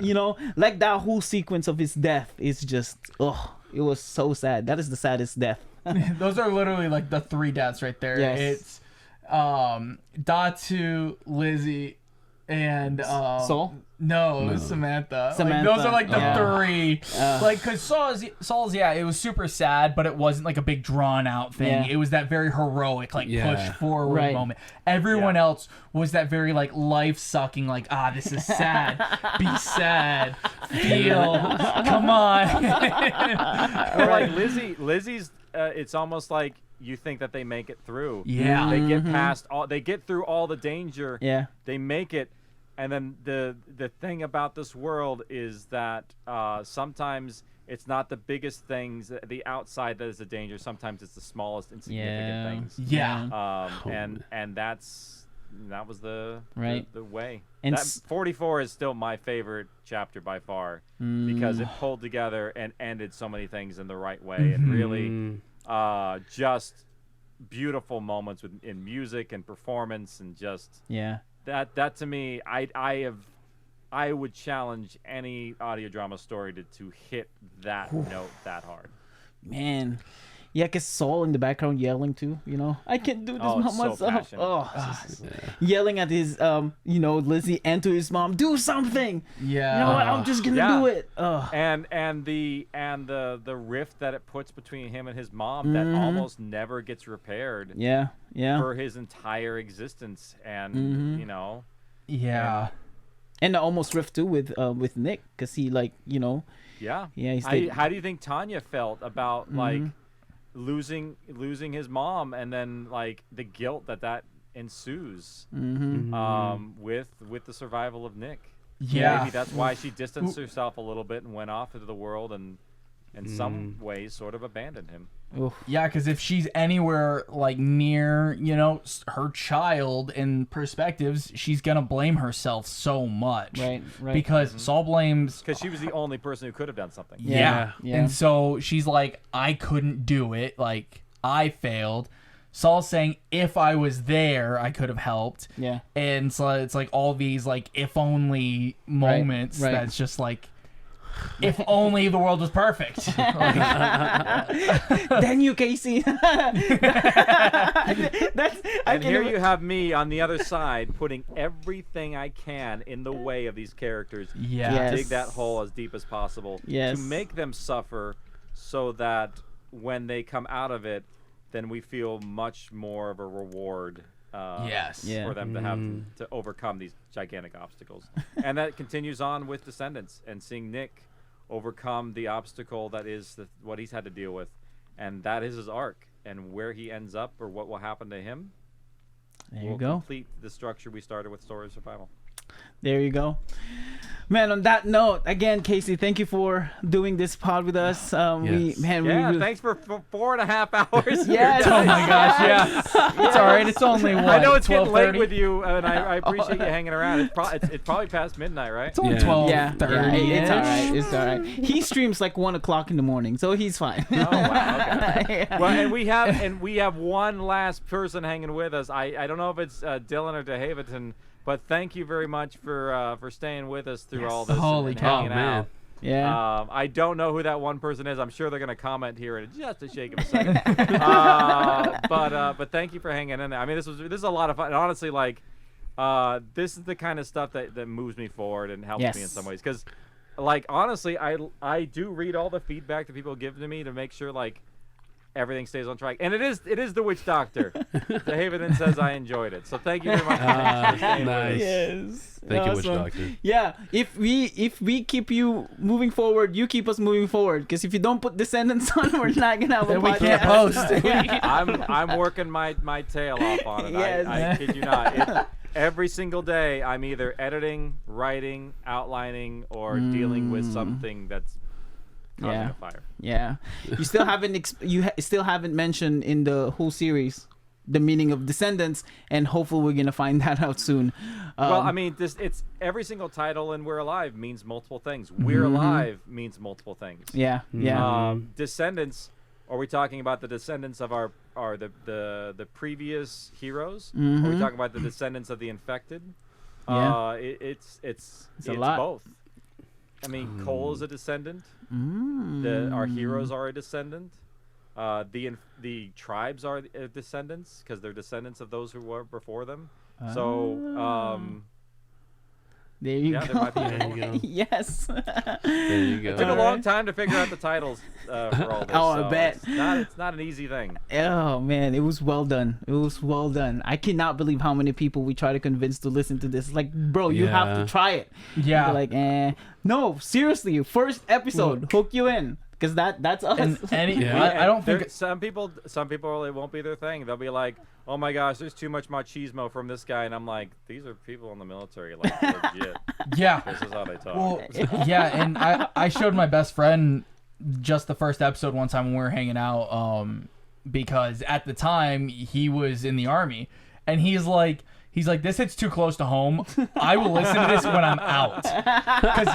like that whole sequence of his death is just it was so sad. That is the saddest death. Those are literally like the 3 deaths right there. Yes. It's Datu, Lizzie, and Saul? No, it was Samantha. Samantha, Like, those are like the 3. Like, because Saul's, it was super sad, but it wasn't like a big drawn out thing. Yeah. It was that very heroic, push forward moment. Everyone else was that very like life sucking, like, this is sad. Be sad. Feel. Come on. Like Lizzie's. It's almost like you think that they make it through. Yeah. They get past all. They get through all the danger. Yeah. They make it. And then the thing about this world is that sometimes it's not the biggest things, the outside that is a danger. Sometimes it's the smallest insignificant things. Yeah. And that was the way. And that 44 is still my favorite chapter by far because it pulled together and ended so many things in the right way and really just beautiful moments in music and performance and just That to me, I would challenge any audio drama story to hit that note that hard. Man. Yeah, because Saul in the background yelling too, I can't do this by myself. Yelling at his, Lizzie and to his mom, do something. Yeah. You know what? I'm just gonna do it. And the rift that it puts between him and his mom that almost never gets repaired. Yeah. For his entire existence, and Yeah. And the almost rift too with Nick, because he Yeah. Yeah. How do you think Tanya felt about like losing his mom, and then like the guilt that ensues with the survival of Nick? Yeah. Maybe that's why she distanced herself a little bit and went off into the world and in some ways sort of abandoned him. Oof. Yeah, because if she's anywhere like near, her child in perspectives, she's gonna blame herself so much. Right. Because Saul blames. Because she was the only person who could have done something. Yeah. And so she's like, I couldn't do it. Like, I failed. Saul's saying, if I was there, I could have helped. Yeah. And so it's like all these like if only moments Right. that's just like, if only the world was perfect. Then you, Casey. Here you have me on the other side putting everything I can in the way of these characters Yeah. to dig that hole as deep as possible Yes. to make them suffer so that when they come out of it, then we feel much more of a reward Yes. Yeah. for them to have to overcome these gigantic obstacles. And that continues on with Descendants and seeing Nick overcome the obstacle that is what he's had to deal with, and that is his arc, and where he ends up or what will happen to him. There you will go. complete the structure we started with Story of Survival. There you go. Man, on that note, again, Casey, thank you for doing this pod with us. Yes. Thanks for 4.5 hours. Yes. Oh my gosh, yeah. It's all right. It's only what, I know it's getting late 12:30? with you, and I appreciate you hanging around. It's probably past midnight, right? It's only Yeah. 12:30. It's all right. It's all right. He streams like 1 o'clock in the morning, so he's fine. Oh wow. Okay. Yeah. Well, and we have one last person hanging with us. I don't know if it's Dylan or DeHaventon, but thank you very much for staying with us through all this. Holy and cow, hanging man. out. Yeah. I don't know who that one person is. I'm sure they're gonna comment here in just a shake of a second. But thank you for hanging in there. I mean, this is a lot of fun. And honestly, like, this is the kind of stuff that moves me forward and helps me in some ways. Because, like, honestly, I do read all the feedback that people give to me to make sure like everything stays on track. And it is the Witch Doctor. DeHaventon says I enjoyed it. So thank you very much for staying with us. Yes. Thank you, Witch Awesome. Doctor. Yeah, if we keep you moving forward, you keep us moving forward. Because if you don't put Descendants on, we're not gonna have a Then we podcast. can't post. I'm working my tail off on it. Yes. I kid you not. Every single day, I'm either editing, writing, outlining, or dealing with something that's causing a fire. Yeah. You still haven't still haven't mentioned in the whole series the meaning of Descendants, and hopefully we're gonna find that out soon. Well, I mean, it's every single title in We're Alive means multiple things. We're Alive means multiple things. Yeah. Descendants. Are we talking about the descendants of the previous heroes? Are we talking about the descendants of the infected? Yeah. It's a lot. both. I mean, Cole is a descendant. Our heroes are a descendant. The tribes are descendants because they're descendants of those who were before them. So, there you yeah, go. there might be There you go. Yes. There you go. It took a long time to figure out the titles for all this. Oh, I so bet. It's not an easy thing. Oh man, it was well done. It was well done. I cannot believe how many people we try to convince to listen to this. Like, bro, you have to try it. Yeah. They're like, no, seriously, first episode, hook you in, because that's us. And Yeah. I don't think Some people it won't be their thing. They'll be like, oh my gosh, there's too much machismo from this guy, and I'm like, these are people in the military, like legit. yeah. This is how they talk. Well, yeah, and I showed my best friend just the first episode one time when we were hanging out, because at the time he was in the Army, and he's like, this hits too close to home. I will listen to this when I'm out, because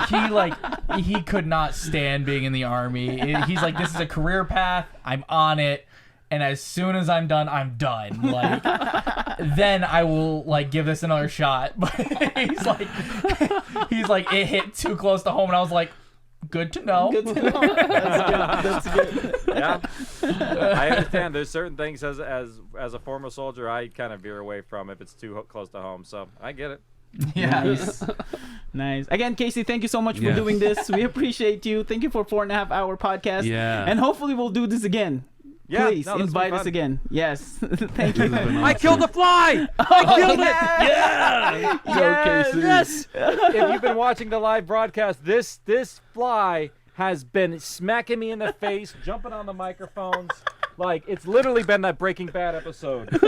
he could not stand being in the Army. He's like, this is a career path. I'm on it. And as soon as I'm done, I'm done. Like, then I will like give this another shot. But he's like, it hit too close to home, and I was like, good to know. Good to know. That's good. Yeah, I understand. There's certain things as a former soldier I kind of veer away from if it's too close to home. So I get it. Yeah. Nice. Again, Casey, thank you so much for Yes. doing this. We appreciate you. Thank you for 4.5 hour podcast. Yeah. And hopefully we'll do this again. Yeah, Please no, this will be invite us fun. again. Yes. Thank you. I killed a fly. I killed it. Yeah. Go, Casey. If you've been watching the live broadcast, this fly has been smacking me in the face, jumping on the microphones. Like, it's literally been that Breaking Bad episode. It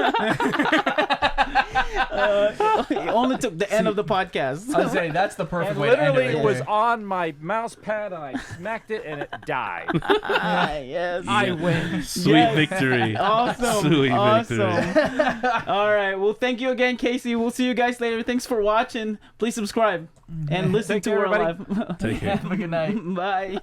only took the end of the podcast. I was saying that's the perfect And way to end literally, it. it was on my mouse pad, and I smacked it, and it died. Yes. I win. Sweet Yes. victory. Awesome. Sweet Awesome. victory. All right. Well, thank you again, Casey. We'll see you guys later. Thanks for watching. Please subscribe and listen Take to care, We're everybody. Alive. Take care. Have a good night. Bye.